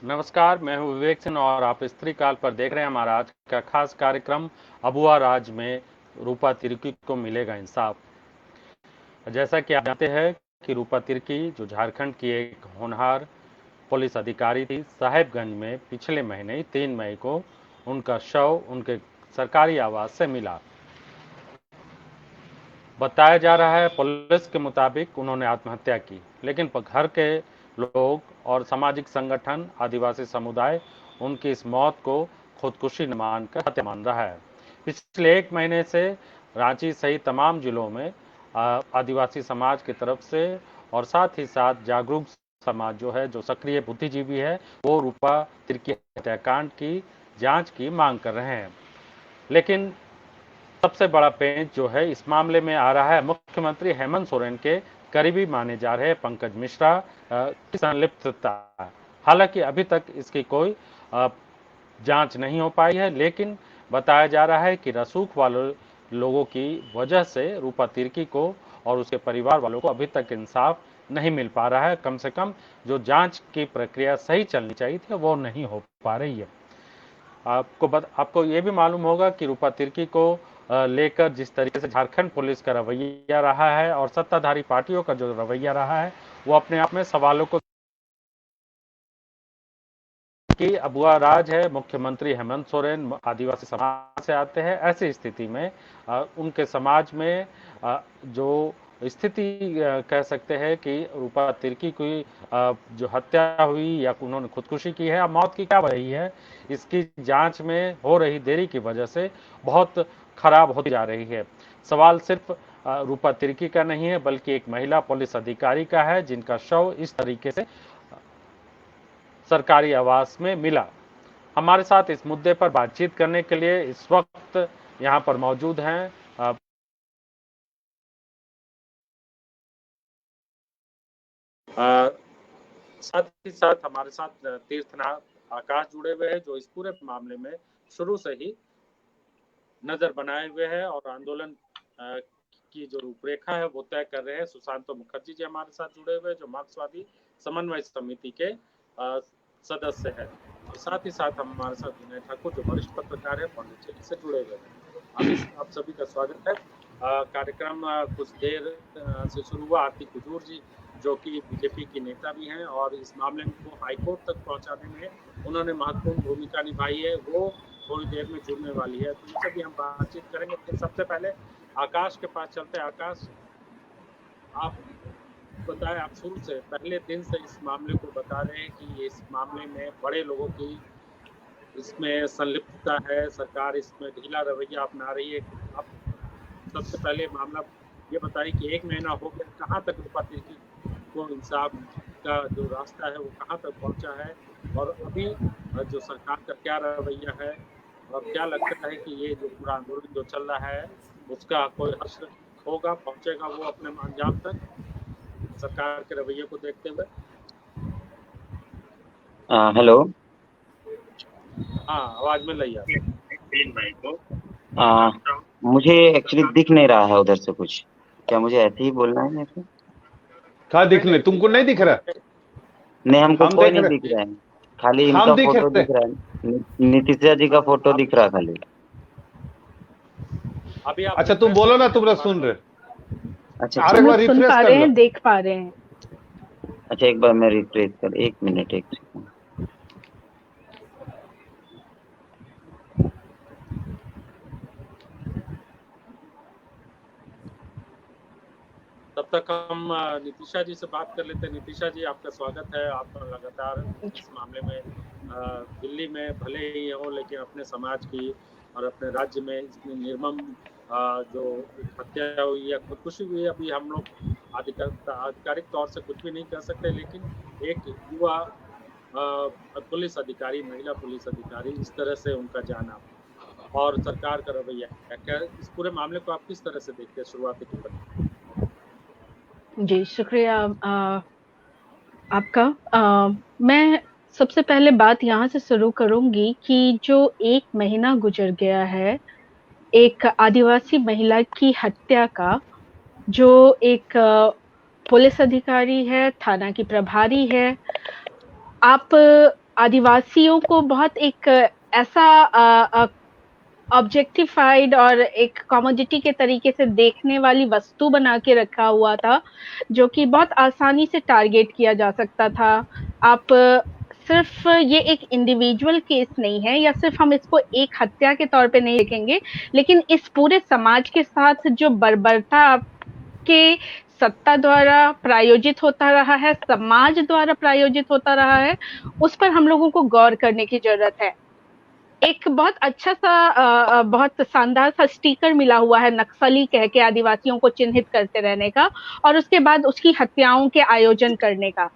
नमस्कार, मैं हूं विवेक सिंह और आप स्त्री काल पर देख रहे हैं हमारा आज का खास कार्यक्रम अबुआ राज में रूपा तिर्की को मिलेगा इंसाफ। जैसा कि आप जानते हैं कि रूपा तिर्की जो झारखंड की एक होनहार पुलिस अधिकारी थी, साहेबगंज में पिछले महीने 3 मई को उनका शव उनके सरकारी आवास से मिला। बताया जा रहा है पुलिस के मुताबिक उन्होंने आत्महत्या की, लेकिन घर के लोग और सामाजिक संगठन आदिवासी समुदाय उनकी इस मौत को खुदकुशी न मानकर हत्या मान रहा है। पिछले 1 महीने से रांची सहित तमाम जिलों में आदिवासी समाज की तरफ से और साथ ही साथ जागरूक समाज जो है, जो सक्रिय बुद्धिजीवी है, वो रूपा तिर्की हत्याकांड की जांच की मांग कर रहे हैं। लेकिन सबसे बड़ा पेंच जो है इस मामले में आ रहा है मुख्यमंत्री हेमंत सोरेन के करीबी माने जा रहे पंकज मिश्रा की संलिप्तता। हालांकि अभी तक इसकी कोई जांच नहीं हो पाई है, लेकिन बताया जा रहा है कि रसूख वाले लोगों की वजह से रूपा तिर्की को और उसके परिवार वालों को अभी तक इंसाफ नहीं मिल पा रहा है। कम से कम जो जांच की प्रक्रिया सही चलनी चाहिए थी वो नहीं हो पा रही है। आपको ये भी मालूम होगा कि रूपा तिर्की को लेकर जिस तरीके से झारखंड पुलिस का रवैया रहा है और सत्ताधारी पार्टियों का जो रवैया रहा है, वो अपने आप में सवालों को कि अबुआ राज है, मुख्यमंत्री हेमंत सोरेन आदिवासी समाज से आते हैं। ऐसी स्थिति में उनके समाज में जो स्थिति कह सकते हैं कि रूपा तिर्की की जो हत्या हुई या उन्होंने खुदकुशी की है या मौत की क्या वजह है, इसकी जांच में हो रही देरी की वजह से बहुत खराब होती जा रही है। सवाल सिर्फ रूपा तिर्की का नहीं है, बल्कि एक महिला पुलिस अधिकारी का है जिनका शव इस तरीके से सरकारी आवास में मिला। हमारे साथ इस मुद्दे पर बातचीत करने के लिए इस वक्त यहाँ पर मौजूद हैं साथ ही साथ हमारे साथ तीर्थनाथ आकाश जुड़े हुए हैं, जो इस पूरे मामले में शुरू से ही नजर बनाए हुए हैं और आंदोलन की जो रूपरेखा है वो तय कर रहे हैं। सुशांत मुखर्जी जी हमारे साथ जुड़े हुए हैं, जो मार्क्सवादी समन्वय समिति के सदस्य है। और साथ ही साथ हमारे साथ विनय ठाकुर जो वरिष्ठ पत्रकार है पांडिचेरी से जुड़े हुए हैं। आप सभी का स्वागत है। कार्यक्रम कुछ देर से शुरू हुआ। आरती कुजूर जी जो कि बीजेपी की नेता भी हैं और इस मामले को हाईकोर्ट तक पहुंचाने में उन्होंने महत्वपूर्ण भूमिका निभाई है, वो थोड़ी देर में जुड़ने वाली है, तो इनसे भी हम बातचीत करेंगे। लेकिन सबसे पहले आकाश के पास चलते हैं। आकाश, आप बताएं, आप शुरू से पहले दिन से इस मामले को बता रहे हैं कि इस मामले में बड़े लोगों की इसमें संलिप्तता है, सरकार इसमें ढीला रवैया अपना रही है। आप सबसे पहले मामला ये बताइए कि 1 महीना हो गया, कहाँ तक रूपा तिर्की को इंसाफ का जो रास्ता है वो कहाँ तक पहुँचा है, और अभी जो सरकार का क्या रवैया है, और क्या लगता है कि ये जो पूरा आंदोलन जो चल रहा है उसका कोई हश्र होगा, पहुँचेगा वो अपने अंजाम तक सरकार के रवैये को देखते हुए? हेलो। हाँ, आवाज मिल रही है। 3 मई को मुझे एक्चुअली दिख नहीं रहा है उधर से कुछ। क्या मुझे ऐसे ही बोलना है ऐसे? क्या दिखने? तुमको नहीं दिख रहा? नहीं, हमको हम कोई देख नहीं रहे, दिख रहा है, खाली हम इनका दिख फोटो रहे। दिख रहा है, नीतीश जी का फोटो दिख रहा है खाली। अभी आप अच्छा तुम बोलो ना, तुम सुन रहे? अच्छा और एक बार सुन रिफ्रेश पा कर रहे लो। हैं, देख पा रहे हैं। अच्छा, एक बार मैं रिफ्रेश कर, 1 मिनट 1 सेकंड। तब तक हम नितिशा जी से बात कर लेते हैं। नितिशा जी, आपका स्वागत है। आप लगातार इस मामले में दिल्ली में भले ही हो, लेकिन अपने समाज की और अपने राज्य में इतनी निर्मम जो हत्या हुई या खुदकुशी हुई, अभी हम लोग आधिकारिक तौर से कुछ भी नहीं कर सकते, लेकिन एक युवा पुलिस अधिकारी, महिला पुलिस अधिकारी, इस तरह से उनका जाना और सरकार का रवैया, क्या इस पूरे मामले को आप किस तरह से देखते हैं? शुरुआती टिप्पणी। जी, शुक्रिया आपका। मैं सबसे पहले बात यहाँ से शुरू करूंगी कि जो 1 महीना गुजर गया है एक आदिवासी महिला की हत्या का, जो एक पुलिस अधिकारी है, थाना की प्रभारी है, आप आदिवासियों को बहुत एक ऐसा ऑब्जेक्टिफाइड और एक कमोडिटी के तरीके से देखने वाली वस्तु बना के रखा हुआ था, जो कि बहुत आसानी से टारगेट किया जा सकता था। आप सिर्फ ये एक इंडिविजुअल केस नहीं है, या सिर्फ हम इसको एक हत्या के तौर पे नहीं देखेंगे, लेकिन इस पूरे समाज के साथ जो बर्बरता के सत्ता द्वारा प्रायोजित होता रहा है, समाज द्वारा प्रायोजित होता रहा है, उस पर हम लोगों को गौर करने की जरूरत है। एक बहुत अच्छा सा बहुत शानदार सा स्टिकर मिला हुआ है नक्सली कह के आदिवासियों को चिन्हित करते रहने का, और उसके बाद उसकी हत्याओं के आयोजन करने का।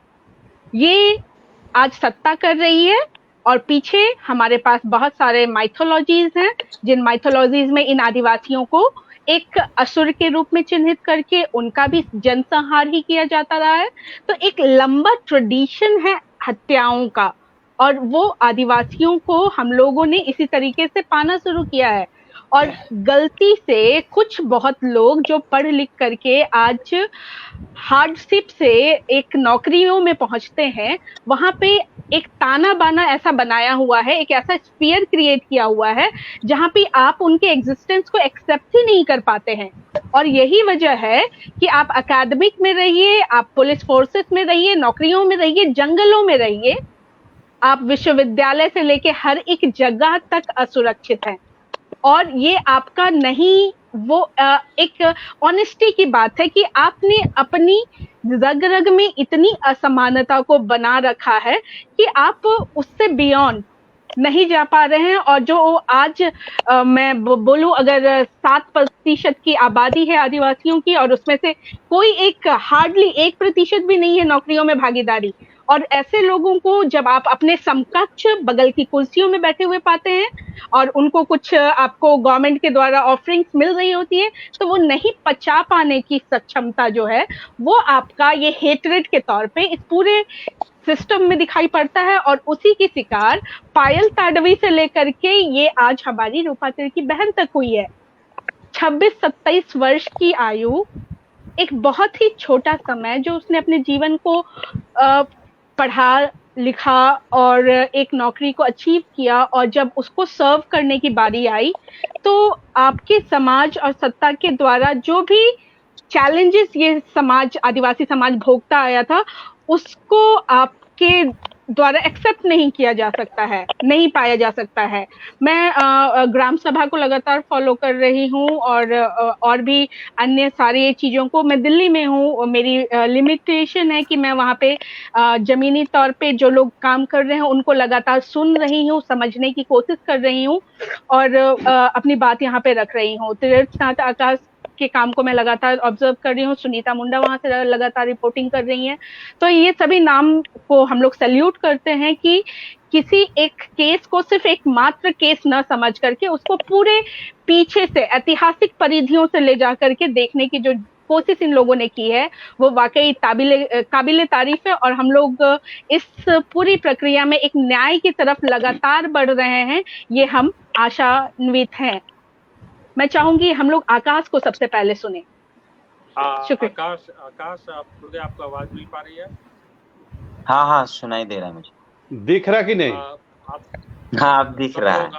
ये आज सत्ता कर रही है, और पीछे हमारे पास बहुत सारे माइथोलॉजीज हैं, जिन माइथोलॉजीज में इन आदिवासियों को एक असुर के रूप में चिन्हित करके उनका भी जनसंहार ही किया जाता रहा है। तो एक लंबा ट्रेडिशन है हत्याओं का, और वो आदिवासियों को हम लोगों ने इसी तरीके से पाना शुरू किया है। और गलती से कुछ बहुत लोग जो पढ़ लिख करके आज हार्डशिप से एक नौकरियों में पहुंचते हैं, वहां पे एक ताना बाना ऐसा बनाया हुआ है, एक ऐसा स्फीयर क्रिएट किया हुआ है जहां पे आप उनके एग्जिस्टेंस को एक्सेप्ट ही नहीं कर पाते हैं। और यही वजह है कि आप अकादमिक में रहिए, आप पुलिस फोर्सेस में रहिए, नौकरियों में रहिए, जंगलों में रहिए, आप विश्वविद्यालय से लेके हर एक जगह तक असुरक्षित हैं। और ये आपका नहीं, वो एक ऑनेस्टी की बात है कि आपने अपनी रग रग में इतनी असमानता को बना रखा है कि आप उससे बियॉन्ड नहीं जा पा रहे हैं। और जो आज मैं बोलूं, अगर 7% की आबादी है आदिवासियों की, और उसमें से कोई एक हार्डली 1% भी नहीं है नौकरियों में भागीदारी, और ऐसे लोगों को जब आप अपने समकक्ष बगल की कुर्सियों में बैठे हुए पाते हैं और उनको कुछ आपको गवर्नमेंट के द्वारा ऑफरिंग्स मिल रही होती है, तो वो नहीं पचा पाने की सक्षमता जो है, वो आपका ये हेट्रेड के तौर पे इस पूरे सिस्टम में दिखाई पड़ता है। और उसी की शिकार पायल ताडवी से लेकर के ये आज हमारी रूपा तिर्की बहन तक हुई है। 26-27 वर्ष की आयु, एक बहुत ही छोटा समय जो उसने अपने जीवन को पढ़ा लिखा और एक नौकरी को अचीव किया, और जब उसको सर्व करने की बारी आई, तो आपके समाज और सत्ता के द्वारा जो भी चैलेंजेस ये समाज, आदिवासी समाज भोगता आया था, उसको आपके द्वारा एक्सेप्ट नहीं किया जा सकता है, नहीं पाया जा सकता है। मैं ग्राम सभा को लगातार फॉलो कर रही हूँ, और भी अन्य सारी चीज़ों को। मैं दिल्ली में हूँ, मेरी लिमिटेशन है कि मैं वहाँ पे जमीनी तौर पे जो लोग काम कर रहे हैं उनको लगातार सुन रही हूँ, समझने की कोशिश कर रही हूँ, और अपनी बात यहाँ पे रख रही हूँ। तीर्थनाथ आकाश के काम को मैं लगातार ऑब्जर्व कर रही हूँ, सुनीता मुंडा वहां से लगातार रिपोर्टिंग कर रही हैं। तो ये सभी नाम को हम लोग सैल्यूट करते हैं कि किसी एक केस को सिर्फ एक मात्र केस न समझ करके उसको पूरे पीछे से ऐतिहासिक परिधियों से ले जा करके देखने की जो कोशिश इन लोगों ने की है, वो वाकई काबिले तारीफ है। और हम लोग इस पूरी प्रक्रिया में एक न्याय की तरफ लगातार बढ़ रहे हैं, ये हम आशान्वित हैं। मैं चाहूंगी हम लोग आकाश को सबसे पहले सुने। शुक्रिया। आकाश आपको आवाज मिल पा रही है? हाँ हाँ, सुनाई दे रहा है मुझे। दिख रहा कि नहीं? हाँ, आप दिख रहा है।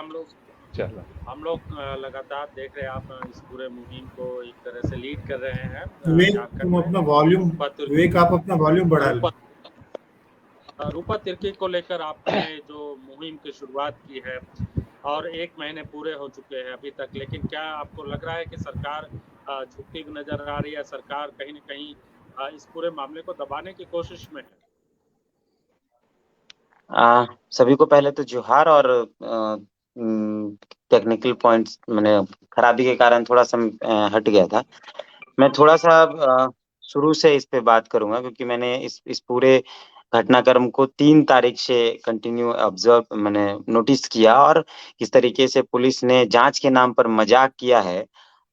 हम लोग लगातार देख रहे हैं, आप इस पूरे मुहिम को एक तरह से लीड कर रहे हैं। तुम अपना वॉल्यूम, विवेक आप अपना वॉल्यूम बढ़ा लो। रूपा तिर्की को लेकर आपने जो मुहिम की शुरुआत की है, और 1 महीने पूरे हो चुके हैं अभी तक, लेकिन क्या आपको लग रहा है कि सरकार झुकती नजर आ रही है? सरकार कहीं न कहीं इस पूरे मामले को दबाने की कोशिश में है? सभी को पहले तो जोहार। और टेक्निकल पॉइंट्स मैंने खराबी के कारण थोड़ा सा हट गया था। मैं थोड़ा सा शुरू से इस पे बात करूंगा, क्योंकि मैंने इस पूरे घटनाक्रम को 3 तारीख से कंटिन्यू ऑब्जर्व मैंने नोटिस किया, और किस तरीके से पुलिस ने जांच के नाम पर मजाक किया है।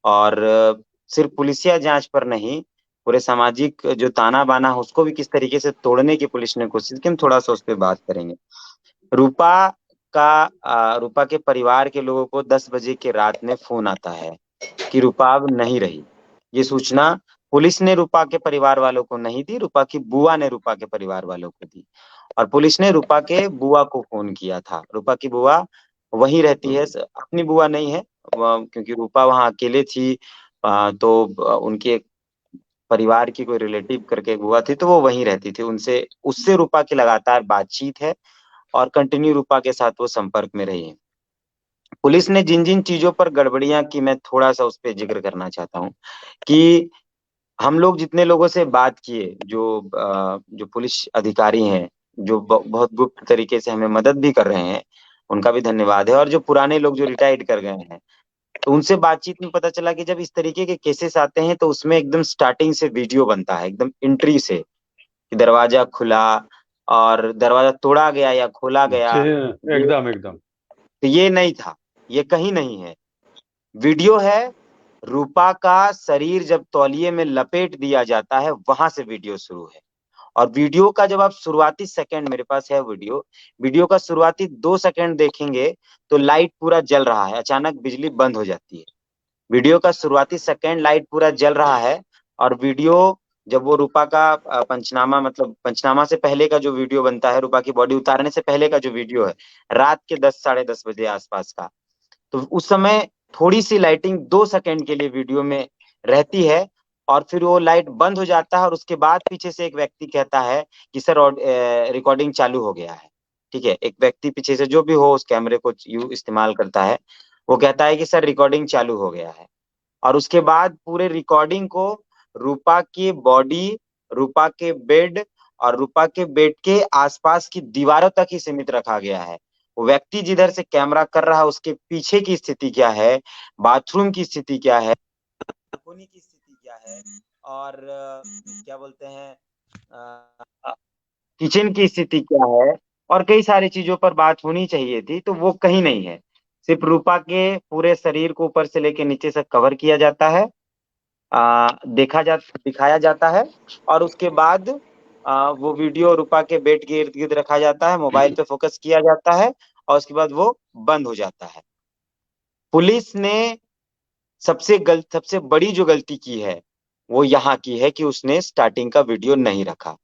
और सिर्फ पुलिसिया जांच पर नहीं, पूरे सामाजिक जो ताना बाना है उसको भी किस तरीके से तोड़ने की पुलिस ने कोशिश की। हम थोड़ा सा उस पर बात करेंगे। रूपा के परिवार के लोगों को 10 बजे के रात में फोन आता है कि रूपा अब नहीं रही। ये सूचना पुलिस ने रूपा के परिवार वालों को नहीं दी, रूपा की बुआ ने रूपा के परिवार वालों को दी। और पुलिस ने रूपा के बुआ को फोन किया था। रूपा की बुआ वहीं रहती है, अपनी बुआ नहीं है क्योंकि रूपा वहां अकेले थी, तो उनके परिवार की कोई रिलेटिव करके बुआ थी, तो वो वहीं रहती थी। उनसे उससे रूपा की लगातार बातचीत है और कंटिन्यू रूपा के साथ वो संपर्क में रही है। पुलिस ने जिन जिन चीजों पर गड़बड़ियां की, मैं थोड़ा सा उस पर जिक्र करना चाहता हूँ कि हम लोग जितने लोगों से बात किए, जो पुलिस अधिकारी हैं, जो बहुत गुप्त तरीके से हमें मदद भी कर रहे हैं, उनका भी धन्यवाद है। और जो पुराने लोग जो रिटायर्ड कर गए हैं, तो उनसे बातचीत में पता चला कि जब इस तरीके के केसेस आते हैं तो उसमें एकदम स्टार्टिंग से वीडियो बनता है, एकदम एंट्री से, कि दरवाजा खुला और दरवाजा तोड़ा गया या खोला गया। एकदम एकदम तो ये नहीं था, ये कहीं नहीं है। वीडियो है रूपा का शरीर जब तौलिए में लपेट दिया जाता है, वहां से वीडियो शुरू है। और वीडियो का जब आप शुरुआती सेकंड, मेरे पास है वीडियो का शुरुआती 2 सेकंड देखेंगे तो लाइट पूरा जल रहा है, अचानक बिजली बंद हो जाती है। वीडियो का शुरुआती सेकंड लाइट पूरा जल रहा है। और वीडियो जब वो रूपा का पंचनामा, मतलब पंचनामा से पहले का जो वीडियो बनता है, रूपा की बॉडी उतारने से पहले का जो वीडियो है, रात के 10 साढ़े 10 बजे आसपास का, तो उस समय थोड़ी सी लाइटिंग 2 सेकंड के लिए वीडियो में रहती है और फिर वो लाइट बंद हो जाता है। और उसके बाद पीछे से एक व्यक्ति कहता है कि सर रिकॉर्डिंग चालू हो गया है। ठीक है, एक व्यक्ति पीछे से जो भी हो उस कैमरे को इस्तेमाल करता है, वो कहता है कि सर रिकॉर्डिंग चालू हो गया है। और उसके बाद पूरे रिकॉर्डिंग को रूपा की बॉडी, रूपा के बेड और रूपा के बेड के आसपास की दीवारों तक ही सीमित रखा गया है। वो व्यक्ति जिधर से कैमरा कर रहा है उसके पीछे की स्थिति क्या है, बाथरूम की स्थिति क्या है, बालकनी की स्थिति क्या है, और क्या बोलते हैं किचन की स्थिति क्या है, और कई सारी चीजों पर बात होनी चाहिए थी, तो वो कहीं नहीं है। सिर्फ रूपा के पूरे शरीर को ऊपर से लेके नीचे तक कवर किया जाता है, दिखाया जाता है। और उसके बाद वो वीडियो रूपा के बेड के इर्द गिर्द रखा जाता है, मोबाइल पे फोकस किया जाता है और उसके बाद वो बंद हो जाता है। पुलिस ने सबसे बड़ी जो गलती की है वो यहाँ की है कि उसने स्टार्टिंग का वीडियो नहीं रखा।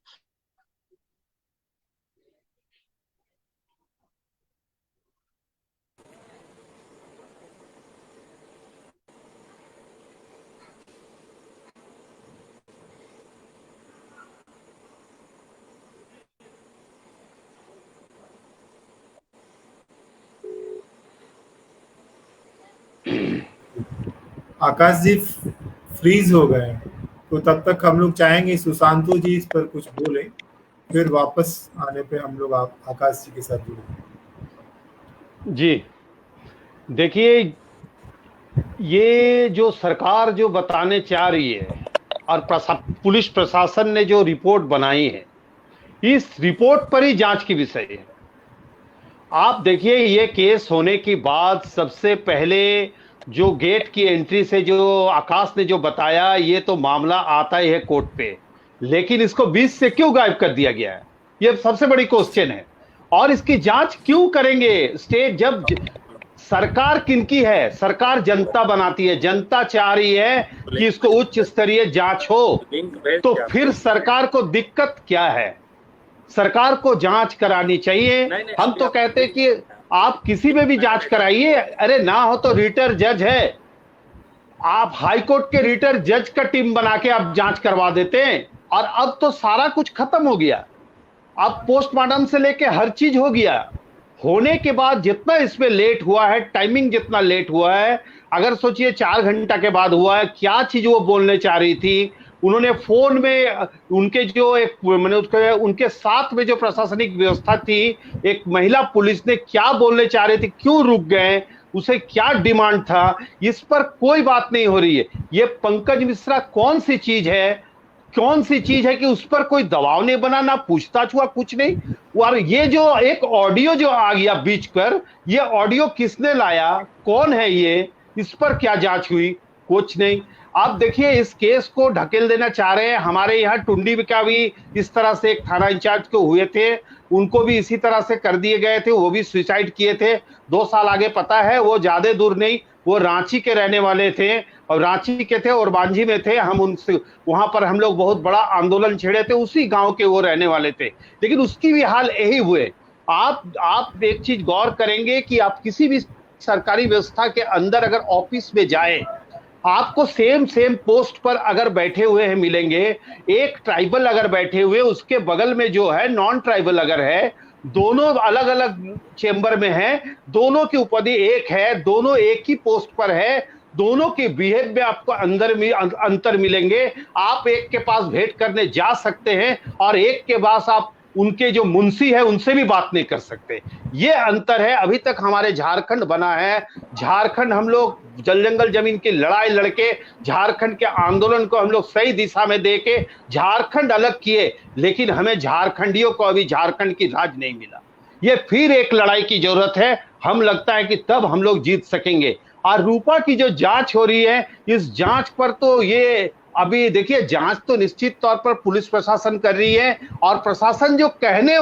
आकाश जी फ्रीज हो गए, तो तब तक हम लोग चाहेंगे सुशांतु जी इस पर कुछ बोले, फिर वापस आने पे हम लोग आकाश जी के साथ जुड़ेंगे। जी देखिए, ये जो सरकार जो बताने चाह रही है और पुलिस प्रशासन ने जो रिपोर्ट बनाई है, इस रिपोर्ट पर ही जांच की विषय है। आप देखिए, ये केस होने के बाद सबसे पहले जो गेट की एंट्री से जो आकाश ने जो बताया, ये तो मामला आता ही है कोर्ट पे, लेकिन इसको बीच से क्यों गायब कर दिया गया है, ये सबसे बड़ी क्वेश्चन है। और इसकी जांच क्यों करेंगे स्टेट, जब सरकार किनकी है? सरकार जनता बनाती है, जनता चाह रही है कि इसको उच्च स्तरीय जांच हो, तो फिर सरकार को दिक्कत क्या है? सरकार को जांच करानी चाहिए। हम तो कहते हैं कि आप किसी में भी जांच कराइए, अरे ना हो तो रिटर जज है, आप हाई कोर्ट के रिटर जज का टीम बना के आप जांच करवा देते हैं। और अब तो सारा कुछ खत्म हो गया, अब पोस्टमार्टम से लेके हर चीज हो गया। होने के बाद जितना इसमें लेट हुआ है, टाइमिंग जितना लेट हुआ है, अगर सोचिए 4 घंटा के बाद हुआ है, क्या चीज वो बोलने चाह रही थी, उन्होंने फोन में उनके जो एक मैंने उनके साथ में जो प्रशासनिक व्यवस्था थी, एक महिला पुलिस ने क्या बोलने चाह रही थी, क्यों रुक गए, उसे क्या डिमांड था, इस पर कोई बात नहीं हो रही है। ये पंकज मिश्रा कौन सी चीज है कि उस पर कोई दबाव नहीं बना, ना पूछताछ हुआ, कुछ नहीं। और ये जो एक ऑडियो जो आ गया बीच पर, ये ऑडियो किसने लाया, कौन है ये, इस पर क्या जांच हुई? कुछ नहीं। आप देखिए, इस केस को ढकेल देना चाह रहे हैं। हमारे यहाँ टुंडी का भी इस तरह से एक थाना इंचार्ज को हुए थे, उनको भी इसी तरह से कर दिए गए थे, वो भी सुसाइड किए थे। 2 साल आगे पता है, वो ज्यादा दूर नहीं, वो रांची के रहने वाले थे, और रांची के थे और बांझी में थे, हम उनसे वहां पर हम लोग बहुत बड़ा आंदोलन छेड़े थे, उसी गांव के वो रहने वाले थे, लेकिन उसकी भी हाल यही हुए। आप एक चीज गौर करेंगे कि आप किसी भी सरकारी व्यवस्था के अंदर अगर ऑफिस में जाए, आपको सेम पोस्ट पर अगर बैठे हुए हैं मिलेंगे, एक ट्राइबल अगर बैठे हुए, उसके बगल में जो है नॉन ट्राइबल अगर है, दोनों अलग अलग चेंबर में हैं, दोनों की उपाधि एक है, दोनों एक ही पोस्ट पर है, दोनों के बिहेव में आपको अंतर मिलेंगे। आप एक के पास भेंट करने जा सकते हैं और एक के पास आप उनके जो मुंशी है उनसे भी बात नहीं कर सकते। ये अंतर है। अभी तक हमारे झारखंड बना है, झारखंड हम लोग जल जंगल जमीन की लड़ाई लड़के झारखंड के आंदोलन को हम लोग सही दिशा में देके झारखंड अलग किए, लेकिन हमें झारखंडियों को अभी झारखंड की राज नहीं मिला। ये फिर एक लड़ाई की जरूरत है, हम लगता है कि तब हम लोग जीत सकेंगे। और रूपा की जो जांच हो रही है, इस जांच पर तो ये अभी देखिए, जांच तो निश्चित तौर पर पुलिस प्रशासन कर रही है, और प्रशासन जो कहने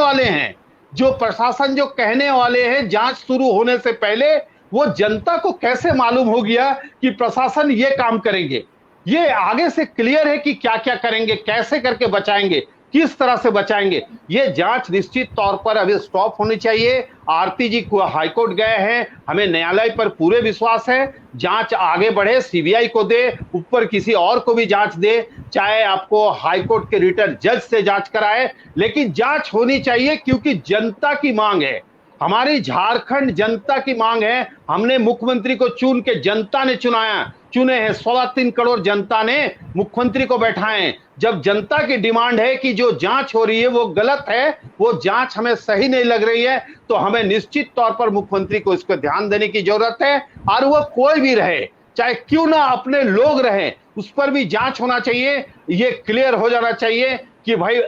वाले हैं जांच शुरू होने से पहले, वो जनता को कैसे मालूम हो गया कि प्रशासन ये काम करेंगे? ये आगे से क्लियर है कि क्या क्या करेंगे, कैसे करके बचाएंगे, किस तरह से बचाएंगे। ये जांच निश्चित तौर पर अभी स्टॉप होनी चाहिए। आरती जी को हाईकोर्ट गए हैं, हमें न्यायालय पर पूरे विश्वास है, जांच आगे बढ़े, सीबीआई को दे, ऊपर किसी और को भी जांच दे, चाहे आपको हाईकोर्ट के रिटायर्ड जज से जांच कराए, लेकिन जांच होनी चाहिए, क्योंकि जनता की मांग है, हमारी झारखंड जनता की मांग है। हमने मुख्यमंत्री को चुन के, जनता ने चुने हैं, 3.25 करोड़ जनता ने मुख्यमंत्री को बैठाए हैं। जब जनता की डिमांड है कि जो जांच हो रही है वो गलत है, वो जांच हमें सही नहीं लग रही है, तो हमें निश्चित तौर पर मुख्यमंत्री को इस पर ध्यान देने की जरूरत है। और वो कोई भी रहे, चाहे क्यों ना अपने लोग रहे, उस पर भी जांच होना चाहिए। ये क्लियर हो जाना चाहिए कि भाई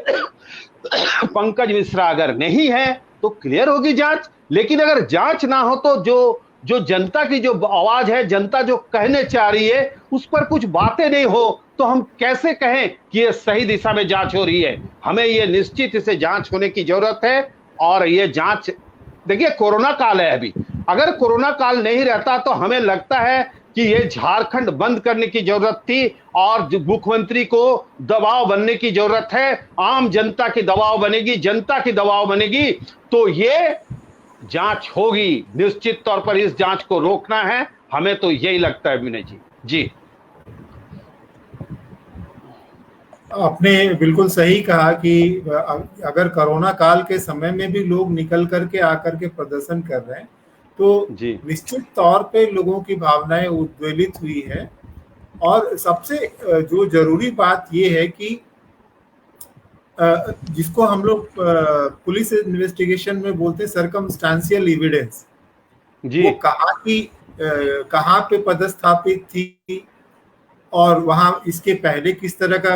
पंकज मिश्रा अगर नहीं है तो क्लियर होगी जांच, लेकिन अगर जांच ना हो तो जो जनता की जो आवाज है, जनता जो कहने चाह रही है, उस पर कुछ बातें नहीं हो तो हम कैसे कहें कि ये सही दिशा में जांच हो रही है? हमें ये निश्चित इसे जांच होने की जरूरत है। और ये जांच, देखिए कोरोना काल है अभी, अगर कोरोना काल नहीं रहता तो हमें लगता है कि ये झारखंड बंद करने की जरूरत थी, और मुख्यमंत्री को दबाव बनने की जरूरत है, आम जनता की दबाव बनेगी, जनता की दबाव बनेगी, तो ये जांच होगी। निश्चित तौर पर इस जांच को रोकना है, हमें तो यही लगता है विनय जी। जी, आपने बिल्कुल सही कहा कि अगर कोरोना काल के समय में भी लोग निकल करके आकर के प्रदर्शन कर रहे हैं, तो निश्चित तौर पे लोगों की भावनाएं उद्वेलित हुई है। और सबसे जो जरूरी बात ये है कि जिसको हम लोग पुलिस इन्वेस्टिगेशन में बोलते हैं सर्कमस्टांशियल एविडेंस, वो कहाँ पे पदस्थापित थी, और वहां इसके पहले किस तरह का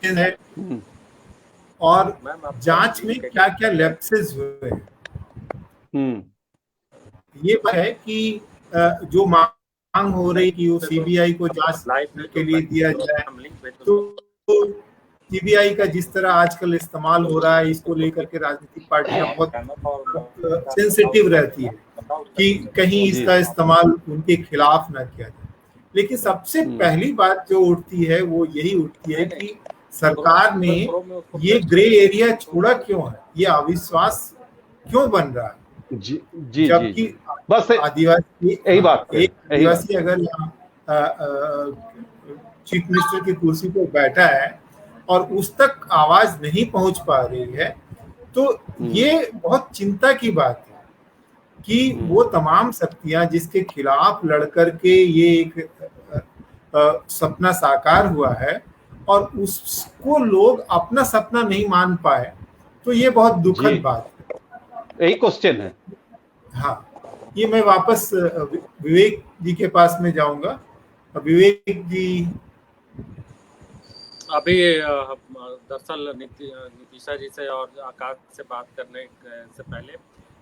है, और जांच में क्या क्या लैप्सेस हुए हैं। ये है कि जो मांग हो रही कि वो सीबीआई को जांच के लिए दिया जाए, तो सीबीआई का जिस तरह आजकल इस्तेमाल हो रहा है, इसको लेकर के राजनीतिक पार्टियां बहुत सेंसिटिव रहती है कि कहीं इसका इस्तेमाल उनके खिलाफ ना किया जाए। लेकिन सबसे पहली बात जो उठती है वो यही उठती है कि सरकार ने ये ग्रे एरिया छोड़ा क्यों है, ये अविश्वास क्यों बन रहा है। जबकि बस आदिवासी आदिवासी अगर यहाँ चीफ मिनिस्टर की कुर्सी पर बैठा है और उस तक आवाज नहीं पहुंच पा रही है, तो ये बहुत चिंता की बात है कि वो तमाम शक्तियां जिसके खिलाफ लड़कर के ये एक सपना साकार हुआ है, और उसको लोग अपना सपना नहीं मान पाए, तो ये बहुत दुखद बात है। यही क्वेश्चन है। हाँ, ये मैं वापस विवेक जी के पास में जाऊंगा। विवेक जी, अभी दरअसल नितिशा जी से और आकाश से बात करने से पहले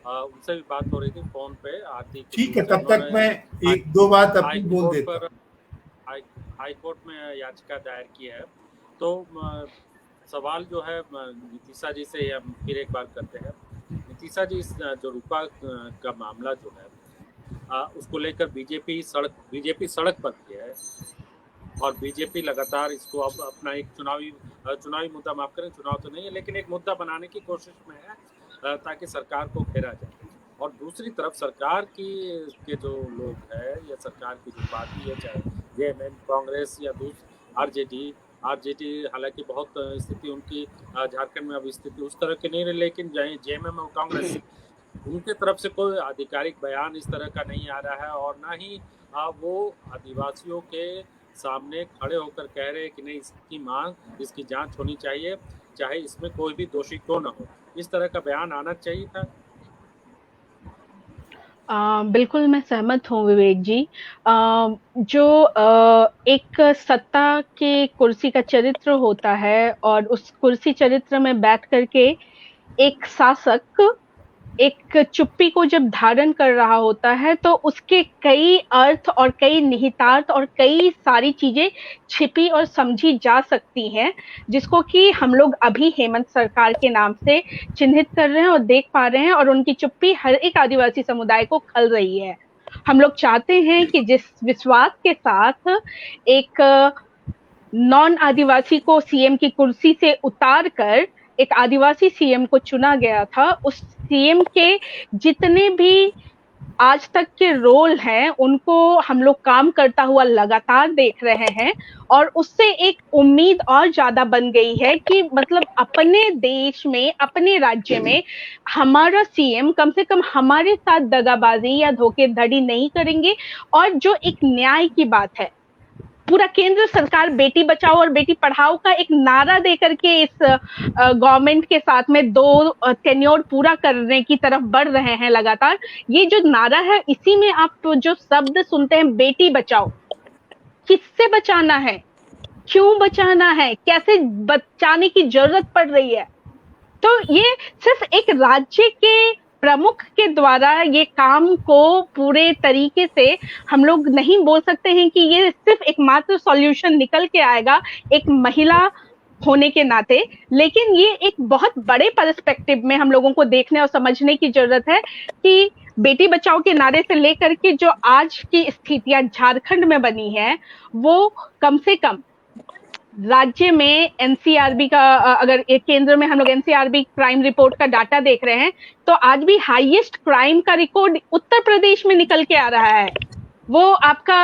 उनसे भी बात हो रही थी फोन पे। आरती, ठीक है, तब तक मैं एक दो बात अपनी बोल देता हूं। हाई कोर्ट में याचिका दायर की है, तो सवाल जो है नितिशा जी से फिर एक बार करते हैं। नितिशा जी, जो रूपा का मामला जो है, उसको लेकर बीजेपी सड़क पर भी है और बीजेपी लगातार इसको अब अपना एक चुनावी मुद्दा, माफ करें चुनाव तो नहीं है लेकिन एक मुद्दा बनाने की कोशिश में है ताकि सरकार को घेरा जाए। और दूसरी तरफ सरकार के जो लोग हैं या सरकार की जो पार्टी है, चाहे जेएमएम, कांग्रेस या आरजेडी, हालांकि बहुत स्थिति उनकी झारखंड में अब स्थिति उस तरह की नहीं रही, लेकिन जेएमएम और कांग्रेस उनके तरफ से कोई आधिकारिक बयान इस तरह का नहीं आ रहा है और ना ही वो आदिवासियों के सामने खड़े होकर कह रहे हैं कि नहीं इसकी मांग, इसकी जांच होनी चाहिए, चाहे इसमें कोई भी दोषी क्यों न हो। इस तरह का बयान आना चाहिए था। बिल्कुल मैं सहमत हूँ विवेक जी। जो एक सत्ता के कुर्सी का चरित्र होता है और उस कुर्सी चरित्र में बैठ करके एक शासक एक चुप्पी को जब धारण कर रहा होता है तो उसके कई अर्थ और कई निहितार्थ और कई सारी चीजें छिपी और समझी जा सकती हैं, जिसको कि हम लोग अभी हेमंत सरकार के नाम से चिन्हित कर रहे हैं और देख पा रहे हैं और उनकी चुप्पी हर एक आदिवासी समुदाय को खल रही है। हम लोग चाहते हैं कि जिस विश्वास के साथ एक नॉन आदिवासी को सीएम की कुर्सी से उतार कर एक आदिवासी सीएम को चुना गया था, उस सीएम के जितने भी आज तक के रोल हैं उनको हम लोग काम करता हुआ लगातार देख रहे हैं और उससे एक उम्मीद और ज्यादा बन गई है कि मतलब अपने देश में, अपने राज्य में हमारा सीएम कम से कम हमारे साथ दगाबाजी या धोखेधड़ी नहीं करेंगे। और जो एक न्याय की बात है, पूरा केंद्र सरकार बेटी बचाओ और बेटी पढ़ाओ का एक नारा दे करके इस गवर्नमेंट के साथ में 2 टेन्योर पूरा करने की तरफ बढ़ रहे हैं लगातार। ये जो नारा है, इसी में आप जो शब्द सुनते हैं बेटी बचाओ, किससे बचाना है, क्यों बचाना है, कैसे बचाने की जरूरत पड़ रही है, तो ये सिर्फ एक राज्य के प्रमुख के द्वारा ये काम को पूरे तरीके से हम लोग नहीं बोल सकते हैं कि ये सिर्फ एकमात्र सॉल्यूशन निकल के आएगा एक महिला होने के नाते, लेकिन ये एक बहुत बड़े पर्सपेक्टिव में हम लोगों को देखने और समझने की जरूरत है कि बेटी बचाओ के नारे से लेकर के जो आज की स्थितियां झारखंड में बनी है वो कम से कम राज्य में एनसीआरबी का, अगर एक केंद्र में हम लोग एनसीआरबी क्राइम रिपोर्ट का डाटा देख रहे हैं तो आज भी हाईएस्ट क्राइम का रिकॉर्ड उत्तर प्रदेश में निकल के आ रहा है। वो आपका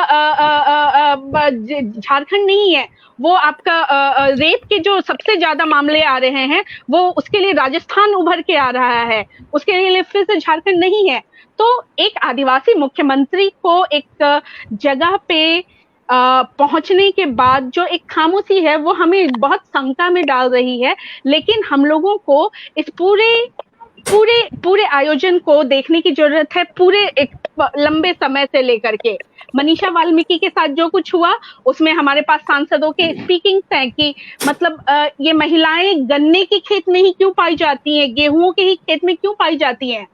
झारखंड नहीं है, वो आपका रेप के जो सबसे ज्यादा मामले आ रहे हैं वो उसके लिए राजस्थान उभर के आ रहा है, उसके लिए फिर से झारखंड नहीं है। तो एक आदिवासी मुख्यमंत्री को एक जगह पे पहुंचने के बाद जो एक खामोशी है वो हमें बहुत शंका में डाल रही है, लेकिन हम लोगों को इस पूरे आयोजन को देखने की जरूरत है, पूरे एक लंबे समय से लेकर के। मनीषा वाल्मीकि के साथ जो कुछ हुआ उसमें हमारे पास सांसदों के स्पीकिंग्स हैं कि मतलब ये महिलाएं गन्ने के खेत में ही क्यों पाई जाती हैं, गेहूं के ही खेत में क्यों पाई जाती हैं।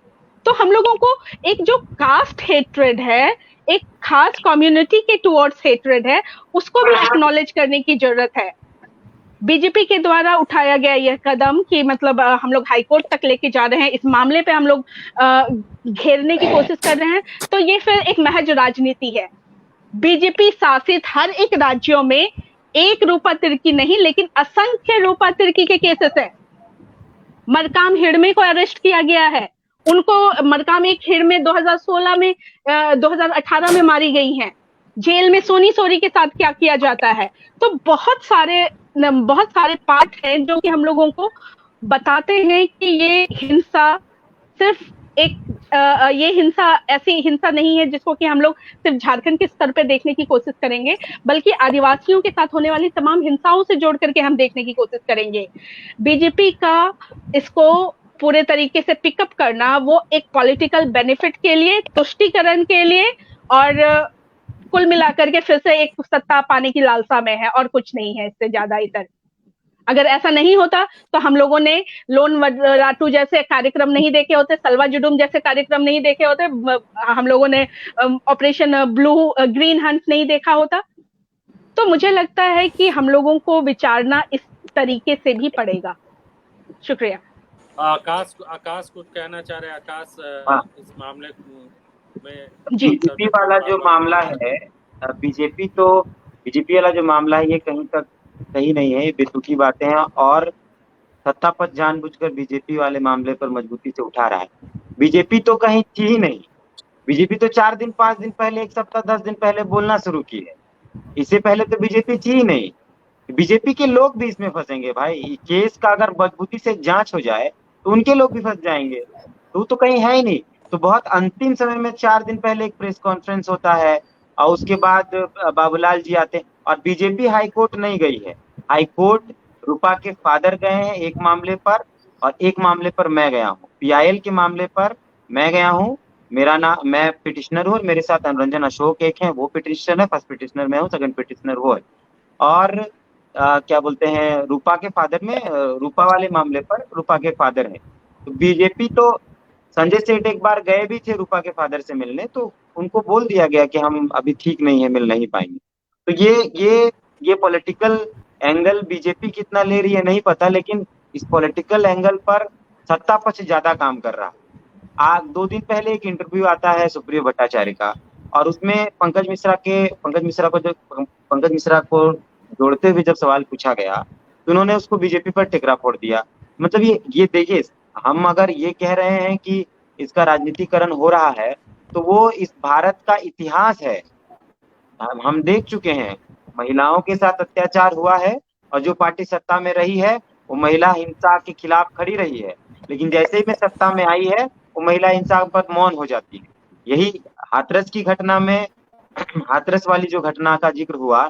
तो हम लोगों को एक जो कास्ट हेट्रेड है, एक खास कम्युनिटी के टुवर्ड्स हेट्रेड है, उसको भी एक्नॉलेज करने की जरूरत है। बीजेपी के द्वारा उठाया गया यह कदम कि मतलब हम लोग हाईकोर्ट तक लेके जा रहे हैं, इस मामले पे हम लोग घेरने की कोशिश कर रहे हैं, तो ये फिर एक महज राजनीति है। बीजेपी शासित हर एक राज्यों में एक रूपा तिर्की नहीं लेकिन असंख्य रूपा तिर्की के केसेस है। मरकाम हिड़मे को अरेस्ट किया गया है, उनको मरकाम एक हिड़मे 2016 में 2018 में मारी गई हैं। जेल में सोनी सोरी के साथ क्या किया जाता है। तो बहुत सारे पार्ट हैं जो कि हम लोगों को बताते हैं कि ये हिंसा सिर्फ ये हिंसा ऐसी हिंसा नहीं है जिसको कि हम लोग सिर्फ झारखंड के स्तर पे देखने की कोशिश करेंगे, बल्कि आदिवासियों के साथ होने वाली तमाम हिंसाओं से जोड़ करके हम देखने की कोशिश करेंगे। बीजेपी का इसको पूरे तरीके से पिकअप करना वो एक पॉलिटिकल बेनिफिट के लिए, तुष्टीकरण के लिए और कुल मिलाकर के फिर से एक सत्ता पाने की लालसा में है और कुछ नहीं है इससे ज्यादा इधर। अगर ऐसा नहीं होता तो हम लोगों ने लोन राटू जैसे कार्यक्रम नहीं देखे होते, सलवा जुडुम जैसे कार्यक्रम नहीं देखे होते, हम लोगों ने ऑपरेशन ब्लू ग्रीन हंट नहीं देखा होता। तो मुझे लगता है कि हम लोगों को विचारना इस तरीके से भी पड़ेगा। शुक्रिया। आकाश कुछ कहना चाह रहे हैं। आकाश, इस मामले में जी बीजेपी वाला जो मामला है, बीजेपी वाला जो मामला है, ये कहीं तक सही नहीं है, ये बेतुकी बातें हैं, और सत्ता पक्ष जानबूझकर बीजेपी वाले मामले पर मजबूती से उठा रहा है। बीजेपी तो कहीं थी ही नहीं। बीजेपी तो 4 दिन 5 दिन पहले, 1 सप्ताह 10 दिन पहले बोलना शुरू की है। इससे पहले तो बीजेपी थी ही नहीं। बीजेपी के लोग भी इसमें फंसेंगे भाई। केस का अगर मजबूती से जांच हो जाए तो उनके लोग भी फंस जाएंगे। तो वो तो कहीं है ही नहीं। तो बहुत अंतिम समय में 4 दिन पहले एक प्रेस कॉन्फ्रेंस होता है और उसके बाद बाबूलाल जी आते हैं, और बीजेपी हाईकोर्ट नहीं गई है। हाईकोर्ट रूपा के फादर गए हैं एक मामले पर, और एक मामले पर मैं गया हूँ। पीआईएल के मामले पर मैं गया हूँ। मैं पिटिशनर हूँ और मेरे साथ अनुरंजन अशोक एक है, वो पिटिशनर है। फर्स्ट पिटिशनर मैं हूँ, सेकंड पिटिशनर वो है। और क्या बोलते हैं, रूपा के फादर में, रूपा वाले मामले पर रूपा के फादर है। तो बीजेपी तो, संजय सेठ एक बार गए भी थे रूपा के फादर से मिलने, तो उनको बोल दिया गया कि हम अभी ठीक नहीं है, मिल नहीं पाएंगे। तो ये पॉलिटिकल एंगल बीजेपी कितना ले रही है नहीं पता, लेकिन इस पॉलिटिकल एंगल पर सत्ता पक्ष ज्यादा काम कर रहा है। 2 दिन पहले एक इंटरव्यू आता है सुप्रियो भट्टाचार्य का, और उसमें पंकज मिश्रा को जोड़ते हुए जब सवाल पूछा गया तो उन्होंने उसको बीजेपी पर टिकरा फोड़ दिया। मतलब ये देखिए, हम अगर ये कह रहे हैं कि इसका राजनीतिकरण हो रहा है, तो वो इस भारत का इतिहास है। हम देख चुके हैं, महिलाओं के साथ अत्याचार हुआ है, और जो पार्टी सत्ता में रही है वो महिला हिंसा के खिलाफ खड़ी रही है। लेकिन जैसे ही में सत्ता में आई है, वो महिला हिंसा पर मौन हो जाती है। यही हाथरस की घटना में, हाथरस वाली जो घटना का जिक्र हुआ,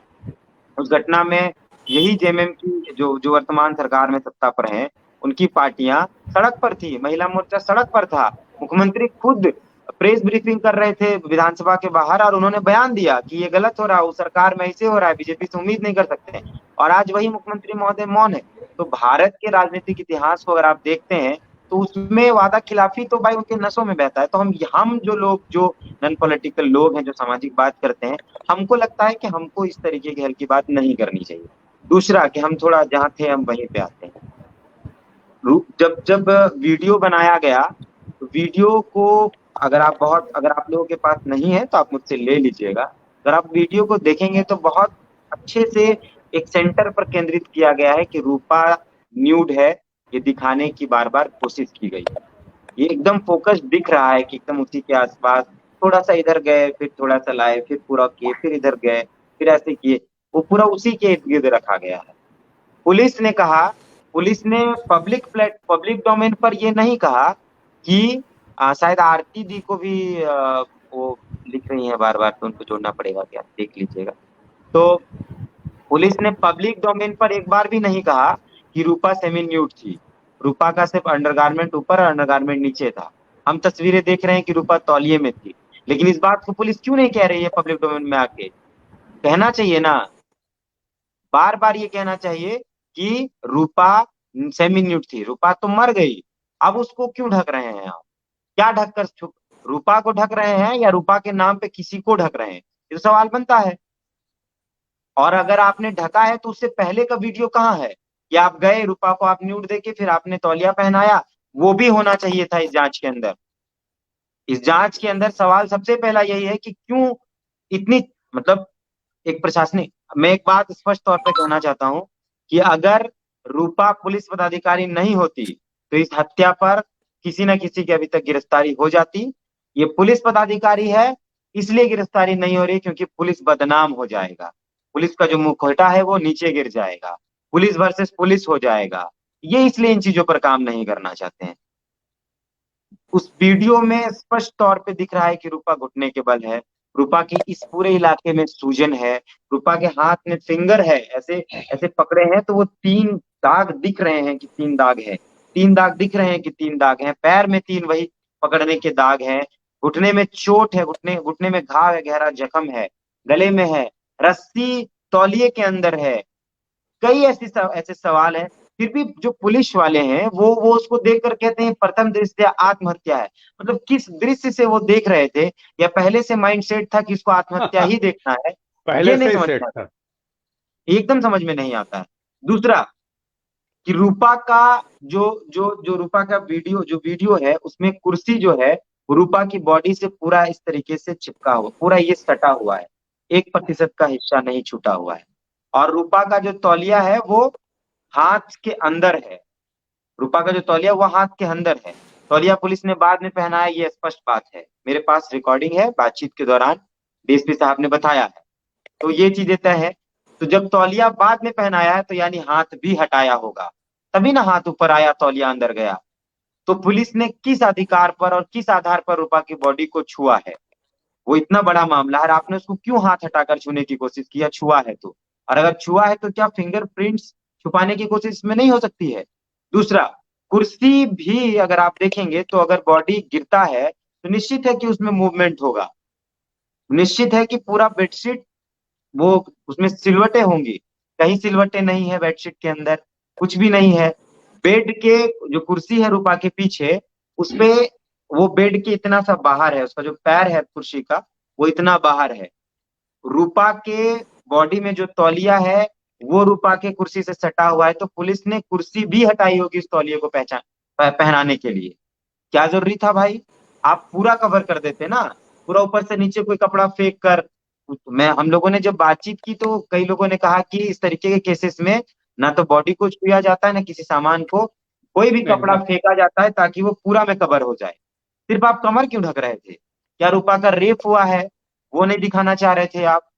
उस घटना में यही जेएमएम की जो वर्तमान सरकार में सत्ता पर है, उनकी पार्टियां सड़क पर थी, महिला मोर्चा सड़क पर था। मुख्यमंत्री खुद प्रेस ब्रीफिंग कर रहे थे विधानसभा के बाहर, और उन्होंने बयान दिया कि ये गलत हो रहा है, उस सरकार में ऐसे हो रहा है, बीजेपी से उम्मीद नहीं कर सकते हैं। और आज वही मुख्यमंत्री महोदय मौन है। तो भारत के राजनीतिक इतिहास को अगर आप देखते हैं, तो उसमें वादा खिलाफी तो भाई उनके नसों में बहता है। तो हम जो लोग, जो नॉन पॉलिटिकल लोग हैं, जो सामाजिक बात करते हैं, हमको लगता है कि हमको इस तरीके की हल्की बात नहीं करनी चाहिए। दूसरा कि हम थोड़ा जहाँ थे हम वहीं पे आते हैं। जब वीडियो बनाया गया, तो वीडियो को अगर आप लोगों के पास नहीं है तो आप मुझसे ले लीजिएगा। अगर आप वीडियो को देखेंगे तो बहुत अच्छे से एक सेंटर पर केंद्रित किया गया है कि रूपा न्यूड है, ये दिखाने की बार बार कोशिश की गई है। ये एकदम फोकस दिख रहा है कि एकदम उसी के आसपास, थोड़ा सा इधर गए, फिर थोड़ा सा लाए, फिर पूरा किए, फिर इधर गए, फिर ऐसे किए, वो पूरा उसी के इर्द गिर्द रखा गया है। पुलिस ने पब्लिक डोमेन पर ये नहीं कहा कि शायद आरती दी को भी वो लिख रही है बार बार, तो उनको जोड़ना पड़ेगा, क्या देख लीजिएगा। तो पुलिस ने पब्लिक डोमेन पर एक बार भी नहीं कहा कि रूपा सेमी न्यूड थी। रूपा का सिर्फ अंडरगारमेंट ऊपर और अंडरगारमेंट नीचे था। हम तस्वीरें देख रहे हैं कि रूपा तौलिए में थी, लेकिन इस बात को पुलिस क्यों नहीं कह रही है पब्लिक डोमेन में आके? कहना चाहिए ना, बार बार ये कहना चाहिए कि रूपा सेमी न्यूड थी। रूपा तो मर गई, अब उसको क्यों ढक रहे हैं आप? क्या ढककर छुप, रूपा को ढक रहे हैं या रूपा के नाम पे किसी को ढक रहे हैं? ये तो सवाल बनता है। और अगर आपने ढका है तो उससे पहले का वीडियो कहाँ है कि आप गए, रूपा को आप न्यूड देके फिर आपने तौलिया पहनाया? वो भी होना चाहिए था इस जांच के अंदर। इस जांच के अंदर सवाल सबसे पहला यही है कि क्यों इतनी, मतलब एक प्रशासनिक, मैं एक बात स्पष्ट तौर पे कहना चाहता हूं कि अगर रूपा पुलिस पदाधिकारी नहीं होती तो इस हत्या पर किसी न किसी की अभी तक गिरफ्तारी हो जाती। ये पुलिस पदाधिकारी है, इसलिए गिरफ्तारी नहीं हो रही क्योंकि पुलिस बदनाम हो जाएगा, पुलिस का जो मुखौटा है वो नीचे गिर जाएगा, पुलिस वर्सेस पुलिस हो जाएगा। ये इसलिए इन चीजों पर काम नहीं करना चाहते हैं। उस वीडियो में स्पष्ट तौर पे दिख रहा है कि रूपा घुटने के बल है, रूपा की इस पूरे इलाके में सूजन है, रूपा के हाथ में फिंगर है, ऐसे ऐसे पकड़े हैं तो वो 3 दाग दिख रहे हैं कि 3 दाग है, 3 दाग दिख रहे हैं कि 3 दाग हैं, पैर में 3 वही पकड़ने के दाग हैं, घुटने में चोट है, घुटने में घाव है, गहरा जख्म है, गले में है, रस्सी तौलिए के अंदर है। कई ऐसे सवाल हैं, फिर भी जो पुलिस वाले हैं वो उसको देख कर कहते हैं प्रथम दृष्टया आत्महत्या है। मतलब किस दृश्य से वो देख रहे थे, या पहले से माइंडसेट था कि इसको आत्महत्या ही देखना है? पहले ये नहीं से समझ सेट में आता, था। एकदम समझ में नहीं आता है। दूसरा कि रूपा का जो रूपा का वीडियो है, उसमें कुर्सी जो है रूपा की बॉडी से पूरा इस तरीके से चिपका हुआ, पूरा ये सटा हुआ है, 1% का हिस्सा नहीं छूटा हुआ है। और रूपा का जो तौलिया है वो हाथ के अंदर है, रूपा का जो तौलिया वो हाथ के अंदर है। तौलिया पुलिस ने बाद में पहनाया, ये स्पष्ट बात है, मेरे पास रिकॉर्डिंग है, बातचीत के दौरान डीएसपी साहब ने बताया है, तो ये चीजें तय है। तो जब तौलिया बाद में पहनाया है तो यानी हाथ भी हटाया होगा, तभी ना हाथ ऊपर आया, तौलिया अंदर गया। तो पुलिस ने किस अधिकार पर और किस आधार पर रूपा की बॉडी को छुआ है? वो इतना बड़ा मामला है, आपने उसको क्यों हाथ हटाकर छूने की कोशिश किया, छुआ है तो? और अगर छुआ है तो क्या फिंगरप्रिंट्स छुपाने की कोशिश में नहीं हो सकती है? दूसरा, कुर्सी भी अगर आप देखेंगे तो अगर बॉडी गिरता है तो निश्चित है कि उसमें मूवमेंट होगा, निश्चित है कि पूरा बेडशीट वो उसमें सिलवटें होंगी, कहीं सिलवटें नहीं है बेडशीट के अंदर, कुछ भी नहीं है। बेड के जो कुर्सी है रूपा के पीछे, उसपे वो बेड के इतना सा बाहर है, उसका जो पैर है कुर्सी का वो इतना बाहर है। रूपा के बॉडी में जो तौलिया है वो रूपा के कुर्सी से सटा हुआ है, तो पुलिस ने कुर्सी भी हटाई होगी इस तौलिए को पहनाने के लिए। क्या जरूरी था भाई? आप पूरा कवर कर देते ना, पूरा ऊपर से नीचे कोई कपड़ा फेंक कर। मैं हम लोगों ने जब बातचीत की तो कई लोगों ने कहा कि इस तरीके के केसेस में ना तो बॉडी को छुआ जाता है, ना किसी सामान को, कोई भी कपड़ा फेंका जाता है ताकि वो पूरा में कवर हो जाए। सिर्फ आप कमर क्यों ढक रहे थे? क्या रूपा का रेप हुआ है वो नहीं दिखाना चाह रहे थे आप?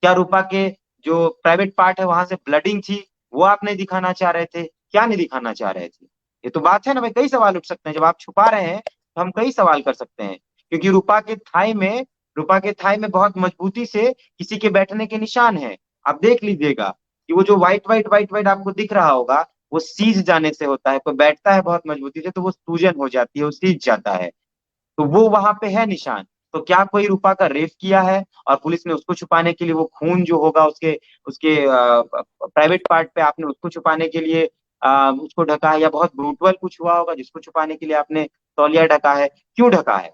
क्या रूपा के जो प्राइवेट पार्ट है वहां से ब्लडिंग थी वो आप नहीं दिखाना चाह रहे थे? क्या नहीं दिखाना चाह रहे थे? ये तो बात है ना भाई, कई सवाल उठ सकते हैं। जब आप छुपा रहे हैं तो हम कई सवाल कर सकते हैं, क्योंकि रूपा के थाई में बहुत मजबूती से किसी के बैठने के निशान है। आप देख लीजिएगा कि वो जो व्हाइट व्हाइट व्हाइट व्हाइट आपको दिख रहा होगा वो सीज जाने से होता है। कोई बैठता है बहुत मजबूती से तो वो सूजन हो जाती है, वो सीज जाता है, तो वो वहां पे है निशान। तो क्या कोई रूपा का रेप किया है और पुलिस ने उसको छुपाने के लिए वो खून जो होगा उसके उसके प्राइवेट पार्ट पे आपने उसको छुपाने के लिए उसको ढका है, या बहुत ब्रूटल कुछ हुआ होगा जिसको छुपाने के लिए आपने तौलिया ढका है? क्यों ढका है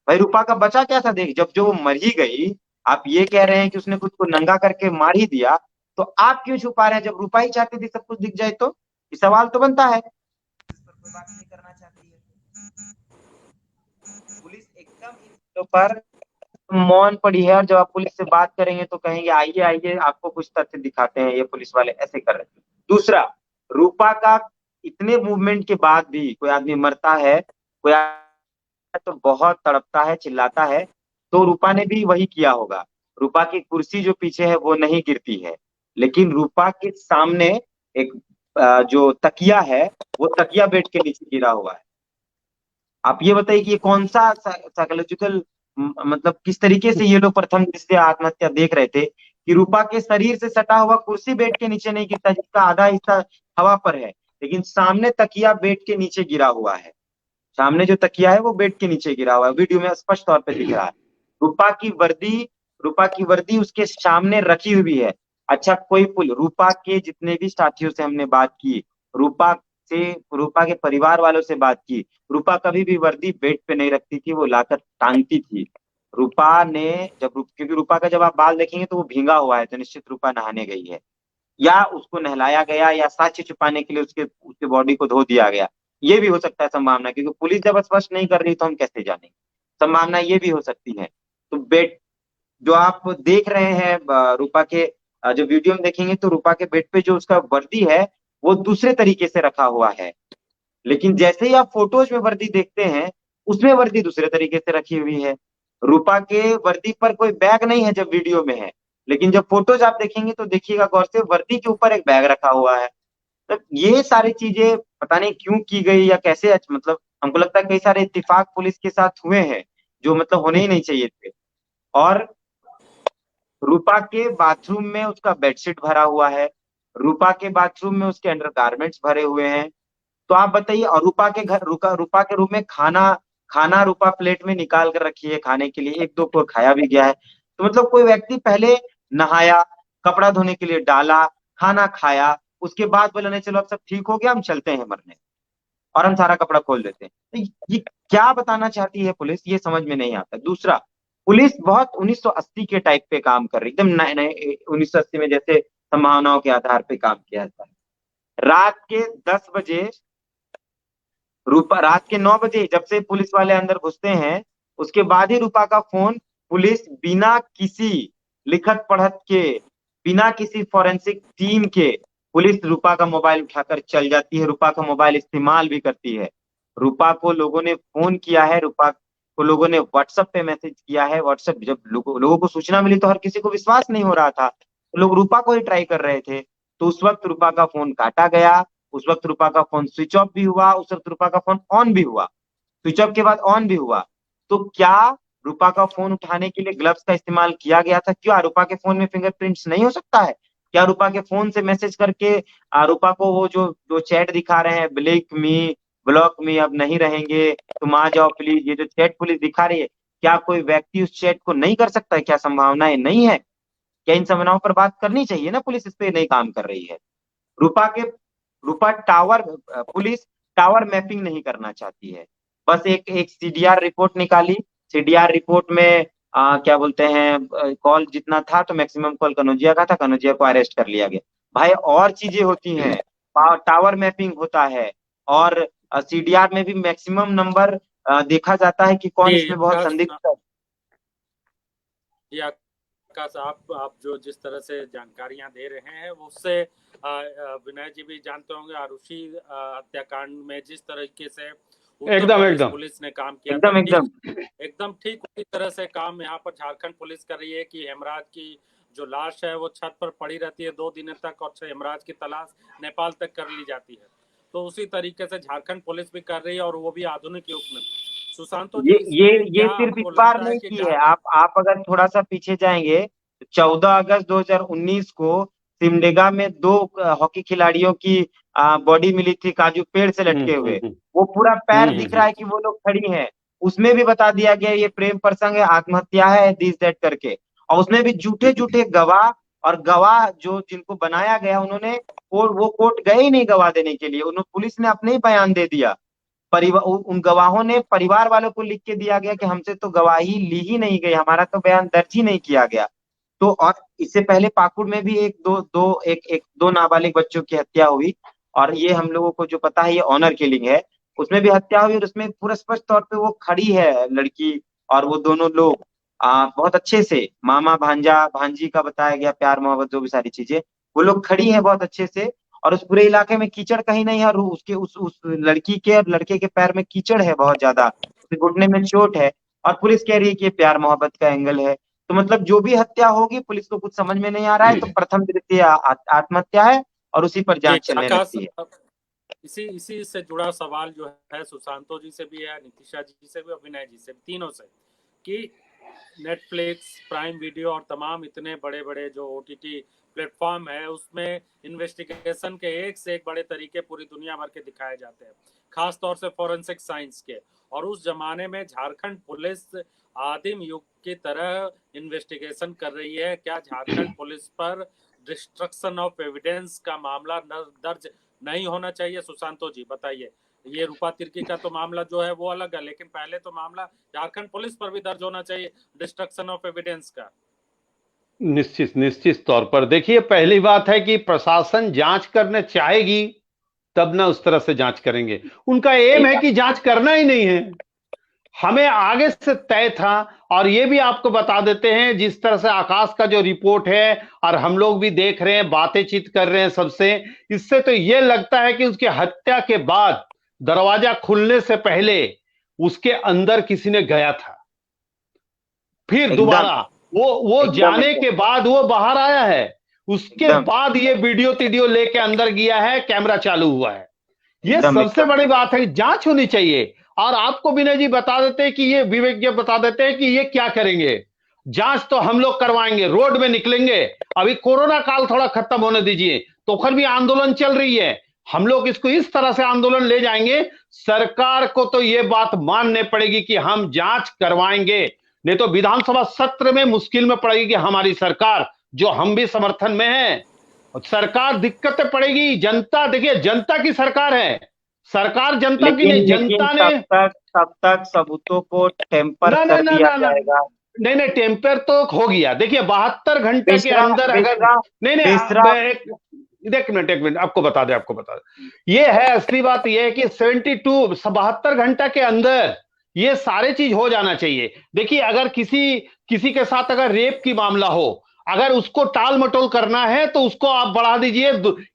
भाई? रूपा का बचा क्या था? देख, जब जो वो मर ही गई, आप ये कह रहे हैं कि उसने खुद को नंगा करके मार ही दिया, तो आप क्यों छुपा रहे हैं? जब रूपा ही चाहती थी सब कुछ दिख जाए तो ये सवाल तो बनता है। इस पर कोई बात नहीं करना चाहती है पुलिस, एकदम इन चीजों पर मौन पड़ी है। और जब आप पुलिस से बात करेंगे तो कहेंगे आइए आइए आपको कुछ तथ्य दिखाते हैं, ये पुलिस वाले ऐसे कर रहे हैं। दूसरा, रूपा का इतने मूवमेंट के बाद भी कोई आदमी मरता है, कोई तो बहुत तड़पता है, चिल्लाता है, तो रूपा ने भी वही किया होगा। रूपा की कुर्सी जो पीछे है वो नहीं गिरती है, लेकिन रूपा के सामने एक जो तकिया है वो तकिया बेड के नीचे गिरा हुआ है। आप ये बताइए कि ये कौन सा साइकोलॉजिकल, मतलब किस तरीके से ये लोग प्रथम दृष्टया आत्महत्या देख रहे थे कि रूपा के शरीर से सटा हुआ कुर्सी बेड के नीचे नहीं गिरता, जिसका आधा हिस्सा हवा पर है, लेकिन सामने तकिया बेड के नीचे गिरा हुआ है। सामने जो तकिया है वो बेड के नीचे गिरा हुआ है, वीडियो में स्पष्ट तौर पे दिख रहा है। रूपा की वर्दी रूपा की वर्दी उसके सामने रखी हुई है। अच्छा, कोई पुल रूपा के जितने भी साथियों से हमने बात की, रूपा से रूपा के परिवार वालों से बात की, रूपा कभी भी वर्दी बेड पे नहीं रखती थी, वो लाकर टांगती थी। रूपा ने क्योंकि रूपा का जब आप बाल देखेंगे तो वो भींगा हुआ है, तो निश्चित रूपा नहाने गई है, या उसको नहलाया गया, या साक्ष्य छुपाने के लिए उसके उसके बॉडी को धो दिया गया। ये भी हो सकता है संभावना, क्योंकि पुलिस जब स्पष्ट नहीं कर रही तो हम कैसे जानेंगे? संभावना ये भी हो सकती है। तो बेड जो आप देख रहे हैं रूपा के जो वीडियो में देखेंगे तो रूपा के बेड पे जो उसका वर्दी है वो दूसरे तरीके से रखा हुआ है, लेकिन जैसे ही आप फोटोज में वर्दी देखते हैं उसमें वर्दी दूसरे तरीके से रखी हुई है। रूपा के वर्दी पर कोई बैग नहीं है जब वीडियो में है, लेकिन जब फोटोज आप देखेंगे तो देखिएगा गौर से, वर्दी के ऊपर एक बैग रखा हुआ है। तो ये सारी चीजें पता नहीं क्यों की गई या कैसे, मतलब हमको लगता है कई सारे इत्तेफाक पुलिस के साथ हुए हैं जो मतलब होने ही नहीं चाहिए थे। और रूपा के बाथरूम में उसका बेडशीट भरा हुआ है, रूपा के बाथरूम में उसके अंडरगारमेंट्स भरे हुए हैं। तो आप बताइए, और रूपा के रूम में खाना खाना रूपा प्लेट में निकाल कर रखी है खाने के लिए, एक दो को खाया भी गया है। तो मतलब कोई व्यक्ति पहले नहाया, कपड़ा धोने के लिए डाला, खाना खाया, उसके बाद बोला नहीं चलो अब सब ठीक हो गया हम चलते हैं मरने, और हम सारा कपड़ा खोल देते हैं। तो ये क्या बताना चाहती है पुलिस, ये समझ में नहीं आता। दूसरा, पुलिस बहुत 1980 के टाइप पे काम कर रही, एकदम नए नए 1980 में जैसे संभावनाओं के आधार पे काम किया जाता है। रात के 10 बजे रात के 9 बजे जब से पुलिस वाले अंदर घुसते हैं उसके बाद ही रूपा का फोन पुलिस बिना किसी लिखत पढ़त के, बिना किसी फॉरेंसिक टीम के, पुलिस रूपा का मोबाइल उठाकर चल जाती है, रूपा का मोबाइल इस्तेमाल भी करती है। रूपा को लोगों ने फोन किया है, रूपा को लोगों ने व्हाट्सएप पे मैसेज किया है। व्हाट्सएप जब लोगों को सूचना मिली तो हर किसी को विश्वास नहीं हो रहा था, तो लोग रूपा को ही ट्राई कर रहे थे। तो उस वक्त रूपा का फोन काटा गया, उस वक्त रूपा का फोन स्विच ऑफ भी हुआ, उस वक्त रूपा का फोन ऑन भी हुआ, स्विच ऑफ के बाद ऑन भी हुआ। तो क्या रूपा का फोन उठाने के लिए ग्लव्स का इस्तेमाल किया गया था? क्या रूपा के फोन में फिंगरप्रिंट्स नहीं हो सकता है? क्या रूपा के फोन से मैसेज करके रूपा को वो जो जो चैट दिखा रहे हैं, ब्लॉक मी अब नहीं रहेंगे, तुम आ जाओ प्लीज, ये जो चैट पुलिस दिखा रही है, क्या कोई व्यक्ति उस चैट को नहीं कर सकता है? क्या संभावनाएं नहीं है? क्या इन संभावनाओं पर बात करनी चाहिए ना? पुलिस इस पे नहीं काम कर रही है। पुलिस टावर मैपिंग नहीं करना चाहती है, बस एक सीडीआर रिपोर्ट निकाली। सीडीआर रिपोर्ट में क्या बोलते हैं, कॉल जितना था तो मैक्सिमम कॉल कनौजिया का था, कनौजिया को अरेस्ट कर लिया गया। भाई और चीजें होती हैं, टावर मैपिंग होता है, और सीडीआर में भी मैक्सिमम नंबर देखा जाता है कि कौन इसमें बहुत संदिग्ध है। आकाश, आप जो जिस तरह से जानकारियां दे रहे हैं उससे विनय जी भी जानते होंगे, आरुषि हत्याकांड में जिस तरीके से एकदम पुलिस ने काम किया एकदम ठीक उसी तरह से काम यहाँ पर झारखंड पुलिस कर रही है कि हेमराज की जो लाश है वो छत पर पड़ी रहती है 2 दिन तक, और हेमराज की तलाश नेपाल तक कर ली जाती है। तो उसी तरीके से झारखंड पुलिस भी कर रही है, और वो भी आधुनिक युग में। सुशांतो जी, ये सिर्फ इस बार नहीं की है। आप अगर थोड़ा सा पीछे जाएंगे, 14 अगस्त 2019 को सिमडेगा में 2 हॉकी खिलाड़ियों की बॉडी मिली थी काजू पेड़ से लटके हुए, वो पूरा पैर दिख रहा है कि वो लोग खड़ी हैं। उसमें भी बता दिया गया ये प्रेम प्रसंग है, आत्महत्या है, दिस दैट करके। और उसमें भी झूठे गवाह, और गवाह जो जिनको बनाया गया उन्होंने वो कोर्ट गए ही नहीं गवाह देने के लिए, उन्होंने पुलिस ने अपने ही बयान दे दिया। उन गवाहों ने परिवार वालों को लिख के दिया गया कि हमसे तो गवाही ली ही नहीं गई, हमारा तो बयान दर्ज ही नहीं किया गया। तो और इससे पहले पाकुड़ में भी दो नाबालिग बच्चों की हत्या हुई, और ये हम लोगों को जो पता है ये ऑनर किलिंग है, उसमें भी हत्या हुई, और उसमें पूरा स्पष्ट तौर पे वो खड़ी है लड़की, और वो दोनों लोग बहुत अच्छे से, मामा भांजी का बताया गया, प्यार मोहब्बत जो भी सारी चीजें, वो लोग खड़ी है बहुत अच्छे से। और उस पूरे इलाके में कीचड़ कहीं नहीं है, और उसके उस लड़की के और लड़के के पैर में कीचड़ है बहुत ज्यादा, घुटने में चोट है, और पुलिस कह रही है कि प्यार मोहब्बत का एंगल है। तो मतलब जो भी हत्या होगी पुलिस को कुछ समझ में नहीं आ रहा है, तो प्रथम द्वितीय आत्महत्या है, और उसी पर जांच चलने लगती है। इसी से जुड़ा सवाल जो है सुशांतो जी से भी है, नितिशा जी से भी, अभिनय जी से, तीनों से, कि नेटफ्लिक्स, प्राइम वीडियो और तमाम इतने बड़े बड़े जो OTT प्लेटफॉर्म है उसमें इन्वेस्टिगेशन के एक से एक बड़े तरीके पूरी दुनिया भर के दिखाए जाते हैं, खास तौर से फॉरेंसिक साइंस के। और उस जमाने में झारखंड पुलिस आदिम युग की तरह इन्वेस्टिगेशन कर रही है। क्या झारखंड पुलिस पर डिस्ट्रक्शन ऑफ एविडेंस का मामला दर्ज नहीं होना चाहिए? सुशांतो जी बताइए। ये रूपा तिर्की का तो मामला जो है वो अलग है, लेकिन पहले तो मामला झारखंड पुलिस पर भी दर्ज होना चाहिए डिस्ट्रक्शन ऑफ एविडेंस का। निश्चित तौर पर देखिए, पहली बात है कि प्रशासन जांच करने चाहेगी तब ना उस तरह से जांच करेंगे। उनका एम है कि जांच करना ही नहीं है, हमें आगे से तय था। और ये भी आपको बता देते हैं, जिस तरह से आकाश का जो रिपोर्ट है और हम लोग भी देख रहे हैं, बातचीत कर रहे हैं सबसे, इससे तो ये लगता है कि उसकी हत्या के बाद दरवाजा खुलने से पहले उसके अंदर किसी ने गया था, फिर दोबारा वो जाने के बाद वो बाहर आया है, उसके बाद ये वीडियो लेके अंदर गया है, कैमरा चालू हुआ है। ये सबसे बड़ी बात है, जांच होनी चाहिए। और आपको विनय जी बता देते हैं कि ये विवेक जी बता देते हैं कि ये क्या करेंगे, जांच तो हम लोग करवाएंगे, रोड में निकलेंगे। अभी कोरोना काल थोड़ा खत्म होने दीजिए, तो फिर भी आंदोलन चल रही है, हम लोग इसको इस तरह से आंदोलन ले जाएंगे। सरकार को तो ये बात माननी पड़ेगी कि हम जांच करवाएंगे, नहीं तो विधानसभा सत्र में मुश्किल में पड़ेगी कि हमारी सरकार, जो हम भी समर्थन में है, सरकार दिक्कतें पड़ेगी। जनता, देखिए जनता की सरकार है, सरकार जनता की नहीं। जनता ने तब तक सबूतों को टेम्पर कर दिया जाएगा। नहीं, टेम्पर तो हो गया। देखिए 72 घंटे के अंदर अगर एक मिनट आपको बता दे, ये है असली बात। ये है कि 72 घंटा के अंदर ये सारे चीज हो जाना चाहिए। देखिए अगर किसी के साथ अगर रेप की मामला हो, अगर उसको टाल मटोल करना है तो उसको आप बढ़ा दीजिए,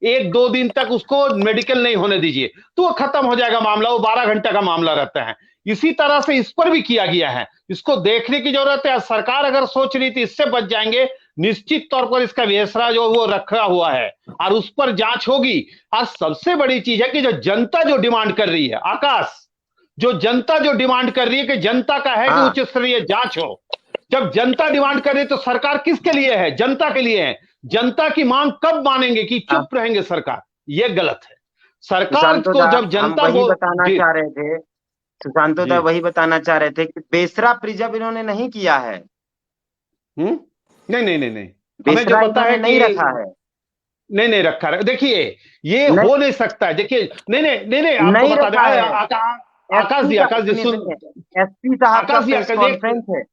1-2 दिन तक उसको मेडिकल नहीं होने दीजिए, तो वो खत्म हो जाएगा मामला, वो 12 घंटे का मामला रहता है। इसी तरह से इस पर भी किया गया है, इसको देखने की जरूरत है। सरकार अगर सोच रही थी इससे बच जाएंगे, निश्चित तौर पर इसका वेसरा जो वो रखा हुआ है और उस पर जांच होगी। और सबसे बड़ी चीज है कि जो जनता जो डिमांड कर रही है, आकाश, जो जनता जो डिमांड कर रही है कि जनता का है कि हाँ। उच्च स्तरीय जांच हो। जब जनता डिमांड कर रही है तो सरकार किसके लिए है? जनता के लिए है। जनता की मांग कब मानेंगे कि चुप रहेंगे सरकार? ये गलत है। सरकार सुशांतो को दा, जब हम जनता वही को बताना जी चाह रहे थे, सुशांतो दा जी वही बताना चाह रहे थे कि बेसरा प्रिजर्व इन्होंने नहीं किया है, नहीं नहीं नहीं नहीं, हमें जो बेसरा पता इन्होंने है नहीं कि रखा है, नहीं नहीं रखा है। देखिए ये नहीं हो नहीं सकता है। देखिए नहीं नहीं नहीं नहीं, आपको नहीं बता दे रखा है। आकाश जी सुन, एसपी साहब का आकाश जी प्रेस कॉन्फ्रेंस है।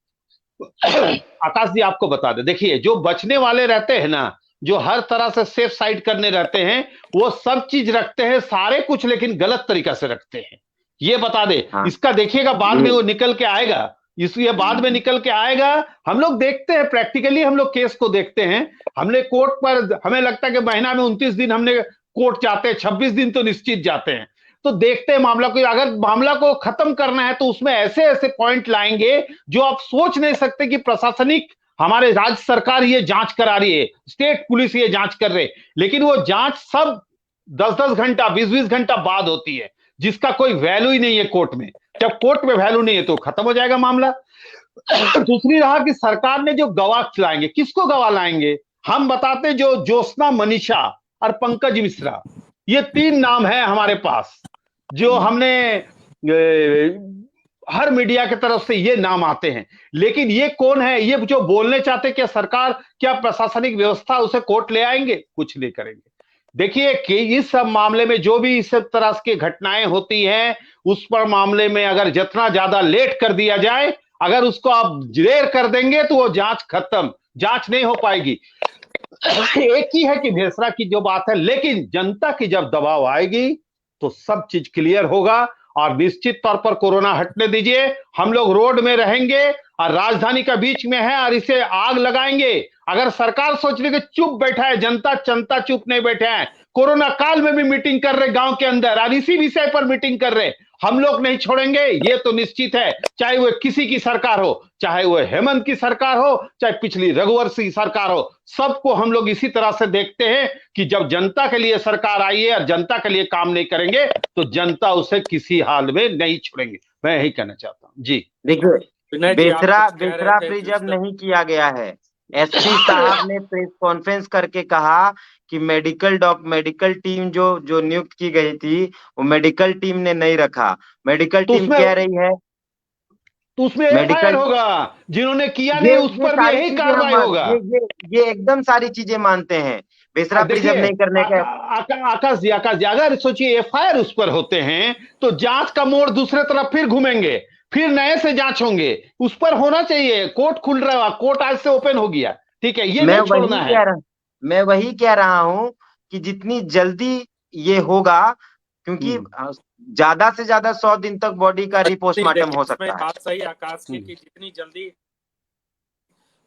आकाश जी आपको बता दे, देखिए जो बचने वाले रहते हैं ना, जो हर तरह से सेफ साइड करने रहते हैं, वो सब चीज रखते हैं सारे कुछ, लेकिन गलत तरीका से रखते हैं। ये बता दे, हाँ इसका देखिएगा बाद में ये वो निकल के आएगा, इसलिए बाद में निकल के आएगा। हम लोग देखते हैं प्रैक्टिकली, हम लोग केस को देखते हैं। हमने कोर्ट पर, हमें लगता है कि महीना में 29 दिन हमने कोर्ट जाते हैं, 26 दिन तो निश्चित जाते हैं। तो देखते हैं मामला को, अगर मामला को खत्म करना है तो उसमें ऐसे ऐसे पॉइंट लाएंगे जो आप सोच नहीं सकते कि प्रशासनिक, हमारे राज्य सरकार ये जांच करा रही है, स्टेट पुलिस ये जांच कर रहे, लेकिन वो जांच सब 10-10 घंटा 20-20 घंटा बाद होती है, जिसका कोई वैल्यू ही नहीं है कोर्ट में। जब कोर्ट में वैल्यू नहीं है तो खत्म हो जाएगा मामला। दूसरी रहा कि सरकार ने जो गवाह लाएंगे, किसको गवाह लाएंगे? हम बताते जो ज्योत्सना, मनीषा और पंकज मिश्रा, ये 3 नाम है हमारे पास, जो हमने हर मीडिया की तरफ से ये नाम आते हैं। लेकिन ये कौन है? ये जो बोलने चाहते क्या सरकार, क्या प्रशासनिक व्यवस्था उसे कोर्ट ले आएंगे? कुछ नहीं करेंगे। देखिए कि इस सब मामले में जो भी इस तरह की घटनाएं होती हैं, उस पर मामले में अगर जितना ज्यादा लेट कर दिया जाए, अगर उसको आप देर कर देंगे तो वो जांच खत्म, जांच नहीं हो पाएगी। एक ही है कि भेसरा की जो बात है, लेकिन जनता की जब दबाव आएगी तो सब चीज क्लियर होगा। और निश्चित तौर पर कोरोना हटने दीजिए, हम लोग रोड में रहेंगे और राजधानी का बीच में है और इसे आग लगाएंगे। अगर सरकार सोच रही है कि चुप बैठा है जनता चुप नहीं बैठे हैं। कोरोना काल में भी मीटिंग कर रहे गांव के अंदर और इसी विषय पर मीटिंग कर रहे, हम लोग नहीं छोड़ेंगे, ये तो निश्चित है। चाहे वो किसी की सरकार हो, चाहे वो हेमंत की सरकार हो, चाहे पिछली रघुवंश की सरकार हो, सबको हम लोग इसी तरह से देखते हैं कि जब जनता के लिए सरकार आई है और जनता के लिए काम नहीं करेंगे तो जनता उसे किसी हाल में नहीं छोड़ेंगे। मैं यही कहना चाहता हूँ जी। देखिए बेसरा प्रिजर्व नहीं किया गया है। एसपी साहब ने प्रेस कॉन्फ्रेंस करके कहा कि मेडिकल टीम जो नियुक्त की गई थी, वो मेडिकल टीम ने नहीं रखा। मेडिकल टीम कह रही है तो उसमें एफआईआर होगा, जिन्होंने किया नहीं उस पर भी यही कार्रवाई होगा। ये एकदम सारी चीजें मानते हैं बेसरा प्रिजर्व नहीं करने का। आकाश जी अगर सोचिए एफआईआर उस पर होते हैं तो जांच का मोड़ दूसरे तरफ फिर घूमेंगे, फिर नए से जांच होंगे। उस पर होना चाहिए, कोर्ट खुल रहा है, कोर्ट आज से ओपन हो गया, ठीक है, ये नहीं छोड़ना है। मैं वही कह रहा हूं कि जितनी जल्दी ये होगा, क्योंकि ज्यादा से ज्यादा 100 दिन तक बॉडी का रिपोस्टमार्टम हो सकता है। बात सही आकाश की कि जितनी जल्दी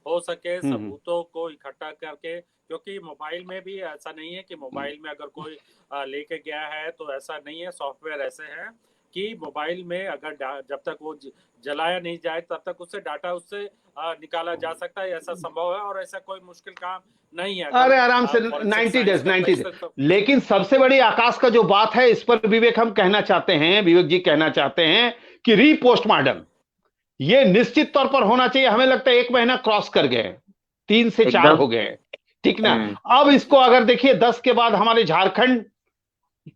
हो सके सबूतों को इकट्ठा करके, क्योंकि मोबाइल में भी ऐसा नहीं है कि मोबाइल में अगर कोई लेके गया है तो ऐसा नहीं है। सॉफ्टवेयर ऐसे है कि मोबाइल में अगर जब तक वो जलाया नहीं जाए तब तक उससे डाटा उससे निकाला जा सकता है, ऐसा संभव है और ऐसा कोई मुश्किल काम नहीं है। अरे आराम से 90 डेज। लेकिन सबसे बड़ी आकाश का जो बात है, इस पर विवेक जी कहना चाहते हैं कि रीपोस्टमार्टम ये निश्चित तौर पर होना चाहिए। हमें लगता है 1 महीना क्रॉस कर गए, 3 से 4 हो गए, ठीक ना। अब इसको अगर देखिए 10 के बाद हमारे झारखंड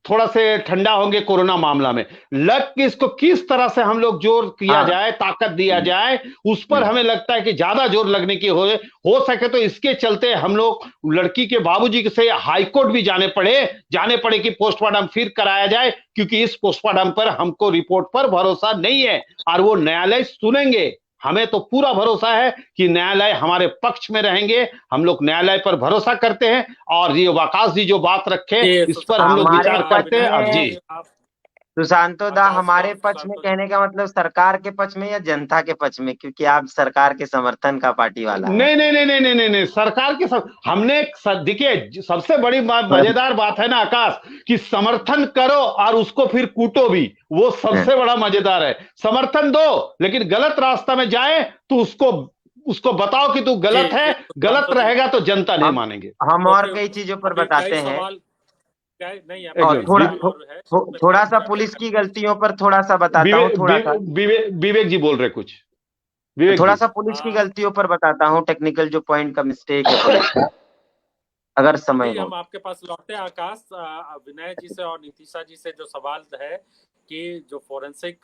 थोड़ा से ठंडा होंगे कोरोना मामला में, लग के इसको किस तरह से हम लोग जोर किया जाए, ताकत दिया जाए, उस पर हमें लगता है कि ज्यादा जोर लगने की हो सके तो इसके चलते हम लोग लड़की के बाबूजी से हाईकोर्ट भी जाने पड़े कि पोस्टमार्टम फिर कराया जाए, क्योंकि इस पोस्टमार्टम पर हमको रिपोर्ट पर भरोसा नहीं है और वो न्यायालय सुनेंगे। हमें तो पूरा भरोसा है कि न्यायालय हमारे पक्ष में रहेंगे, हम लोग न्यायालय पर भरोसा करते हैं। और ये आकाश जी जो बात रखे इस पर हम लोग विचार करते हैं। अब जी सुशांतो दा अच्छा, हमारे पक्ष में सुशांतो। कहने का मतलब सरकार के पक्ष में या जनता के पक्ष में, क्योंकि आप सरकार के समर्थन का पार्टी वाला है। नहीं नहीं नहीं नहीं नहीं नहीं नहीं, सरकार के सब हमने देखिए सबसे बड़ी मजेदार बात है ना आकाश, कि समर्थन करो और उसको फिर कूटो भी, वो सबसे बड़ा मजेदार है। समर्थन दो लेकिन गलत रास्ता में जाए तो उसको बताओ कि तू गलत है, गलत रहेगा तो जनता नहीं मानेंगे। हम और कई चीजों पर बताते हैं, नहीं और थोड़ा सा पुलिस की गलतियों पर थोड़ा सा बताता हूँ, थोड़ा सा विवेक जी बोल रहे कुछ, विवेक थोड़ा जी। सा पुलिस की गलतियों पर बताता हूँ, टेक्निकल जो पॉइंट का मिस्टेक है पुलिस का, अगर समय हो। हम आपके पास लौटे आकाश, विनय जी से और नीतिशा जी से जो सवाल है कि जो फोरेंसिक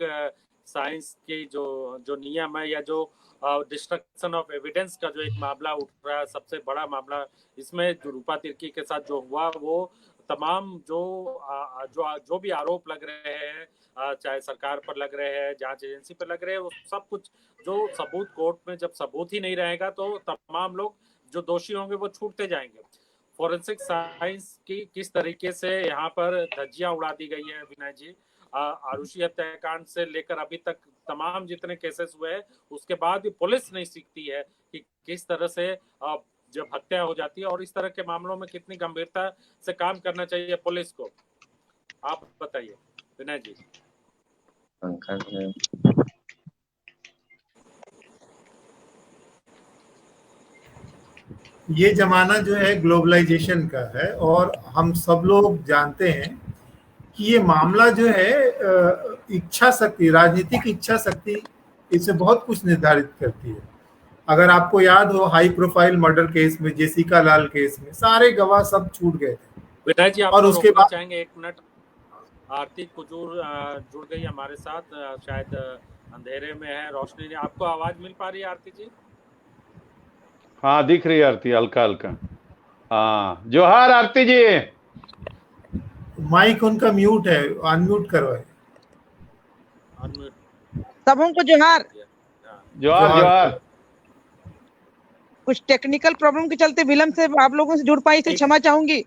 साइंस की जो नियम है, या जो डिस्ट्रक्शन ऑफ एविडेंस का जो एक मामला उठ रहा है, सबसे बड़ा मामला, इसमें जो रूपा तिर्की के साथ जो हुआ, वो तमाम जो भी आरोप लग रहे हैं, चाहे सरकार पर लग रहे हैं, जांच एजेंसी पर लग रहे हैं, वो सब कुछ जो सबूत कोर्ट में जब सबूत ही नहीं रहेगा तो तमाम लोग जो दोषी होंगे वो छूटते जाएंगे। फोरेंसिक साइंस की किस तरीके से यहाँ पर धज्जियां उड़ा दी गई है विनय जी, आरुषि हत्याकांड से लेकर अभी तक तमाम जितने केसेस हुए हैं, उसके बाद भी पुलिस नहीं सीखती है कि किस तरह से जब हत्या हो जाती है और इस तरह के मामलों में कितनी गंभीरता से काम करना चाहिए पुलिस को। आप बताइए विनय जी। ये जमाना जो है ग्लोबलाइजेशन का है, और हम सब लोग जानते हैं कि ये मामला जो है इच्छा शक्ति, राजनीतिक इच्छा शक्ति इससे बहुत कुछ निर्धारित करती है। अगर आपको याद हो, हाई प्रोफाइल मर्डर केस में, जेसिका लाल केस में सारे गवाह सब छूट गए थे। विनय जी, आप और उसके बाद चाहेंगे 1 मिनट? आरती कुजूर जुड़ गई हमारे साथ, शायद अंधेरे में है, रोशनी नहीं। आपको आवाज मिल पा रही है आरती जी? हाँ दिख रही है आरती, हल्का हल्का। हाँ जोहार आरती जी। माइक उनका म्यूट है, अनम्यूट करवाए। सबों को जोहार। जोहार जोहार। कुछ टेक्निकल प्रॉब्लम के चलते विलंब से आप लोगों से जुड़ पाई, तो क्षमा चाहूंगी।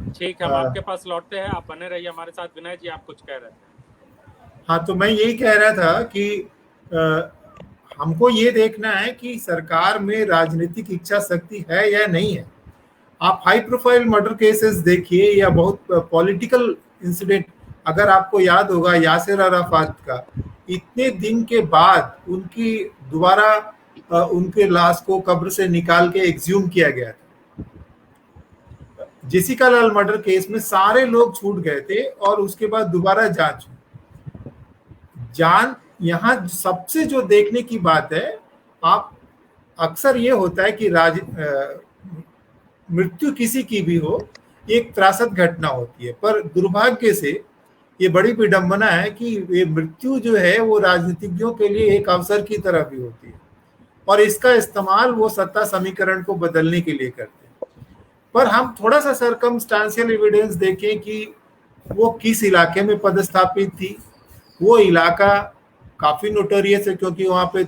ठीक है, हम आपके पास लौटते हैं, आप बने रहिए हमारे साथ। विनय जी, आप कुछ कह रहे थे? हाँ, तो मैं यही कह रहा था कि हमको ये देखना है कि सरकार में राजनीतिक इच्छा शक्ति है या नहीं है। आप हाई प्रोफाइल मर्डर केसेस देखिए, या बहुत पॉलिटिकल इंसिडेंट, अगर आपको याद होगा यासिर अराफात का, इतने दिन के बाद उनकी दोबारा उनके लाश को कब्र से निकाल के एक्सह्यूम किया गया था। जेसिका लाल मर्डर केस में सारे लोग छूट गए थे और उसके बाद दोबारा जांच यहाँ सबसे जो देखने की बात है, आप अक्सर ये होता है कि मृत्यु किसी की भी हो, एक त्रासद घटना होती है, पर दुर्भाग्य से ये बड़ी विडंबना है कि ये मृत्यु जो है वो राजनीतिज्ञों के लिए एक अवसर की तरह भी होती है, और इसका इस्तेमाल वो सत्ता समीकरण को बदलने के लिए करते हैं। पर हम थोड़ा सा सर्कमस्टांशियल एविडेंस देखें कि वो किस इलाके में पदस्थापित थी। वो इलाका काफी नोटोरियस है, क्योंकि वहाँ पे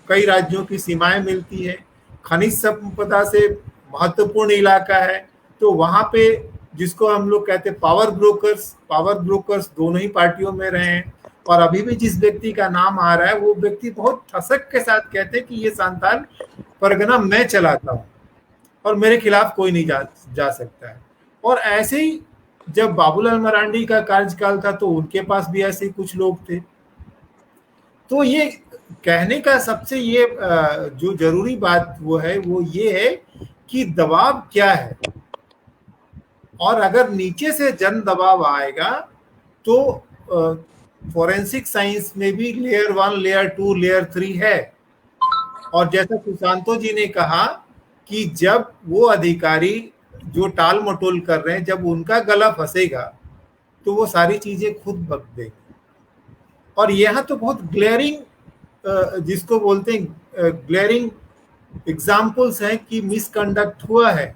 कई राज्यों की सीमाएं मिलती है, खनिज संपदा से महत्वपूर्ण इलाका है। तो वहाँ पे जिसको हम लोग कहते हैं पावर ब्रोकर्स दोनों ही पार्टियों में रहे हैं, और अभी भी जिस व्यक्ति का नाम आ रहा है वो व्यक्ति बहुत ठसक के साथ कहते हैं कि ये सांताल परगना मैं चलाता हूँ और मेरे खिलाफ कोई नहीं जा सकता है। और ऐसे ही जब बाबूलाल मरांडी का कार्यकाल था तो उनके पास भी ऐसे कुछ लोग थे। तो ये कहने का सबसे ये जो जरूरी बात वो ये है कि दबाव क्या है, और अगर नीचे से जन दबाव आएगा तो फोरेंसिक साइंस में भी लेयर 1, लेयर 2, लेयर 3 है। और जैसा सुशांतो जी ने कहा कि जब वो अधिकारी जो टाल मटोल कर रहे हैं, जब उनका गला फंसेगा तो वो सारी चीजें खुद बक देगी। और यहाँ तो बहुत ग्लेयरिंग जिसको बोलते हैं ग्लेयरिंग एग्जाम्पल्स हैं कि मिसकंडक्ट हुआ है।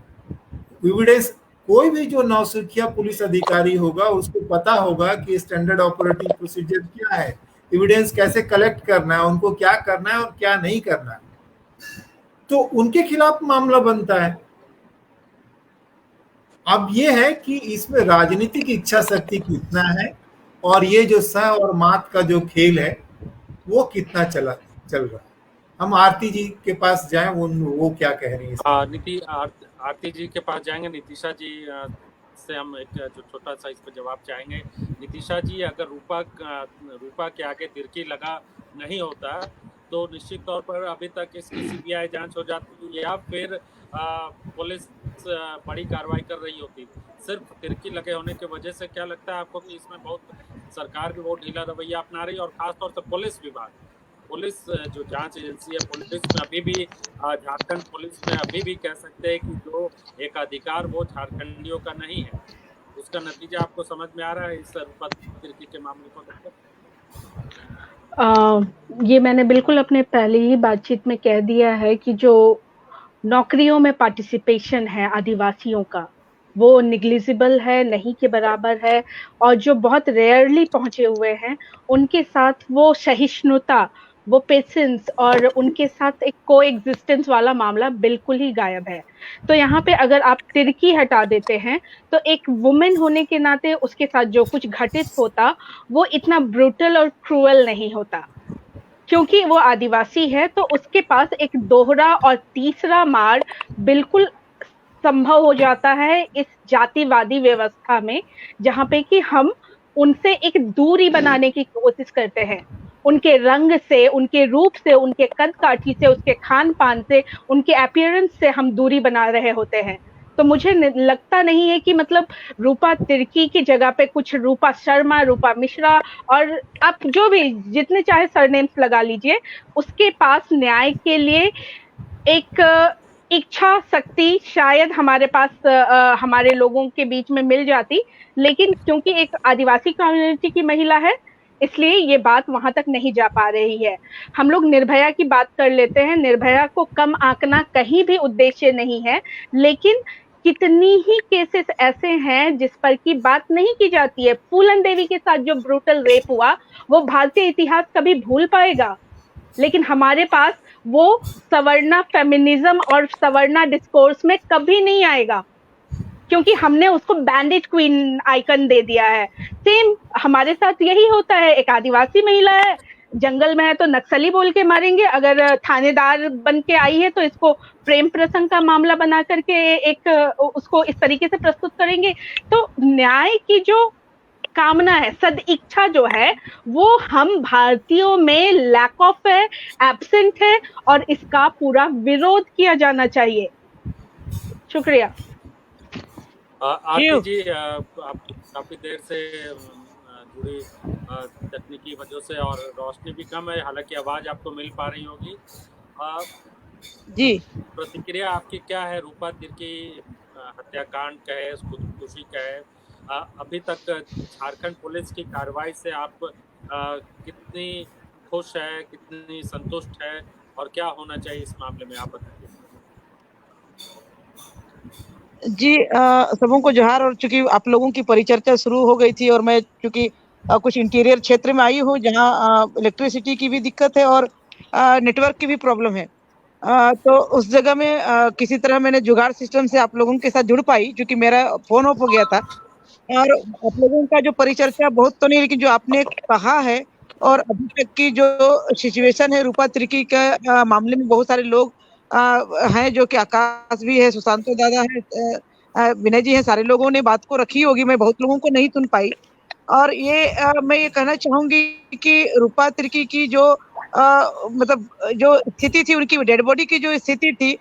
एविडेंस, कोई भी जो नौसिखिया पुलिस अधिकारी होगा उसको पता होगा कि स्टैंडर्ड ऑपरेटिंग प्रोसीजर क्या है, एविडेंस कैसे कलेक्ट करना है, उनको क्या करना है और क्या नहीं करना है, तो उनके खिलाफ मामला बनता है। अब ये है कि इसमें राजनीतिक इच्छा शक्ति कितना है और ये जो सह और मात का जो खेल है वो कितना चल रहा है। हम आरती जी के पास जाएं, वो क्या कह रही है? आरती जी के पास जाएंगे। नीतिशा जी से हम एक जो छोटा सा इस पर जवाब चाहेंगे। नीतिशा जी, अगर रूपा के आगे तिरकी लगा नहीं होता तो निश्चित तौर पर अभी तक इसकी सीबीआई जांच हो जाती या फिर पुलिस बड़ी कार्रवाई कर रही होती। सिर्फ तिरकी लगे होने की वजह से क्या लगता है आपको कि इसमें बहुत सरकार भी बहुत ढीला रवैया अपना रही है और खासतौर से पुलिस जो जांच एजेंसी है, पुलिस में अभी भी झारखंड पुलिस में अभी भी कह सकते हैं कि जो एक अधिकार वो झारखंडियों का नहीं है, उसका नतीजा आपको समझ में आ रहा है इस रूपा तिर्की के मामले को देखकर? ये मैंने बिल्कुल अपने पहले ही बातचीत में कह दिया है कि जो नौकरियों में पार्टिसिपेशन है आदिवासियों का वो निग्लिजिबल है, नहीं के बराबर है, और जो बहुत रेयरली पहुंचे हुए हैं उनके साथ वो सहिष्णुता, वो पेशेंस और उनके साथ एक कोएग्जिस्टेंस वाला मामला बिल्कुल ही गायब है। तो यहाँ पे अगर आप तिरकी हटा देते हैं तो एक वुमेन होने के नाते उसके साथ जो कुछ घटित होता वो इतना ब्रूटल और क्रूअल नहीं होता, क्योंकि वो आदिवासी है तो उसके पास एक दोहरा और तीसरा मार बिल्कुल संभव हो जाता है इस जातिवादी व्यवस्था में, जहाँ पे कि हम उनसे एक दूरी बनाने की कोशिश करते हैं, उनके रंग से, उनके रूप से, उनके कद काठी से, उसके खान पान से, उनके अपीयरेंस से हम दूरी बना रहे होते हैं। तो मुझे लगता नहीं है कि मतलब रूपा तिर्की की जगह पे कुछ रूपा शर्मा, रूपा मिश्रा और आप जो भी जितने चाहे सरनेम्स लगा लीजिए, उसके पास न्याय के लिए एक इच्छा शक्ति शायद हमारे पास हमारे लोगों के बीच में मिल जाती, लेकिन क्योंकि एक आदिवासी कम्युनिटी की महिला है इसलिए ये बात वहां तक नहीं जा पा रही है। हम लोग निर्भया की बात कर लेते हैं, निर्भया को कम आंकना कहीं भी उद्देश्य नहीं है, लेकिन कितनी ही केसेस ऐसे हैं जिस पर की बात नहीं की जाती है। फूलन देवी के साथ जो ब्रूटल रेप हुआ वो भारतीय इतिहास कभी भूल पाएगा, लेकिन हमारे पास वो सवर्णा फेमिनिज्म और सवर्णा डिस्कोर्स में कभी नहीं आएगा, क्योंकि हमने उसको बैंडेज क्वीन आइकन दे दिया है। सेम हमारे साथ यही होता है, एक आदिवासी महिला है, जंगल में है तो नक्सली बोल के मारेंगे, अगर थानेदार बन के आई है तो इसको प्रेम प्रसंग का मामला बना करके एक उसको इस तरीके से प्रस्तुत करेंगे। तो न्याय की जो कामना है, सद इच्छा जो है, वो हम भारतीयों में लैक ऑफ है, एब्सेंट है, और इसका पूरा विरोध किया जाना चाहिए। शुक्रिया। आरती जी, आप काफी देर से जुड़ी तकनीकी वजह से और रोशनी भी कम है, हालांकि आवाज आपको मिल पा रही होगी। जी, प्रतिक्रिया आपकी क्या है रूपा तिर्की हत्याकांड का है, खुदकुशी का है? अभी तक झारखंड पुलिस की कार्रवाई से आप कितनी खुश है, कितनी संतुष्ट है और क्या होना चाहिए इस मामले में, आप बताइए। जी, सबों को जोहार। और चूंकि आप लोगों की परिचर्चा शुरू हो गई थी और मैं चूंकि कुछ इंटीरियर क्षेत्र में आई हूँ जहाँ इलेक्ट्रिसिटी की भी दिक्कत है और नेटवर्क की भी प्रॉब्लम है, तो उस जगह में किसी तरह मैंने जुगाड़ सिस्टम से आप लोगों के साथ जुड़ पाई, क्योंकि मेरा फोन ऑफ हो गया था। और आप लोगों का जो परिचर्चा बहुत तो नहीं, लेकिन जो आपने कहा है और अभी तक की जो सिचुएशन है रूपा तिर्की का मामले में, बहुत सारे लोग हैं, जो कि आकाश भी है, सुशांतो दादा है, विनय जी हैं, सारे लोगों ने बात को रखी होगी, मैं बहुत लोगों को नहीं सुन पाई। और ये मैं ये कहना चाहूंगी कि रूपा तिर्की की जो मतलब जो स्थिति थी, उनकी डेड बॉडी की जो स्थिति थी,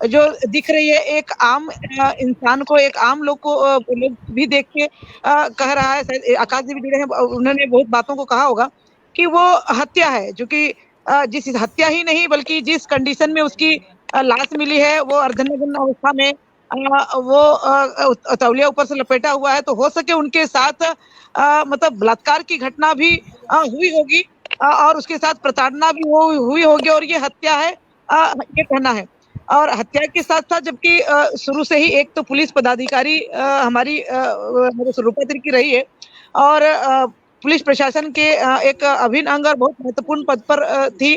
जो दिख रही है, एक आम इंसान को, एक आम लोग को लोग भी देख के कह रहा है, शायद आकाश जी भी जुड़े हैं, उन्होंने बहुत बातों को कहा होगा कि वो हत्या है, जो कि जिस हत्या ही नहीं बल्कि जिस कंडीशन में उसकी लाश मिली है, वो अर्धनग्न अवस्था में, वो तौलिया ऊपर से लपेटा हुआ है, तो हो सके उनके साथ मतलब बलात्कार की घटना भी हुई होगी और उसके साथ प्रताड़ना भी हुई होगी, और ये हत्या है, ये कहना है। और हत्या के साथ साथ जबकि शुरू से ही एक तो पुलिस पदाधिकारी हमारी रूपा तिर्की रही है और पुलिस प्रशासन के एक अभिन्न अंग और बहुत महत्वपूर्ण पद पर थी,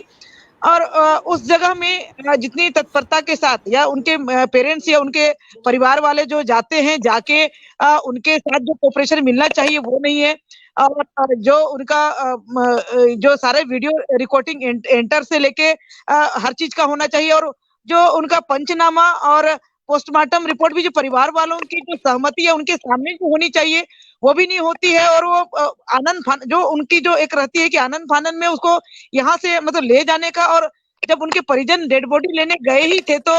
और उस जगह में जितनी तत्परता के साथ या उनके पेरेंट्स या उनके परिवार वाले जो जाते हैं, जाके उनके साथ जो कोऑपरेशन मिलना चाहिए वो नहीं है। और जो उनका जो सारे वीडियो रिकॉर्डिंग एंटर से लेके हर चीज का होना चाहिए, और जो उनका पंचनामा और पोस्टमार्टम रिपोर्ट भी जो परिवार वालों की जो सहमति है उनके सामने जो होनी चाहिए वो भी नहीं होती है। और वो आनंद जो उनकी जो एक रहती है कि आनंद फानन में उसको यहाँ से मतलब ले जाने का, और जब उनके परिजन डेड बॉडी लेने गए ही थे तो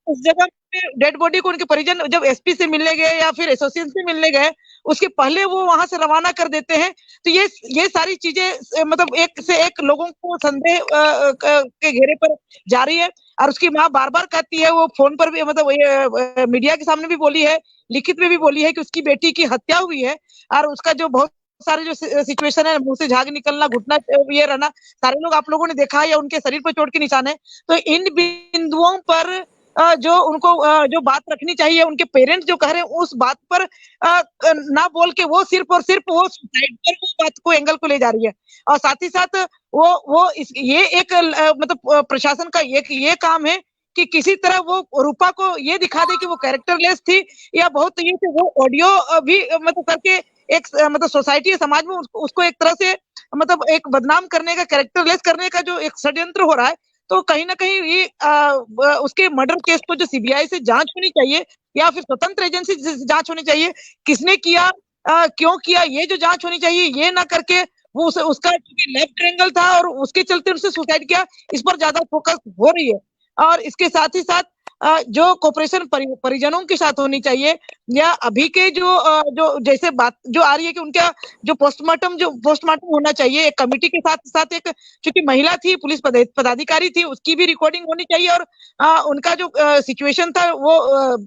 उस जगह पे डेड बॉडी को उनके परिजन जब एसपी से मिलने गए या फिर एसोसिएशन से मिलने गए, उसके पहले वो वहां से रवाना कर देते हैं। तो ये सारी चीजें मतलब एक से एक लोगों को संदेह के घेरे पर जारी है। और उसकी माँ बार बार कहती है, वो फोन पर भी मतलब मीडिया के सामने भी बोली है, लिखित में भी बोली है कि उसकी बेटी की हत्या हुई है। और उसका जो बहुत सारे जो सिचुएशन है, मुंह से झाग निकलना, घुटना ये रहना, सारे लोग आप लोगों ने देखा है, या उनके शरीर पर चोट के निशान है। तो इन बिंदुओं पर जो उनको जो बात रखनी चाहिए, उनके पेरेंट्स जो कह रहे हैं उस बात पर ना बोल के वो सिर्फ और सिर्फ वो सुसाइड पर वो बात को एंगल को ले जा रही है। और साथ ही साथ वो ये एक मतलब प्रशासन का ये काम है कि किसी तरह वो रूपा को ये दिखा दे कि वो कैरेक्टरलेस थी, या बहुत ये से वो ऑडियो भी मतलब करके एक मतलब सोसाइटी समाज में उसको एक तरह से मतलब एक बदनाम करने का, कैरेक्टरलेस करने का जो एक षड्यंत्र हो रहा है। तो कहीं ना कहीं ये उसके मर्डर केस को जो सीबीआई से जांच होनी चाहिए या फिर स्वतंत्र एजेंसी से जांच होनी चाहिए, किसने किया, क्यों किया, ये जो जांच होनी चाहिए। ये ना करके वो उसका लव ट्रायंगल था और उसके चलते उसने सुसाइड किया, इस पर ज्यादा फोकस हो रही है। और इसके साथ ही साथ जो कोऑपरेशन परिजनों के साथ होनी चाहिए, या अभी के जो जैसे बात जो आ रही है कि उनका जो पोस्टमार्टम होना चाहिए एक कमेटी के साथ एक, क्योंकि महिला थी, पुलिस पदाधिकारी थी, उसकी भी रिकॉर्डिंग होनी चाहिए। और उनका जो सिचुएशन था वो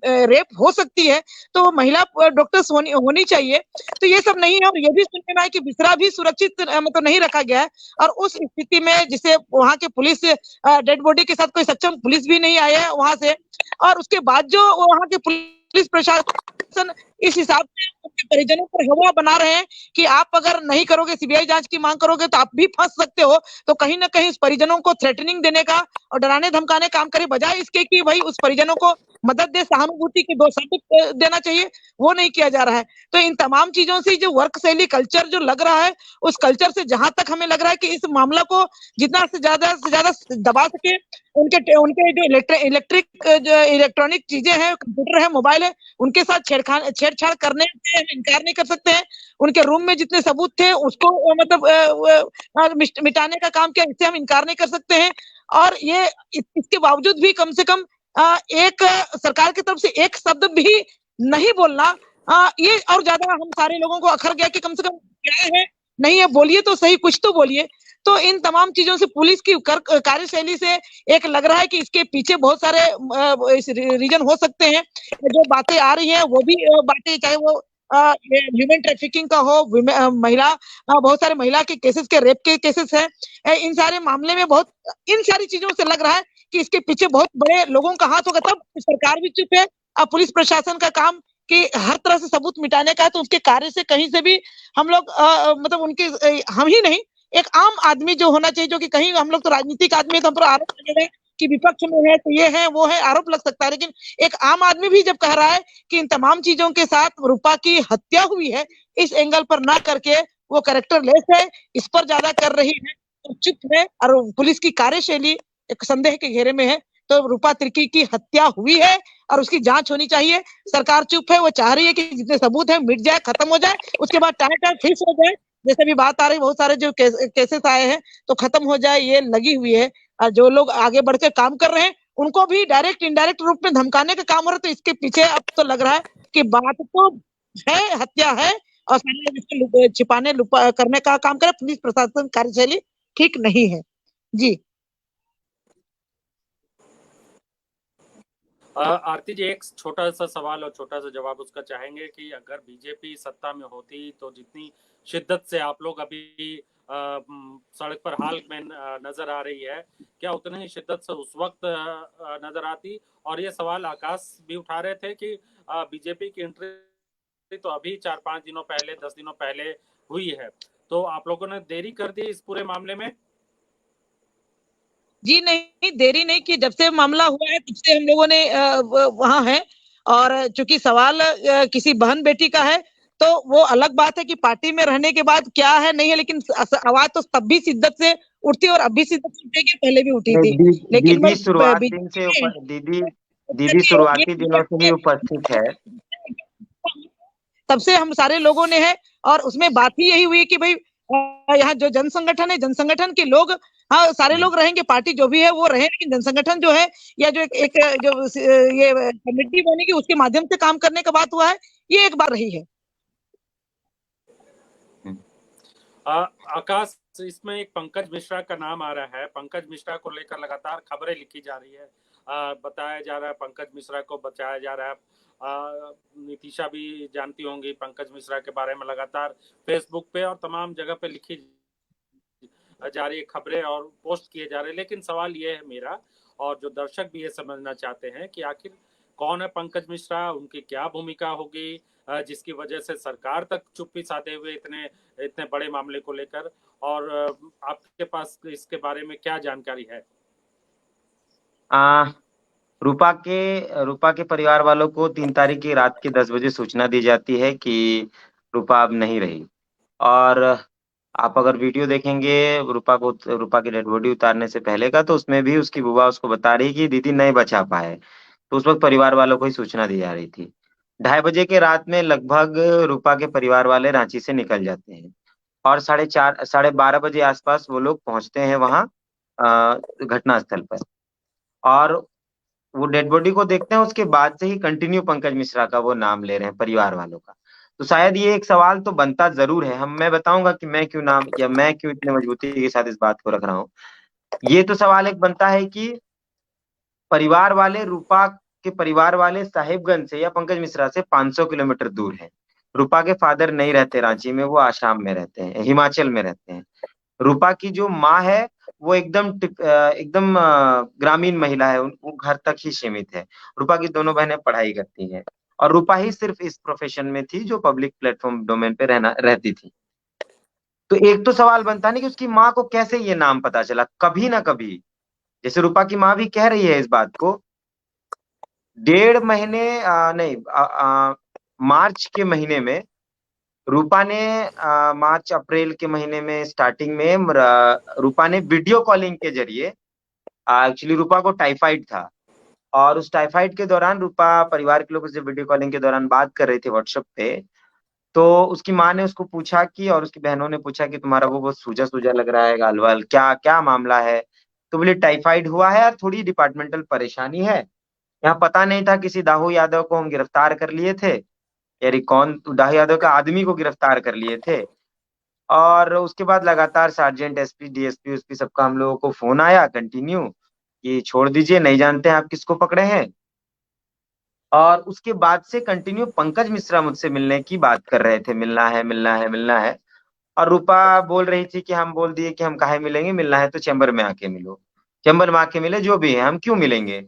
रेप हो सकती है, तो महिला डॉक्टर्स होनी चाहिए। तो ये सब नहीं है। और ये भी सुनने में आया कि बिसरा भी सुरक्षित मतलब नहीं रखा गया है। और उस स्थिति में जिसे वहां के पुलिस डेड बॉडी के साथ कोई सक्षम पुलिस भी नहीं आया है वहां से, और उसके बाद जो वहां के पुलिस प्रशासन इस हिसाब से उनके परिजनों पर हवा बना रहे हैं कि आप अगर नहीं करोगे, सीबीआई जांच की मांग करोगे तो आप भी फंस सकते हो। तो कहीं ना कहीं उस परिजनों को थ्रेटनिंग देने का और डराने धमकाने काम करे, बजाय इसके कि भाई उस परिजनों को मदद दे, सहानुभूति की दो शब्द देना चाहिए, वो नहीं किया जा रहा है। तो इन तमाम चीजों से जो वर्क शैली कल्चर जो लग रहा है, उस कल्चर से जहां तक हमें लग रहा है कि इस मामला को जितना से ज्यादा दबा सके, उनके जो इलेक्ट्रिक जो इलेक्ट्रॉनिक चीजें हैं, कंप्यूटर है, मोबाइल है, उनके साथ छेड़छाड़ करने से हम इनकार नहीं कर सकते हैं। उनके रूम में जितने सबूत थे उसको मतलब मिटाने का काम किया, इससे हम इनकार नहीं कर सकते हैं। और ये इसके बावजूद भी कम से कम एक सरकार की तरफ से एक शब्द भी नहीं बोलना, ये और ज्यादा हम सारे लोगों को अखर गया कि कम से कम क्या है, नहीं है, बोलिए तो सही, कुछ तो बोलिए। तो इन तमाम चीजों से पुलिस की कार्यशैली से एक लग रहा है कि इसके पीछे बहुत सारे रीजन हो सकते हैं। जो बातें आ रही हैं वो भी बातें, चाहे वो ह्यूमन ट्रैफिकिंग का हो, महिला बहुत सारे महिला के केसेस के रेप के केसेस हैं, इन सारे मामले में बहुत इन सारी चीजों से लग रहा है कि इसके पीछे बहुत बड़े लोगों का हाथ होगा। तब सरकार भी चुप है। अब पुलिस प्रशासन का काम कि हर तरह से सबूत मिटाने का है, तो उसके कार्य से कहीं से भी हम लोग मतलब उनके हम ही नहीं, एक आम आदमी जो होना चाहिए, जो कि कहीं हम लोग तो राजनीतिक आदमी है तो हम पर आरोप लगे रहे कि विपक्ष में है तो ये है वो है, आरोप लग सकता है। लेकिन एक आम आदमी भी जब कह रहा है कि इन तमाम चीजों के साथ रूपा की हत्या हुई है, इस एंगल पर ना करके वो कैरेक्टरलेस है, इस पर ज्यादा कर रही है, तो चुप है। और पुलिस की कार्यशैली एक संदेह के घेरे में है। तो रूपा तिर्की की हत्या हुई है और उसकी जांच होनी चाहिए। सरकार चुप है, वो चाह रही है कि जितने सबूत है मिट जाए, खत्म हो जाए, उसके बाद टाइम फिक्स हो जाए। जैसे भी बात आ रही, बहुत सारे जो केसेस आए हैं तो खत्म हो जाए, ये लगी हुई है। और जो लोग आगे बढ़ के काम कर रहे हैं उनको भी डायरेक्ट इनडायरेक्ट रूप में धमकाने का काम हो रहा है। तो इसके पीछे अब तो लग रहा है कि बात तो है, हत्या है, और सारे छिपाने करने का काम करे। पुलिस प्रशासन कार्यशैली ठीक नहीं है। जी आरती जी, एक छोटा सा सवाल और छोटा सा जवाब उसका चाहेंगे कि अगर बीजेपी सत्ता में होती तो जितनी शिद्दत से आप लोग अभी सड़क पर हाल में नजर आ रही है, क्या उतनी ही शिद्दत से उस वक्त नजर आती? और ये सवाल आकाश भी उठा रहे थे कि बीजेपी की एंट्री तो अभी 4-5 दिनों पहले, 10 दिनों पहले हुई है, तो आप लोगों ने देरी कर दी इस पूरे मामले में? जी नहीं, देरी नहीं की, जब से मामला हुआ है तब से हम लोगों ने वहां है। और चूंकि सवाल किसी बहन बेटी का है तो वो अलग बात है कि पार्टी में रहने के बाद क्या है नहीं है, लेकिन आवाज तो तब भी शिद्दत से उठती और अभी शिद्दत से उठेगी, पहले भी उठी थी। लेकिन दीदी मैं शुरुआत दिन से बीजेपी दीदी में शुरुआती दिनों से ही उपस्थित है। तब से हम सारे लोगों ने है, और उसमें बात ही यही हुई कि भाई यहाँ जो जन संगठन है, जन संगठन के लोग, हाँ सारे लोग रहेंगे, पार्टी जो भी है वो रहे, लेकिन जन संगठन जो है या जो एक जो ये कमेटी बनेगी उसके माध्यम से काम करने का बात हुआ है, ये एक बार रही है। आकाश, इसमें एक पंकज मिश्रा का नाम आ रहा है। पंकज मिश्रा को लेकर लगातार खबरें लिखी जा रही है, बताया जा रहा है पंकज मिश्रा को बचाया जा रहा है। नितिशा भी जानती होंगी पंकज मिश्रा के बारे में, लगातार फेसबुक पे और तमाम जगह पे लिखी जा रही है खबरें और पोस्ट किए जा रहे हैं। लेकिन सवाल ये है मेरा, और जो दर्शक भी ये समझना चाहते हैं कि आखिर कौन है पंकज मिश्रा, उनकी क्या भूमिका होगी जिसकी वजह से सरकार तक चुप्पी साधे हुए इतने बड़े मामले को लेकर, और आपके पास इसके बारे में क्या जानकारी है? रूपा के परिवार वालों को 3 तारीख की रात के 10 बजे सूचना दी जाती है कि रूपा अब नहीं रही। और आप अगर वीडियो देखेंगे रूपा की डेड बॉडी उतारने से पहले का, तो उसमें भी उसकी बुआ उसको बता रही कि दीदी नहीं बचा पाए। तो उस वक्त परिवार वालों को ही सूचना दी जा रही थी। 2:30 बजे के रात में लगभग रूपा के परिवार वाले रांची से निकल जाते हैं और 12:30 बजे आसपास वो लोग पहुंचते हैं वहां घटना स्थल पर। और वो डेड बॉडी को देखते हैं, उसके बाद से ही कंटिन्यू पंकज मिश्रा का वो नाम ले रहे हैं परिवार वालों का। तो शायद ये एक सवाल तो बनता जरूर है। मैं बताऊंगा कि मैं क्यों इतने मजबूती के साथ इस बात को रख रहा हूँ। ये तो सवाल एक बनता है कि रूपा के परिवार वाले साहिबगंज से या पंकज मिश्रा से 500 किलोमीटर दूर है। रूपा के फादर नहीं रहते रांची में, वो आसाम में रहते हैं, हिमाचल में रहते हैं। रूपा की जो माँ है वो एकदम ग्रामीण महिला है, वो घर तक ही सीमित है। रूपा की दोनों बहनें पढ़ाई करती हैं और रूपा ही सिर्फ इस प्रोफेशन में थी जो पब्लिक प्लेटफॉर्म डोमेन पे रहती थी। तो एक तो सवाल बनता नहीं कि उसकी माँ को कैसे ये नाम पता चला, कभी ना कभी। जैसे रूपा की माँ भी कह रही है इस बात को, 1.5 महीने नहीं मार्च के महीने में रूपा ने मार्च अप्रैल के महीने में स्टार्टिंग में रूपा ने वीडियो कॉलिंग के जरिए, एक्चुअली रूपा को टाइफाइड था और उस टाइफाइड के दौरान रूपा परिवार के लोगों से वीडियो कॉलिंग के दौरान बात कर रही थी व्हाट्सएप पे। तो उसकी माँ ने उसको पूछा कि, और उसकी बहनों ने पूछा कि तुम्हारा वो बहुत सूजा सूजा लग रहा है गाल वाल, क्या क्या मामला है? तो बोले टाइफाइड हुआ है और थोड़ी डिपार्टमेंटल परेशानी है। यहाँ पता नहीं था, किसी दाऊ यादव को हम गिरफ्तार कर लिए थे, यानी कौन, दाऊ यादव का आदमी को गिरफ्तार कर लिए थे। और उसके बाद लगातार सार्जेंट, एसपी, डीएसपी, उसपी सबका हम लोगों को फोन आया कंटिन्यू कि छोड़ दीजिए, नहीं जानते हैं आप किसको पकड़े हैं। और उसके बाद से कंटिन्यू पंकज मिश्रा मुझसे मिलने की बात कर रहे थे, मिलना है मिलना है मिलना है। और रूपा बोल रही थी कि हम बोल दिए कि हम काहे मिलेंगे, मिलना है तो चैम्बर में आके मिलो, चैम्बर में आके मिले, जो भी है, हम क्यों मिलेंगे।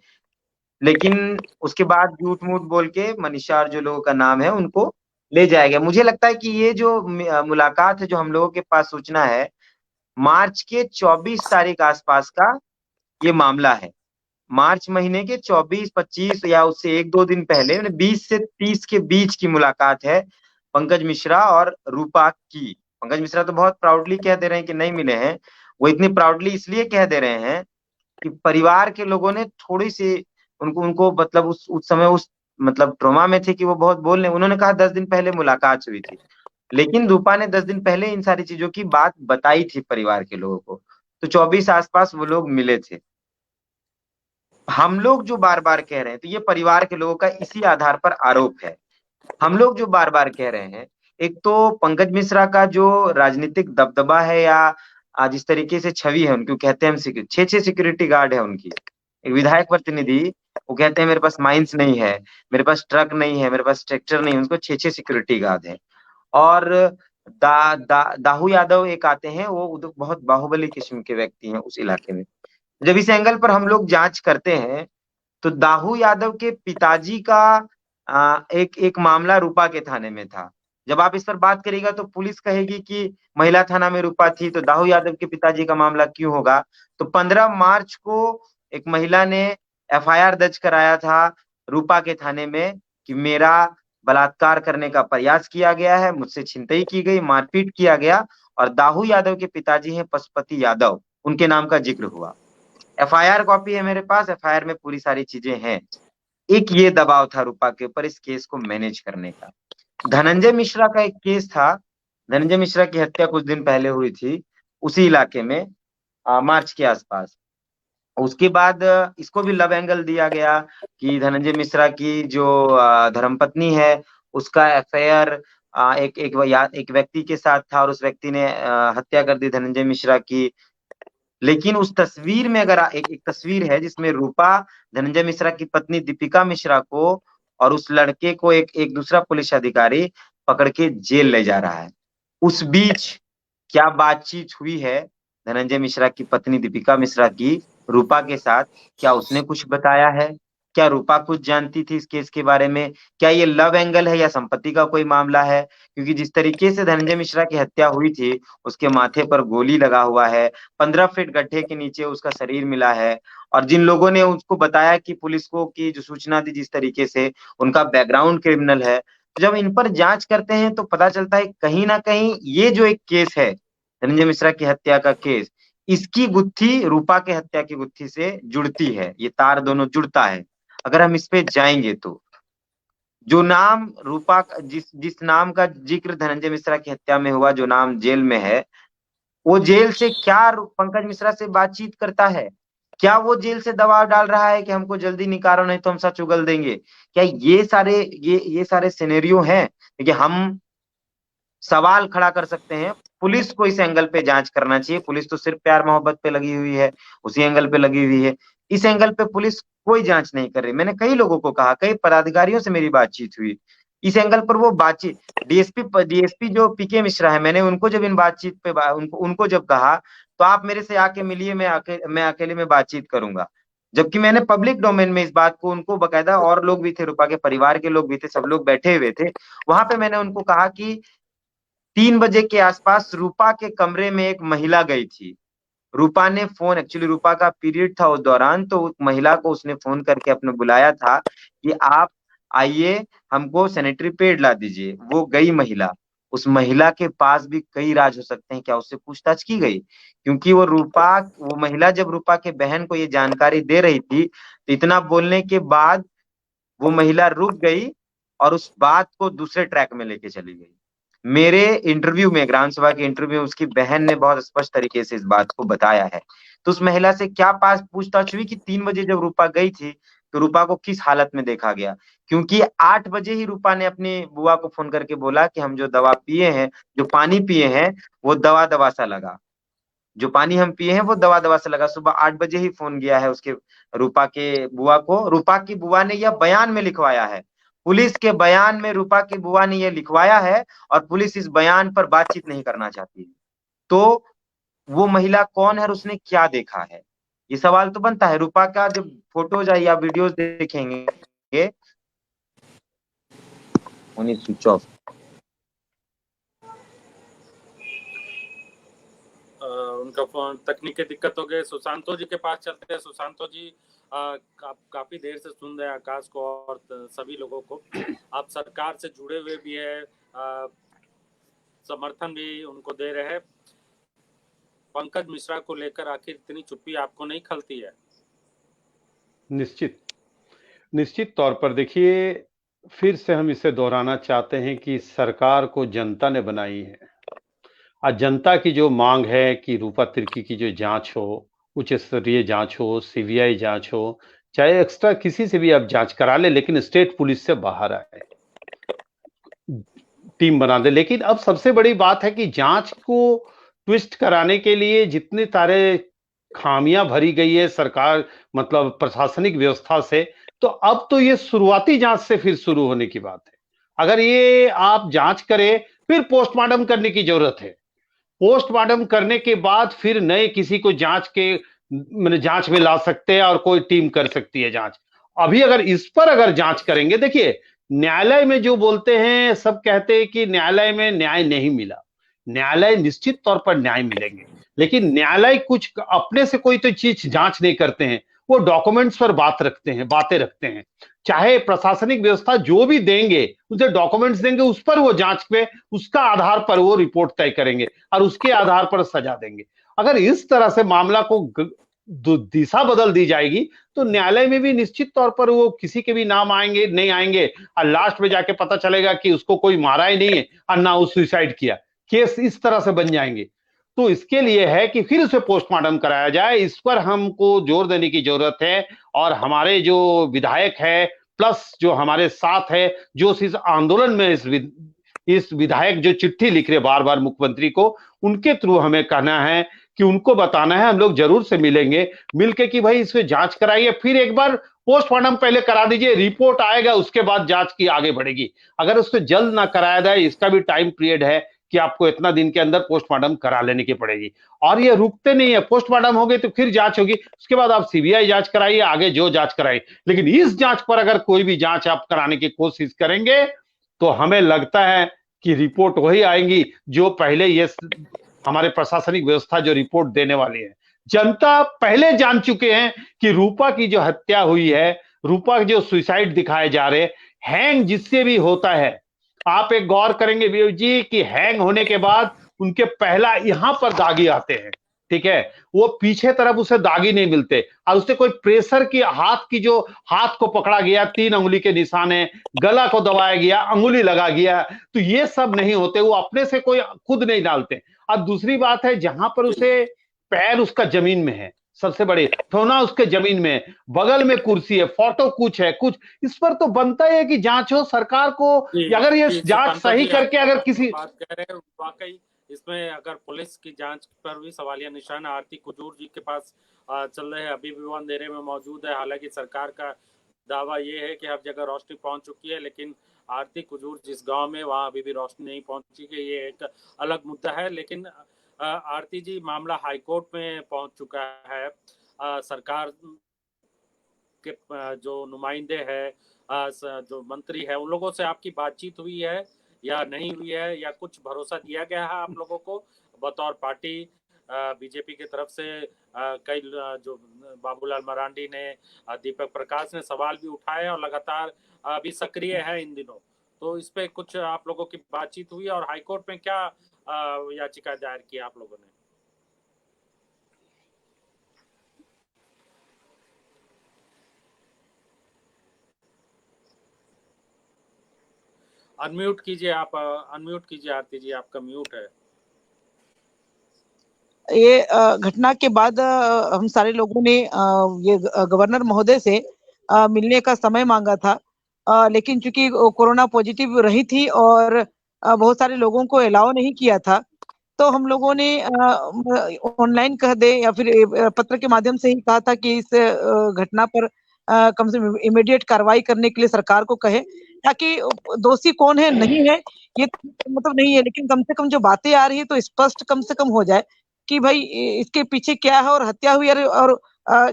लेकिन उसके बाद झूठ मूठ बोल के मनीषा और जो लोगों का नाम है उनको ले जाया गया। मुझे लगता है कि ये जो मुलाकात है, जो हम लोगों के पास सूचना है, मार्च के 24 तारीख आसपास का ये मामला है। मार्च महीने के 24-25 या उससे 1-2 दिन पहले, 20 से 30 के बीच की मुलाकात है पंकज मिश्रा और रूपा की। पंकज मिश्रा तो बहुत प्राउडली कह दे रहे हैं कि नहीं मिले हैं। वो इतनी प्राउडली इसलिए कह दे रहे हैं कि परिवार के लोगों ने थोड़ी सी उनको उनको मतलब उस समय उस मतलब ट्रोमा में थे कि वो बहुत बोलने, उन्होंने कहा 10 दिन पहले मुलाकात हुई थी, लेकिन रूपा ने 10 दिन पहले इन सारी चीजों की बात बताई थी परिवार के लोगों को। तो 24 आसपास वो लोग मिले थे। हम लोग जो बार बार कह रहे हैं, तो ये परिवार के लोगों का इसी आधार पर आरोप है। हम लोग जो बार बार कह रहे हैं, एक तो पंकज मिश्रा का जो राजनीतिक दबदबा है या जिस तरीके से छवि है उनकी, कहते हैं हम 6 सिक्योरिटी गार्ड है उनकी। एक विधायक प्रतिनिधि वो कहते हैं मेरे पास माइंस नहीं है, मेरे पास ट्रक नहीं है, मेरे पास ट्रैक्टर नहीं है, उनको 6 सिक्योरिटी गार्ड है। और दाहू यादव एक आते हैं, वो बहुत बाहुबली किस्म के व्यक्ति हैं उस इलाके में। जब इस एंगल पर हम लोग जांच करते हैं तो दाहू यादव के पिताजी का एक मामला रूपा के थाने में था, जब आप इस पर बात करिएगा तो पुलिस कहेगी कि महिला थाना में रूपा थी, तो दाऊ यादव के पिताजी का मामला क्यों होगा। तो 15 मार्च को एक महिला ने एफआईआर दर्ज कराया था रूपा के थाने में कि मेरा बलात्कार करने का प्रयास किया गया है, मुझसे छिनतई की गई, मारपीट किया गया, और दाऊ यादव के पिताजी हैं पशुपति यादव, उनके नाम का जिक्र हुआ। एफआईआर कॉपी है मेरे पास, एफआईआर में पूरी सारी चीजें हैं। एक ये दबाव था रूपा के ऊपर इस केस को मैनेज करने का। धनंजय मिश्रा का एक केस था, धनंजय मिश्रा की हत्या कुछ दिन पहले हुई थी उसी इलाके में, मार्च के आसपास। उसके बाद इसको भी लव एंगल दिया गया कि धनंजय मिश्रा की जो धर्मपत्नी है उसका एफआईआर एक व्यक्ति के साथ था और उस व्यक्ति ने हत्या कर दी धनंजय मिश्रा की। लेकिन उस तस्वीर में अगर एक तस्वीर है जिसमें रूपा धनंजय मिश्रा की पत्नी दीपिका मिश्रा को और उस लड़के को एक दूसरा पुलिस अधिकारी पकड़ के जेल ले जा रहा है। उस बीच क्या बातचीत हुई है धनंजय मिश्रा की पत्नी दीपिका मिश्रा की रूपा के साथ, क्या उसने कुछ बताया है, क्या रूपा कुछ जानती थी इस केस के बारे में, क्या ये लव एंगल है या संपत्ति का कोई मामला है। क्योंकि जिस तरीके से धनंजय मिश्रा की हत्या हुई थी, उसके माथे पर गोली लगा हुआ है, 15 फीट गड्ढे के नीचे उसका शरीर मिला है, और जिन लोगों ने उसको बताया कि पुलिस को की जो सूचना दी जिस तरीके से, उनका बैकग्राउंड क्रिमिनल है। तो जब इन पर जांच करते हैं तो पता चलता है कहीं ना कहीं ये जो एक केस है धनंजय मिश्रा की हत्या का केस, इसकी गुत्थी रूपा के हत्या की गुत्थी से जुड़ती है, ये तार दोनों जुड़ता है। अगर हम इस पे जाएंगे तो जो नाम रूपा जिस नाम का जिक्र धनंजय मिश्रा की हत्या में हुआ, जो नाम जेल में है, वो जेल से क्या पंकज मिश्रा से बातचीत करता है, क्या वो जेल से दबाव डाल रहा है कि हमको जल्दी निकालो नहीं तो हम सच उगल देंगे, क्या ये सारे सिनेरियो हैं। देखिए हम सवाल खड़ा कर सकते हैं, पुलिस को इस एंगल पे जांच करना चाहिए। पुलिस तो सिर्फ प्यार मोहब्बत पे लगी हुई है, उसी एंगल पे लगी हुई है, इस एंगल पे पुलिस कोई जांच नहीं कर रही। मैंने कई लोगों को कहा, कई पदाधिकारियों से मेरी बातचीत हुई, इस एंगल पर वो बातचीत डीएसपी जो पीके मिश्रा है, मैंने उनको जब इन बातचीत पे उनको जब कहा तो आप मेरे से आके मिलिए, मैं अकेले में बातचीत करूंगा, जबकि मैंने पब्लिक डोमेन में इस बात को उनको बकायदा, और लोग भी थे, रूपा के परिवार के लोग भी थे, सब लोग बैठे हुए थे वहां पे, मैंने उनको कहा कि 3 बजे के आसपास रूपा के कमरे में एक महिला गई थी। रूपा ने फोन, एक्चुअली रूपा का पीरियड था उस दौरान, तो महिला को उसने फोन करके अपने बुलाया था कि आप आइए हमको सैनिटरी पैड ला दीजिए। वो गई महिला, उस महिला के पास भी कई राज हो सकते हैं, क्या उससे पूछताछ की गई? क्योंकि वो महिला जब रूपा के बहन को ये जानकारी दे रही थी तो इतना बोलने के बाद वो महिला रुक गई और उस बात को दूसरे ट्रैक में लेके चली गई। मेरे इंटरव्यू में, ग्राम सभा के इंटरव्यू में, उसकी बहन ने बहुत स्पष्ट तरीके से इस बात को बताया है। तो उस महिला से क्या पास पूछताछ हुई कि 3 बजे जब रूपा गई थी तो रूपा को किस हालत में देखा गया? क्योंकि 8 बजे ही रूपा ने अपनी बुआ को फोन करके बोला कि हम जो दवा पिए हैं, जो पानी पिए हैं, वो दवा सा लगा, जो पानी हम पिए हैं वो दवा से लगा। सुबह 8 बजे ही फोन गया है उसके रूपा के बुआ को। रूपा की बुआ ने यह बयान में लिखवाया है, पुलिस के बयान में रूपा की बुआ ने यह लिखवाया है, और पुलिस इस बयान पर बातचीत नहीं करना चाहती है। तो वो महिला कौन है और उसने क्या देखा है, ये सवाल तो बनता है। रूपा का जब फोटोज या वीडियोज देखेंगे, उन्हें स्विच ऑफ, उनका फोन तकनीकी दिक्कत हो गई। सुशांतो जी के पास चलते हैं। सुशांतो जी काफी देर से सुन रहे हैं आकाश को और सभी लोगों को। आप सरकार से जुड़े हुए भी है, समर्थन भी उनको दे रहे हैं। पंकज मिश्रा को लेकर आखिर इतनी चुप्पी आपको नहीं खलती है? निश्चित तौर पर देखिए, फिर से हम इसे दोहराना चाहते हैं कि सरकार को जनता ने बनाई है, और जनता की जो मांग है कि रूपा तिर्की की जो जांच हो, उच्च स्तरीय जांच हो, सीबीआई जांच हो, चाहे एक्स्ट्रा किसी से भी आप जांच करा ले, लेकिन स्टेट पुलिस से बाहर आए, टीम बना दे। लेकिन अब सबसे बड़ी बात है कि जांच को ट्विस्ट कराने के लिए जितने सारे खामियां भरी गई है सरकार, मतलब प्रशासनिक व्यवस्था से, तो अब तो ये शुरुआती जांच से फिर शुरू होने की बात है। अगर ये आप जांच करें, फिर पोस्टमार्टम करने की जरूरत है। पोस्टमार्टम करने के बाद फिर नए किसी को जांच में ला सकते हैं और कोई टीम कर सकती है जांच। अभी अगर इस पर अगर जांच करेंगे, देखिए न्यायालय में जो बोलते हैं, सब कहते हैं कि न्यायालय में न्याय नहीं मिला। न्यायालय निश्चित तौर पर न्याय मिलेंगे, लेकिन न्यायालय कुछ अपने से कोई तो चीज जांच नहीं करते हैं, वो डॉक्यूमेंट्स पर बातें रखते हैं। चाहे प्रशासनिक व्यवस्था जो भी देंगे, उसे डॉक्यूमेंट्स देंगे, उस पर वो जांच पे, उसका आधार पर वो रिपोर्ट तय करेंगे और उसके आधार पर सजा देंगे। अगर इस तरह से मामला को दिशा बदल दी जाएगी तो न्यायालय में भी निश्चित तौर पर वो किसी के भी नाम आएंगे नहीं आएंगे, और लास्ट में जाके पता चलेगा कि उसको कोई मारा ही नहीं है और ना उस सुसाइड किया, केस इस तरह से बन जाएंगे। तो इसके लिए है कि फिर उसे पोस्टमार्टम कराया जाए, इस पर हमको जोर देने की जरूरत है। और हमारे जो विधायक है प्लस जो हमारे साथ है, जो इस आंदोलन में इस विधायक जो चिट्ठी लिख रहे बार बार मुख्यमंत्री को, उनके थ्रू हमें कहना है कि उनको बताना है, हम लोग जरूर से मिलेंगे, मिलके कि भाई इसमें जांच कराइए, फिर एक बार पोस्टमार्टम पहले करा दीजिए, रिपोर्ट आएगा उसके बाद जांच की आगे बढ़ेगी। अगर उसको जल्द ना कराया जाए, इसका भी टाइम पीरियड है कि आपको इतना दिन के अंदर पोस्टमार्टम करा लेने की पड़ेगी। और ये रुकते नहीं है, पोस्टमार्टम हो गई तो फिर जांच होगी, उसके बाद आप सीबीआई जांच कराइए, आगे जो जांच कराइए, लेकिन इस जांच पर अगर कोई भी जांच आप कराने की कोशिश करेंगे तो हमें लगता है कि रिपोर्ट वही आएंगी जो पहले ये हमारे प्रशासनिक व्यवस्था जो रिपोर्ट देने वाली है। जनता पहले जान चुके हैं कि रूपा की जो हत्या हुई है, रूपा के जो सुसाइड दिखाए जा रहे, हैंग जिससे भी होता है, आप एक गौर करेंगे विवेक जी कि हैंग होने के बाद उनके पहला यहां पर दागी आते हैं, ठीक है, वो पीछे तरफ उसे दागी नहीं मिलते, और उससे कोई प्रेशर की हाथ की जो हाथ को पकड़ा गया, 3 अंगुली के निशान है, गला को दबाया गया, अंगुली लगा गया, तो ये सब नहीं होते, वो अपने से कोई खुद नहीं डालते। अब दूसरी बात है, जहां पर उसे पैर उसका जमीन में है, सबसे बड़ी ठोना उसके जमीन में, बगल में कुर्सी है, फोटो कुछ है, कुछ इस पर तो बनता है कि जांच हो सरकार को। अगर ये जांच सही करके अगर किसी बात कह रहे हैं, वाकई इसमें अगर पुलिस की जांच पर भी सवालिया निशान आरती कुजूर जी के पास चल रहे हैं, अभी भी वो अंधेरे में मौजूद है। हालांकि सरकार का दावा ये है कि हर जगह रोशनी पहुंच चुकी है, लेकिन आरती कुजूर जिस गांव में, वहां अभी भी रोशनी नहीं पहुंची कि ये एक अलग मुद्दा है। लेकिन आरती जी, मामला हाईकोर्ट में पहुंच चुका है। सरकार के जो नुमाइंदे हैं, जो मंत्री है, उन लोगों से आपकी बातचीत हुई है या नहीं हुई है, या कुछ भरोसा दिया गया है आप लोगों को बतौर पार्टी बीजेपी की तरफ से? कई जो बाबूलाल मरांडी ने, दीपक प्रकाश ने सवाल भी उठाए और लगातार अभी सक्रिय है इन दिनों, तो इस पे कुछ आप लोगों की बातचीत हुई और हाईकोर्ट में क्या याचिका दायर की आप लोगों ने? अनम्यूट कीजिए आप, अनम्यूट कीजिए आरती जी, आपका म्यूट है। ये घटना के बाद हम सारे लोगों ने ये गवर्नर महोदय से मिलने का समय मांगा था, लेकिन चूंकि कोरोना पॉजिटिव रही थी और बहुत सारे लोगों को अलाउ नहीं किया था, तो हम लोगों ने ऑनलाइन कह दे या फिर पत्र के माध्यम से ही कहा था कि इस घटना पर कम से कम इमीडिएट कार्रवाई करने के लिए सरकार को कहे, ताकि दोषी कौन है नहीं है ये मतलब नहीं है, लेकिन कम से कम जो बातें आ रही है तो स्पष्ट कम से कम हो जाए कि भाई इसके पीछे क्या है और हत्या हुई है, और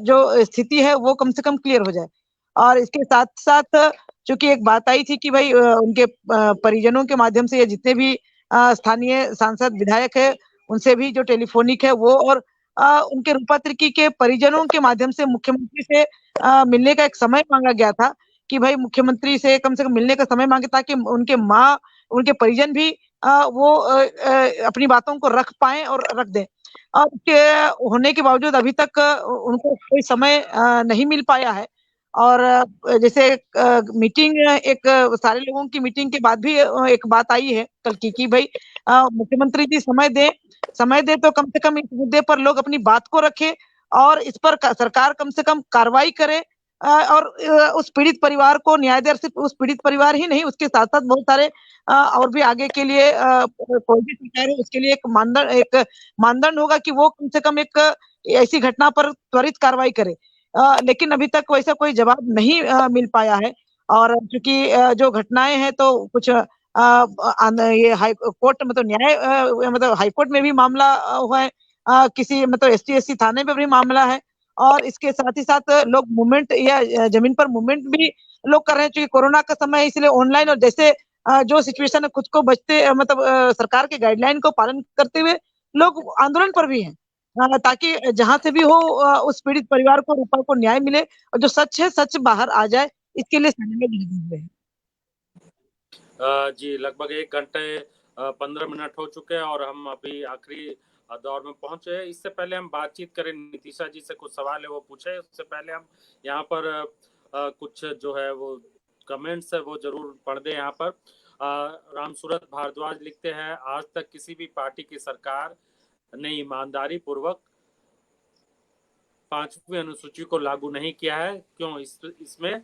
जो स्थिति है वो कम से कम क्लियर हो जाए। और इसके साथ साथ चूंकि एक बात आई थी कि भाई उनके परिजनों के माध्यम से, या जितने भी स्थानीय सांसद विधायक है उनसे भी जो टेलीफोनिक है वो, और उनके रूपा तिर्की के परिजनों के माध्यम से मुख्यमंत्री से मिलने का एक समय मांगा गया था कि भाई मुख्यमंत्री से कम मिलने का समय मांगे, ताकि उनके माँ, उनके परिजन भी वो अपनी बातों को रख पाए और रख दें। और होने के बावजूद अभी तक उनको कोई समय नहीं मिल पाया है। और जैसे मीटिंग, एक सारे लोगों की मीटिंग के बाद भी एक बात आई है कल की कि भाई मुख्यमंत्री जी समय दे तो कम से कम इस मुद्दे पर लोग अपनी बात को रखें और इस पर सरकार कम से कम कार्रवाई करे, और उस पीड़ित परिवार को न्याय दे। सिर्फ उस पीड़ित परिवार ही नहीं, उसके साथ साथ बहुत सारे और भी आगे के लिए कोई भी सरकार है उसके लिए एक मानदंड होगा कि वो कम से कम एक ऐसी घटना पर त्वरित कार्रवाई करे। लेकिन अभी तक वैसा कोई जवाब नहीं मिल पाया है। और चूंकि जो घटनाएं हैं तो कुछ ये हाई कोर्ट मतलब न्याय मतलब हाई कोर्ट में भी मामला हुआ है, किसी मतलब ST SC थाने पे भी मामला है, और इसके साथ ही साथ लोग मूवमेंट या जमीन पर मूवमेंट भी लोग कर रहे हैं, क्योंकि कोरोना का समय है, इसलिए ऑनलाइन और जैसे जो सिचुएशन है खुद को बचते मतलब सरकार के गाइडलाइन को पालन करते हुए लोग आंदोलन पर भी हैं, ताकि जहां से भी हो उस पीड़ित परिवार को रूपा को न्याय मिले और जो सच है सच बाहर आ जाए, इसके लिए सारे लोग लगे हुए हैं। जी, लगभग 1 घंटे 15 मिनट हो चुके हैं और हम अभी आखिरी दौर में पहुंचे हैं। इससे पहले हम बातचीत करें, नितिशा जी से कुछ सवाल है वो पूछे, उससे पहले हम यहाँ पर कुछ जो है वो कमेंट्स है वो जरूर पढ़ दें। यहाँ पर रामसूरत भारद्वाज लिखते हैं, आज तक किसी भी पार्टी की सरकार ने ईमानदारी पूर्वक 5वीं अनुसूची को लागू नहीं किया है, क्यों इसमें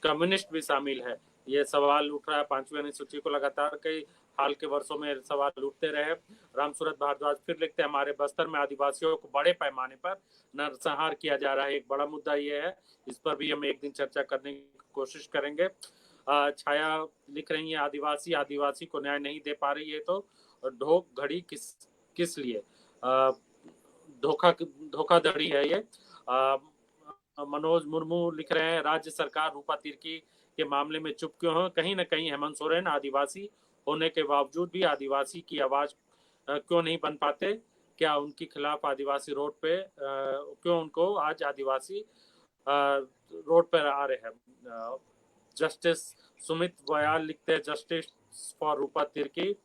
कम्युनिस्ट भी शामिल है? ये सवाल उठ रहा है। 5वीं अनुसूची को लगातार कई हाल के वर्षों में सवाल उठते रहे। रामसूरत भारद्वाज फिर लिखते हैं, हमारे बस्तर में आदिवासियों को बड़े पैमाने पर नरसंहार किया जा रहा है। एक बड़ा मुद्दा ये है, इस पर भी हम एक दिन चर्चा करने की कोशिश करेंगे। छाया लिख रही है, आदिवासी को न्याय नहीं दे पा रही है तो ढोक घड़ी किस लिए? धोखाधड़ी है ये। मनोज मुर्मू लिख रहे हैं, राज्य सरकार रूपा तिर्की के मामले में चुप क्यों है? कहीं न कहीं हेमंत सोरेन आदिवासी होने के बावजूद भी आदिवासी की आवाज क्यों नहीं बन पाते? क्या उनके खिलाफ आदिवासी रोड पे क्यों उनको आज आदिवासी रोड पर आ रहे हैं? जस्टिस सुमित बयाल लिखते हैं, जस्टिस फॉर रूपा तिर्की।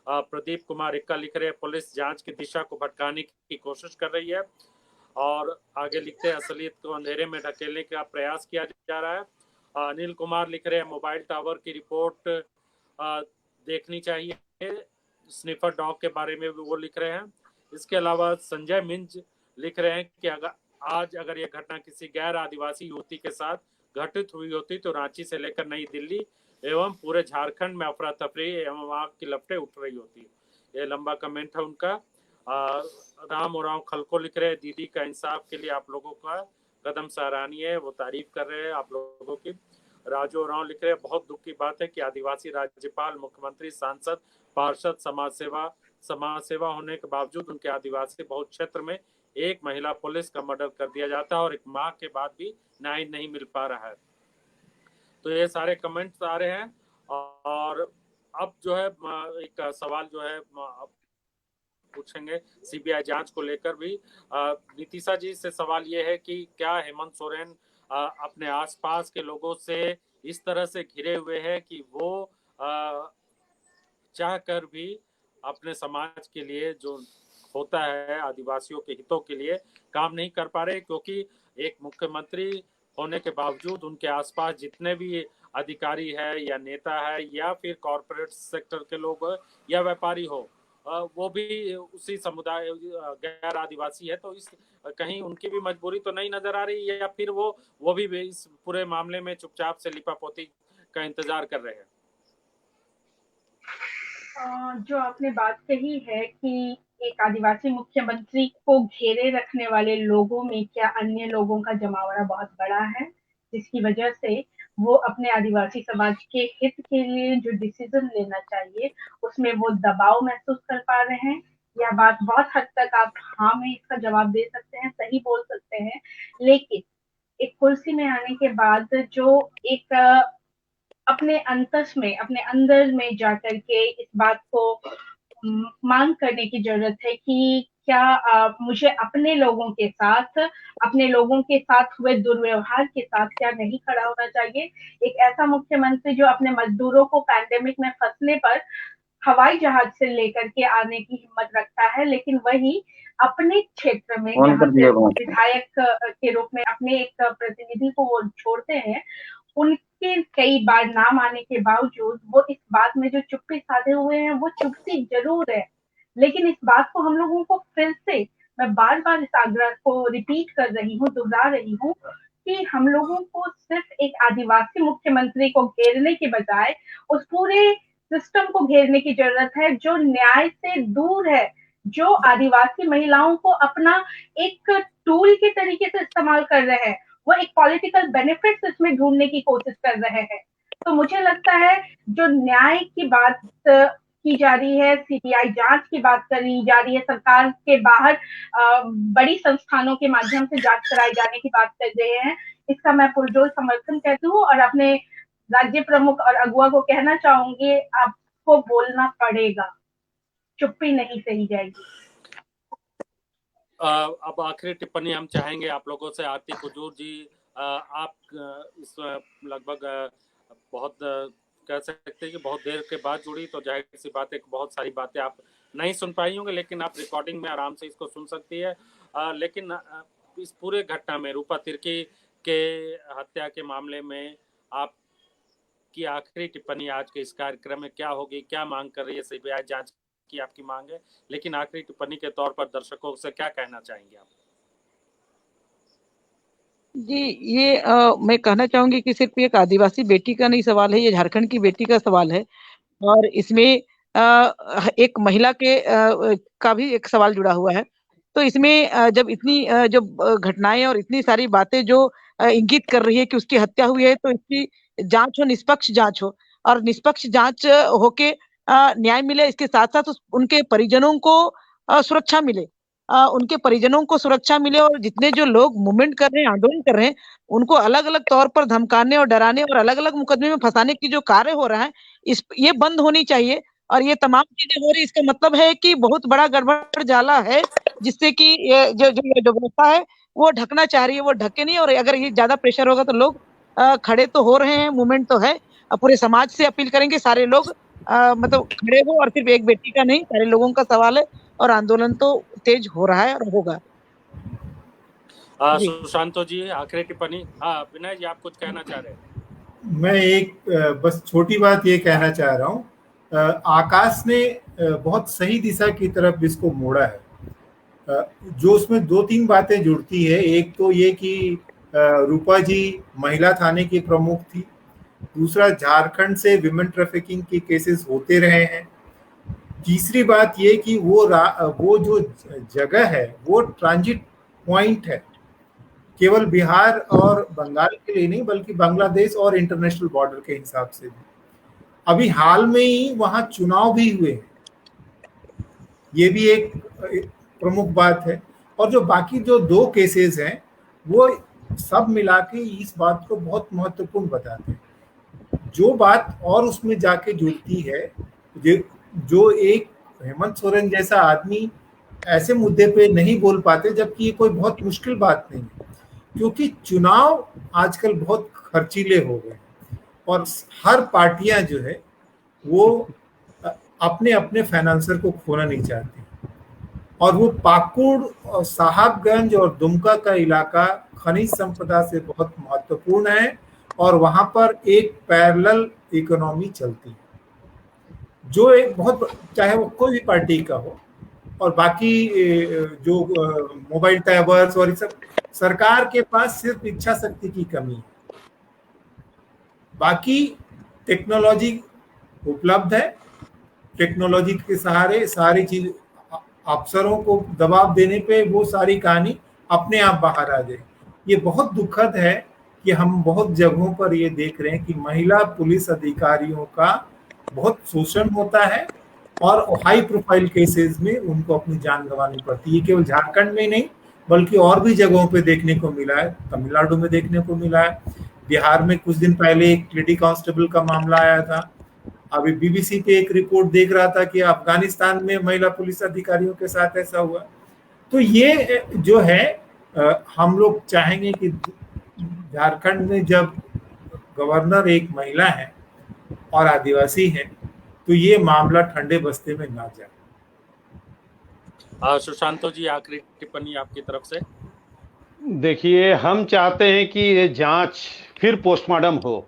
प्रदीप कुमार इक्का लिख रहे हैं, पुलिस जांच की दिशा को भटकाने की कोशिश कर रही है। और आगे लिखते हैं, असलियत को अंधेरे में ढकेलने का प्रयास किया जा रहा है। अनिल कुमार लिख रहे हैं, मोबाइल टावर की रिपोर्ट देखनी चाहिए। स्निफर डॉग के बारे में भी वो लिख रहे हैं। इसके अलावा संजय मिंज लिख रहे हैं कि अगर ये घटना किसी गैर आदिवासी युवती के साथ घटित हुई होती तो रांची से लेकर नई दिल्ली एवं पूरे झारखंड में अफरा तफरी एवं आग की लपटें उठ रही होती। ये लंबा कमेंट है उनका। राम और खलको लिख रहे हैं, दीदी का इंसाफ के लिए आप लोगों का कदम सराहनीय है, वो तारीफ कर रहे हैं आप लोगों की। राजू राव लिख रहे हैं, बहुत दुख की बात है कि आदिवासी राज्यपाल, मुख्यमंत्री, सांसद, पार्षद, समाज सेवा होने के बावजूद उनके आदिवासी बहुत क्षेत्र में एक महिला पुलिस का मर्डर कर दिया जाता है और एक माह के बाद भी न्याय नहीं मिल पा रहा है। तो ये सारे कमेंट्स आ रहे हैं। और अब जो है एक सवाल जो है पूछेंगे सीबीआई जांच को लेकर भी। नितिशा जी से सवाल ये है कि क्या हेमंत सोरेन अपने आसपास के लोगों से इस तरह से घिरे हुए हैं कि वो चाहकर भी अपने समाज के लिए जो होता है आदिवासियों के हितों के लिए काम नहीं कर पा रहे, क्योंकि एक मुख्यमंत्री होने के बावजूद उनके आसपास जितने भी अधिकारी है या नेता है या फिर कॉरपोरेट सेक्टर के लोग या व्यापारी हो, वो भी उसी समुदाय गैर आदिवासी है, तो इस कहीं उनकी भी मजबूरी तो नहीं नजर आ रही है या फिर वो भी इस पूरे मामले में चुपचाप से लिपापोती का इंतजार कर रहे हैं? जो आपने बात कही है कि एक आदिवासी मुख्यमंत्री को घेरे रखने वाले लोगों में क्या अन्य लोगों का जमावड़ा बहुत बड़ा है, जिसकी वजह से वो अपने आदिवासी समाज के हित के लिए जो डिसीजन लेना चाहिए उसमें वो दबाव महसूस कर पा रहे हैं। यह बात बहुत हद तक आप हाँ में इसका जवाब दे सकते हैं, सही बोल सकते हैं, लेकिन एक कुर्सी में आने के बाद जो एक अपने अंतस में, अपने अंदर में जाकर के इस बात को मांग करने की जरूरत है कि क्या मुझे अपने लोगों के साथ हुए दुर्व्यवहार के साथ क्या नहीं खड़ा होना चाहिए। एक ऐसा मुख्यमंत्री जो अपने मजदूरों को पैंडेमिक में फंसने पर हवाई जहाज से लेकर के आने की हिम्मत रखता है, लेकिन वही अपने क्षेत्र में जहाँ से विधायक के रूप में अपने एक प्रतिनिधि को वो छोड़ते हैं, उनके कई बार नाम आने के बावजूद वो इस बात में जो चुप्पी साधे हुए हैं, वो चुप्पी जरूर है, लेकिन इस बात को हम लोगों को फिर से, मैं बार बार इस आग्रह को रिपीट कर रही हूँ, दोहरा रही हूँ कि हम लोगों को सिर्फ एक आदिवासी मुख्यमंत्री को घेरने के बजाय उस पूरे सिस्टम को घेरने की जरूरत है जो न्याय से दूर है, जो आदिवासी महिलाओं को अपना एक टूल के तरीके से इस्तेमाल कर रहे हैं, वो एक पॉलिटिकल बेनिफिट्स इसमें ढूंढने की कोशिश कर रहे हैं। तो मुझे लगता है जो न्याय की बात की जा रही है, सीबीआई जांच की बात करी जा रही है, सरकार के बाहर बड़ी संस्थानों के माध्यम से जांच कराए जाने की बात कर रहे हैं। इसका मैं पुरजोर समर्थन करती हूँ और अपने राज्य प्रमुख और अगुआ को कहना चाहूंगी, आपको बोलना पड़ेगा, चुप्पी नहीं सही जाएगी। अब आखिरी टिप्पणी हम चाहेंगे आप लोगों से। आरती कुजूर जी, आप इस लगभग बहुत कह सकते हैं कि बहुत देर के बाद जुड़ी, तो जाहिर सी बात है बहुत सारी बातें आप नहीं सुन पाई होंगे, लेकिन आप रिकॉर्डिंग में आराम से इसको सुन सकती है। लेकिन इस पूरे घटना में, रूपा तिर्की के हत्या के मामले में आपकी आखिरी टिप्पणी आज के इस कार्यक्रम में क्या होगी? क्या मांग कर रही है सीबीआई जांच की आपकी मांग है, लेकिन आखिरी टिप्पणी के तौर पर दर्शकों से क्या कहना चाहेंगे आप? जी, ये मैं कहना चाहूंगी कि सिर्फ एक आदिवासी बेटी का नहीं सवाल है, ये झारखंड की बेटी का सवाल है और इसमें एक महिला के का भी एक सवाल जुड़ा हुआ है। तो इसमें जब इतनी जब घटनाएं और इतनी सारी बातें जो इंगित कर रही है कि उसकी हत्या हुई है, तो इसकी जांच हो, निष्पक्ष जांच हो और निष्पक्ष जांच होके न्याय मिले। इसके साथ साथ उनके परिजनों को सुरक्षा मिले, उनके परिजनों को सुरक्षा मिले और जितने जो लोग मूवमेंट कर रहे हैं, आंदोलन कर रहे हैं, उनको अलग अलग तौर पर धमकाने और डराने और अलग अलग मुकदमे में फंसाने की जो कार्य हो रहा है, ये बंद होनी चाहिए। और ये तमाम चीजें हो रही, इसका मतलब है कि बहुत बड़ा गड़बड़ जाला है, जिससे कि ये जो व्यवस्था है वो ढकना चाह रही है, वो ढके नहीं। और अगर ये ज्यादा प्रेशर होगा तो लोग खड़े तो हो रहे हैं, मूवमेंट तो है। पूरे समाज से अपील करेंगे सारे लोग मतलब खड़े हो, और सिर्फ एक बेटी का नहीं, सारे लोगों का सवाल है और आंदोलन तो तेज हो रहा है और होगा। सुशांतो जी, आखिरी टिप्पणी। हाँ विनय जी, आप कुछ कहना चाह रहे हैं? मैं एक बस छोटी बात ये कहना चाह रहा हूँ, आकाश ने बहुत सही दिशा की तरफ इसको मोड़ा है। जो उसमें दो तीन बातें जुड़ती है, एक तो ये कि रूपा जी महिला थाने की प्रमुख थी, दूसरा झारखंड से विमेन ट्रैफिकिंग के केसेस होते रहे हैं, तीसरी बात ये कि वो जो जगह है वो ट्रांजिट पॉइंट है, केवल बिहार और बंगाल के लिए नहीं बल्कि बांग्लादेश और इंटरनेशनल बॉर्डर के हिसाब से भी। अभी हाल में ही वहां चुनाव भी हुए हैं, ये भी एक प्रमुख बात है। और जो बाकी जो दो केसेस हैं वो सब मिला के इस बात को बहुत महत्वपूर्ण बताते हैं। जो बात और उसमें जाके जुड़ती है, जो एक हेमंत सोरेन जैसा आदमी ऐसे मुद्दे पे नहीं बोल पाते, जबकि ये कोई बहुत मुश्किल बात नहीं है, क्योंकि चुनाव आजकल बहुत खर्चीले हो गए और हर पार्टियां जो है वो अपने अपने फाइनेंसर को खोना नहीं चाहती। और वो पाकुड़, साहबगंज और दुमका का इलाका खनिज संपदा से बहुत महत्वपूर्ण है और वहां पर एक पैरेलल इकोनॉमी चलती है, जो एक बहुत, चाहे वो कोई भी पार्टी का हो। और बाकी जो मोबाइल टावर्स और ये सब, सरकार के पास सिर्फ इच्छा शक्ति की कमी है, बाकी टेक्नोलॉजी उपलब्ध है। टेक्नोलॉजी के सहारे सारी चीज, अफसरों को दबाव देने पे वो सारी कहानी अपने आप बाहर आ जाए। ये बहुत दुखद है कि हम बहुत जगहों पर ये देख रहे हैं कि महिला पुलिस अधिकारियों का बहुत शोषण होता है और हाई प्रोफाइल केसेस में उनको अपनी जान गंवानी पड़ती है। ये केवल झारखंड में नहीं बल्कि और भी जगहों पे देखने को मिला है, तमिलनाडु में देखने को मिला है, बिहार में कुछ दिन पहले एक लेडी कांस्टेबल का मामला आया था। अभी बीबीसी पे एक रिपोर्ट देख रहा था कि अफगानिस्तान में महिला पुलिस अधिकारियों के साथ ऐसा हुआ। तो ये जो है, हम लोग चाहेंगे कि झारखंड में जब गवर्नर एक महिला है और आदिवासी है, तो ये मामला ठंडे बस्ते में ना जाए। सुशांतो जी, आखिरी टिप्पणी आपकी तरफ से। देखिए, हम चाहते हैं कि ये जांच फिर पोस्टमार्टम हो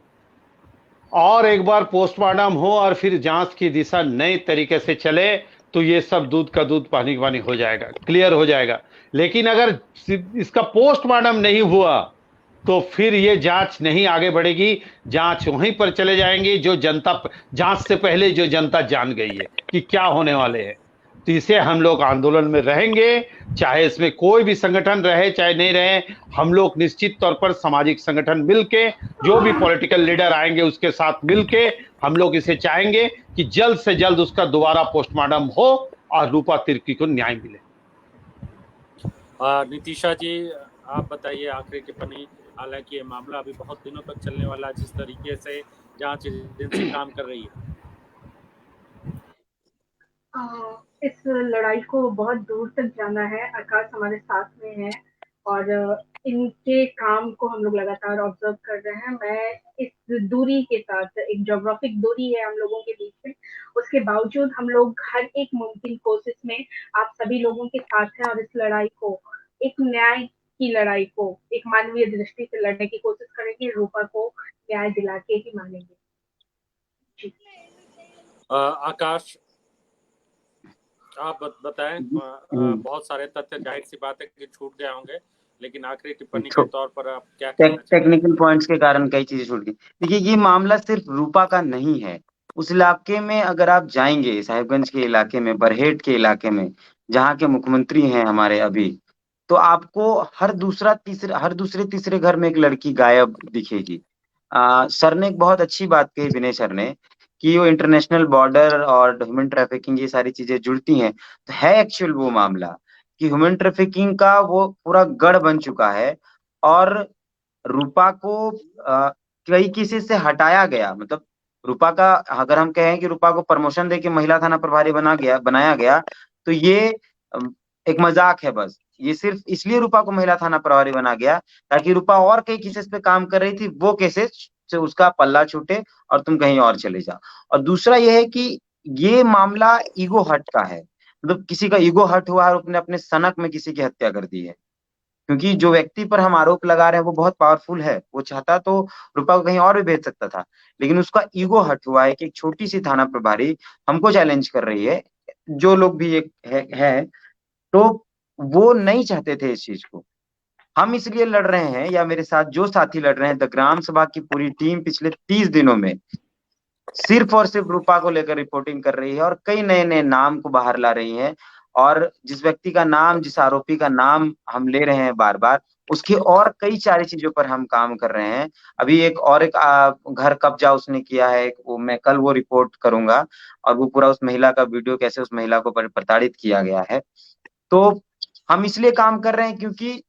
और एक बार पोस्टमार्टम हो और फिर जांच की दिशा नए तरीके से चले, तो ये सब दूध का दूध पानी का पानी हो जाएगा, क्लियर हो जाएगा। लेकिन अगर इसका पोस्टमार्टम नहीं हुआ तो फिर ये जांच नहीं आगे बढ़ेगी, जांच वहीं पर चले जाएंगे जो जनता, जांच से पहले जो जनता जान गई है कि क्या होने वाले हैं। तो इसे हम लोग आंदोलन में रहेंगे, चाहे इसमें कोई भी संगठन रहे चाहे नहीं रहे। हम लोग निश्चित तौर पर सामाजिक संगठन मिलके, जो भी पॉलिटिकल लीडर आएंगे उसके साथ मिलके हम लोग इसे चाहेंगे कि जल्द से जल्द उसका दोबारा पोस्टमार्टम हो और रूपा तिर्की को न्याय मिले। नितिशा जी, आप बताइए आखिरी टिप्पणी। हालांकि ये मामला अभी बहुत दिनों तक चलने वाला है, जिस तरीके से जांच एजेंसी काम कर रही है। इस लड़ाई को बहुत दूर तक जाना है। आकाश हमारे साथ में है और इनके काम को हम लोग लगातार ऑब्जर्व कर रहे हैं। मैं इस दूरी के साथ, एक ज्योग्राफिक दूरी है हम लोगों के बीच में, उसके बावजूद हम लोग हर एक मुमकिन कोशिश में आप सभी लोगों के साथ हैं और इस लड़ाई को, एक न्याय की लड़ाई को, एक मानवीय दृष्टि से लड़ने की कोशिश करेंगे। रूपा को न्याय दिला के ही मानेंगे। जी आकाश, आप बताएं। बहुत सारे तथ्य जाहिर सी बात है कि छूट गए होंगे, लेकिन आखिरी टिप्पणी के तौर पर आप क्या कहना चाहते हैं? टेक्निकल पॉइंट्स के कारण कई चीजें छूट गई। देखिए, ये मामला सिर्फ रूपा का नहीं है। उस इलाके में अगर आप जाएंगे, साहिबगंज के इलाके में, बरहेट के इलाके में, जहाँ के मुख्यमंत्री हैं हमारे अभी, तो आपको हर दूसरे तीसरे घर में एक लड़की गायब दिखेगी। सर ने एक बहुत अच्छी बात कही, विनय सर ने, कि वो इंटरनेशनल बॉर्डर और ह्यूमन ट्रैफिकिंग ये सारी चीजें जुड़ती हैं। तो है एक्चुअल वो मामला कि ह्यूमन ट्रैफिकिंग का वो पूरा गढ़ बन चुका है और रूपा को कई केसेस से हटाया गया। मतलब रूपा का, अगर हम कहें कि रूपा को प्रमोशन देके महिला थाना प्रभारी बनाया गया, तो ये एक मजाक है। बस ये सिर्फ इसलिए रूपा को महिला थाना प्रभारी बना गया ताकि रूपा और कई केसेस पे काम कर रही थी, वो केसेस से उसका पल्ला छूटे और तुम कहीं और चले जाओ। और दूसरा ये है कि ये मामला ईगो हट का है। मतलब किसी का ईगो हट हुआ है और उसने अपने सनक में किसी की हत्या कर दी है। क्योंकि जो व्यक्ति पर हम आरोप लगा रहे हैं वो बहुत पावरफुल है। वो चाहता तो रूपा को कहीं और भी भेज सकता था, लेकिन उसका ईगो हट हुआ है कि एक छोटी सी थाना प्रभारी हमको चैलेंज कर रही है। जो लोग भी एक है तो वो नहीं चाहते थे इस चीज को। हम इसलिए लड़ रहे हैं, या मेरे साथ जो साथी लड़ रहे हैं, द ग्राम सभा की पूरी टीम पिछले 30 दिनों में सिर्फ और सिर्फ रूपा को लेकर रिपोर्टिंग कर रही है और कई नए नए नाम को बाहर ला रही है। और जिस व्यक्ति का नाम, जिस आरोपी का नाम हम ले रहे हैं बार बार, उसकी और कई सारी चीजों पर हम काम कर रहे हैं। अभी एक घर कब्जा उसने किया है, वो मैं कल वो रिपोर्ट करूंगा। और वो पूरा उस महिला का वीडियो, कैसे उस महिला को प्रताड़ित किया गया है। तो हम इसलिए काम कर रहे हैं क्योंकि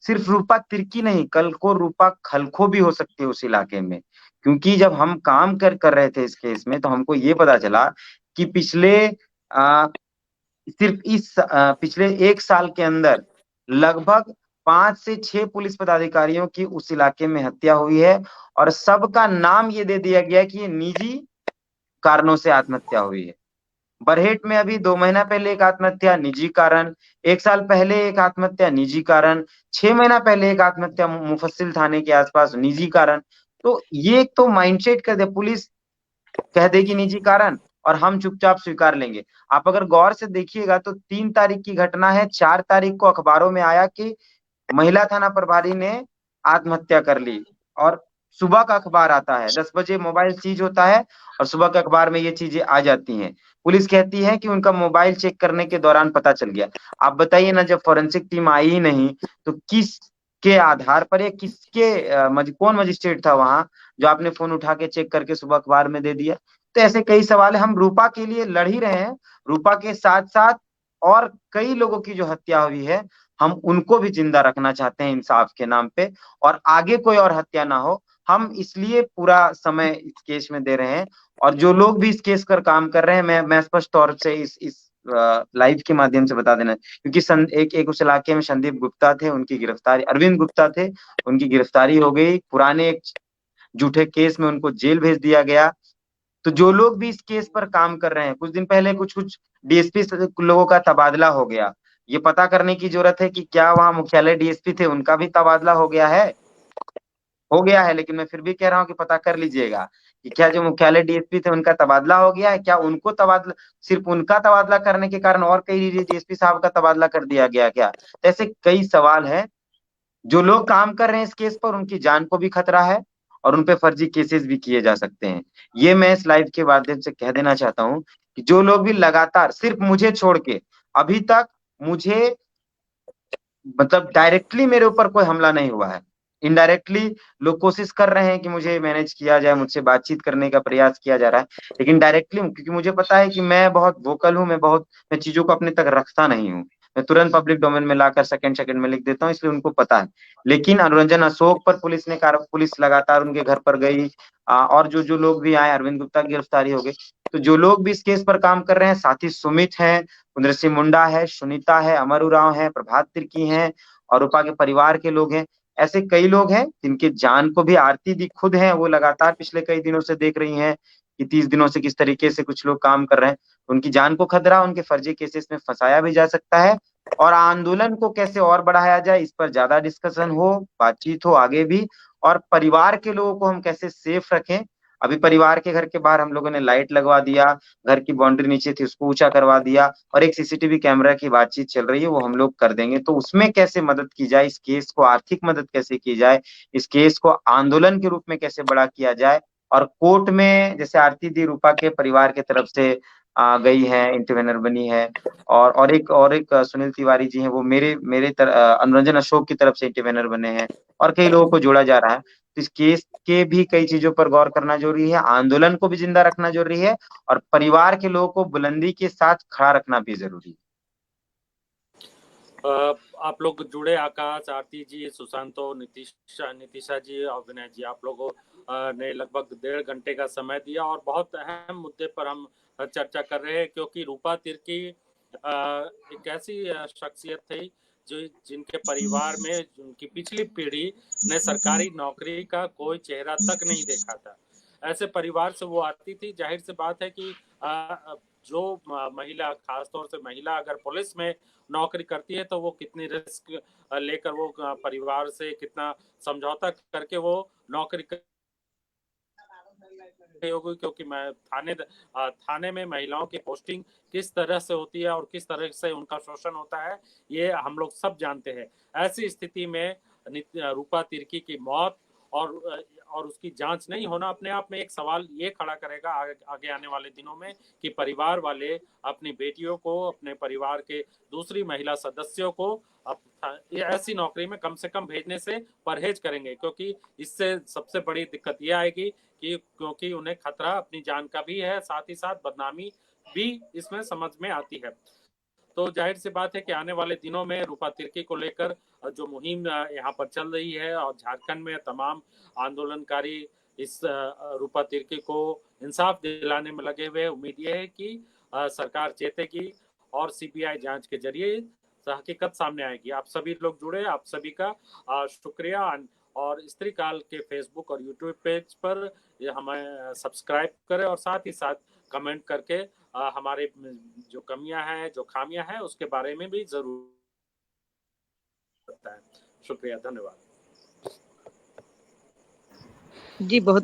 सिर्फ रूपा तिर्की नहीं, कल को रूपा खलखो भी हो सकती है उस इलाके में। क्योंकि जब हम काम कर रहे थे इस केस में, तो हमको ये पता चला कि पिछले 1 साल के अंदर लगभग 5 से 6 पुलिस पदाधिकारियों की उस इलाके में हत्या हुई है। और सबका नाम ये दे दिया गया कि ये निजी कारणों से आत्महत्या हुई है। बरहेट में अभी 2 महीना पहले एक आत्महत्या, निजी कारण। 1 साल पहले एक आत्महत्या, निजी कारण। 6 महीना पहले एक आत्महत्या मुफस्सिल थाने के आसपास, निजी कारण। तो ये तो माइंडसेट कर दे, पुलिस कह देगी निजी कारण और हम चुपचाप स्वीकार लेंगे। आप अगर गौर से देखिएगा तो 3 तारीख की घटना है, 4 तारीख को अखबारों में आया कि महिला थाना प्रभारी ने आत्महत्या कर ली। और सुबह का अखबार आता है, 10 बजे मोबाइल सीज होता है और सुबह के अखबार में ये चीजें आ जाती हैं। पुलिस कहती है कि उनका मोबाइल चेक करने के दौरान पता चल गया। आप बताइए ना, जब फॉरेंसिक टीम आई ही नहीं तो किस के आधार पर, या कौन मजिस्ट्रेट था वहां जो आपने फोन उठा के चेक करके सुबह अखबार में दे दिया? तो ऐसे कई सवाल है। हम रूपा के लिए लड़ ही रहे हैं। रूपा के साथ साथ और कई लोगों की जो हत्या हुई है, हम उनको भी जिंदा रखना चाहते हैं इंसाफ के नाम पे, और आगे कोई और हत्या ना हो। हम इसलिए पूरा समय इस केस में दे रहे हैं। और जो लोग भी इस केस पर काम कर रहे हैं, मैं स्पष्ट तौर से इस लाइव के माध्यम से बता देना, क्योंकि एक उस इलाके में संदीप गुप्ता थे, उनकी गिरफ्तारी, अरविंद गुप्ता थे, उनकी गिरफ्तारी हो गई। पुराने एक झूठे केस में उनको जेल भेज दिया गया। तो जो लोग भी इस केस पर काम कर रहे हैं, कुछ दिन पहले कुछ डीएसपी लोगों का तबादला हो गया। ये पता करने की जरूरत है कि क्या वहां मुख्यालय डीएसपी थे, उनका भी तबादला हो गया है? हो गया है, लेकिन मैं फिर भी कह रहा हूं कि पता कर लीजिएगा कि क्या जो मुख्यालय डीएसपी थे उनका तबादला हो गया है? क्या उनको तबादला, सिर्फ उनका तबादला करने के कारण और कई डीएसपी साहब का तबादला कर दिया गया क्या? ऐसे कई सवाल हैं। जो लोग काम कर रहे हैं इस केस पर, उनकी जान को भी खतरा है और उन पे फर्जी केसेस भी किए जा सकते हैं। ये मैं इस लाइव के माध्यम से कह देना चाहता हूँ कि जो लोग भी लगातार, सिर्फ मुझे छोड़ के अभी तक मुझे मतलब डायरेक्टली मेरे ऊपर कोई हमला नहीं हुआ है, इनडायरेक्टली लोग कोशिश कर रहे हैं कि मुझे मैनेज किया जाए, मुझसे बातचीत करने का प्रयास किया जा रहा है, लेकिन डायरेक्टली, क्योंकि मुझे पता है कि मैं बहुत वोकल हूँ, मैं चीजों को अपने तक रखता नहीं हूँ, मैं तुरंत पब्लिक डोमेन में लाकर सेकंड में लिख देता हूँ, इसलिए उनको पता है। लेकिन अनुरंजन अशोक पर पुलिस लगातार उनके घर पर गई, और जो जो लोग भी आए, अरविंद गुप्ता की गिरफ्तारी हो गई, तो जो लोग भी इस केस पर काम कर रहे हैं, साथी सुमित है, कुंद्र सिंह मुंडा है, सुनीता है, अमर उरांव है, प्रभात तिर्की है, और रूपा के परिवार के लोग हैं, ऐसे कई लोग हैं जिनके जान को भी आरती दी खुद है, वो लगातार पिछले कई दिनों से देख रही हैं कि 30 दिनों से किस तरीके से कुछ लोग काम कर रहे हैं, उनकी जान को खतरा, उनके फर्जी केसेस में फंसाया भी जा सकता है, और आंदोलन को कैसे और बढ़ाया जाए इस पर ज्यादा डिस्कशन हो, बातचीत हो आगे भी, और परिवार के लोगों को हम कैसे सेफ रखें। अभी परिवार के घर के बाहर हम लोगों ने लाइट लगवा दिया, घर की बाउंड्री नीचे थी उसको ऊंचा करवा दिया, और एक सीसीटीवी कैमरा की बातचीत चल रही है, वो हम लोग कर देंगे। तो उसमें कैसे मदद की जाए, इस केस को आर्थिक मदद कैसे की जाए, इस केस को आंदोलन के रूप में कैसे बड़ा किया जाए, और कोर्ट में जैसे आरती दी रूपा के परिवार की तरफ से गई है, इंटरवेनर बनी है, और एक सुनील तिवारी जी हैं, वो अनुरंजन अशोक की तरफ से इंटरवेनर बने हैं, और कई लोगों को जोड़ा जा रहा है। तो इस केस के भी कई चीजों पर गौर करना जरूरी है, आंदोलन को भी जिंदा रखना जरूरी है, और परिवार के लोगों को बुलंदी के साथ खड़ा रखना भी जरूरी है। आप लोग जुड़े, आकाश, आरती जी, सुशांतो, नितिशा जी और विनय जी, आप लोगों ने लगभग 1.5 घंटे का समय दिया, और बहुत अहम मुद्दे पर हम चर्चा कर रहे हैं, क्योंकि रूपा तिर्की एक ऐसी शख्सियत थी जिनके परिवार में उनकी पिछली पीढ़ी ने सरकारी नौकरी का कोई चेहरा तक नहीं देखा था। ऐसे परिवार से वो आती थी। जाहिर सी बात है कि जो महिला, खासतौर से महिला अगर पुलिस में नौकरी करती है तो वो कितनी रिस्क लेकर वो परिवार से कितना समझौता करके वो नौकरी होगी, क्योंकि मैं थाने में महिलाओं की पोस्टिंग किस तरह से होती है और किस तरह से उनका शोषण होता है, ये हम लोग सब जानते हैं। ऐसी स्थिति में रूपा तिर्की की मौत और उसकी जांच नहीं होना अपने आप में एक सवाल ये खड़ा करेगा आगे आने वाले दिनों में, कि परिवार वाले अपनी बेटियों को, अपने परिवार के दूसरी महिला सदस्यों को ऐसी नौकरी में कम से कम भेजने से परहेज करेंगे, क्योंकि इससे सबसे बड़ी दिक्कत ये आएगी कि क्योंकि उन्हें खतरा अपनी जान का भी है, साथ ही साथ बदनामी भी इसमें समझ में आती है। तो जाहिर सी बात है कि आने वाले दिनों में रूपा तिर्की को लेकर जो मुहिम यहाँ पर चल रही है, और झारखंड में तमाम आंदोलनकारी इस रूपा तिर्की को इंसाफ दिलाने में लगे हुए। उम्मीद ये है कि सरकार चेतेगी और सीबीआई जांच के जरिए हकीकत सामने आएगी। आप सभी लोग जुड़े, आप सभी का शुक्रिया, और स्त्री काल के फेसबुक और यूट्यूब पेज पर हमें सब्सक्राइब करें, और साथ ही साथ कमेंट करके हमारे जो कमियां हैं, जो खामियां हैं, उसके बारे में भी जरूर बताएं। शुक्रिया, धन्यवाद जी, बहुत बहुत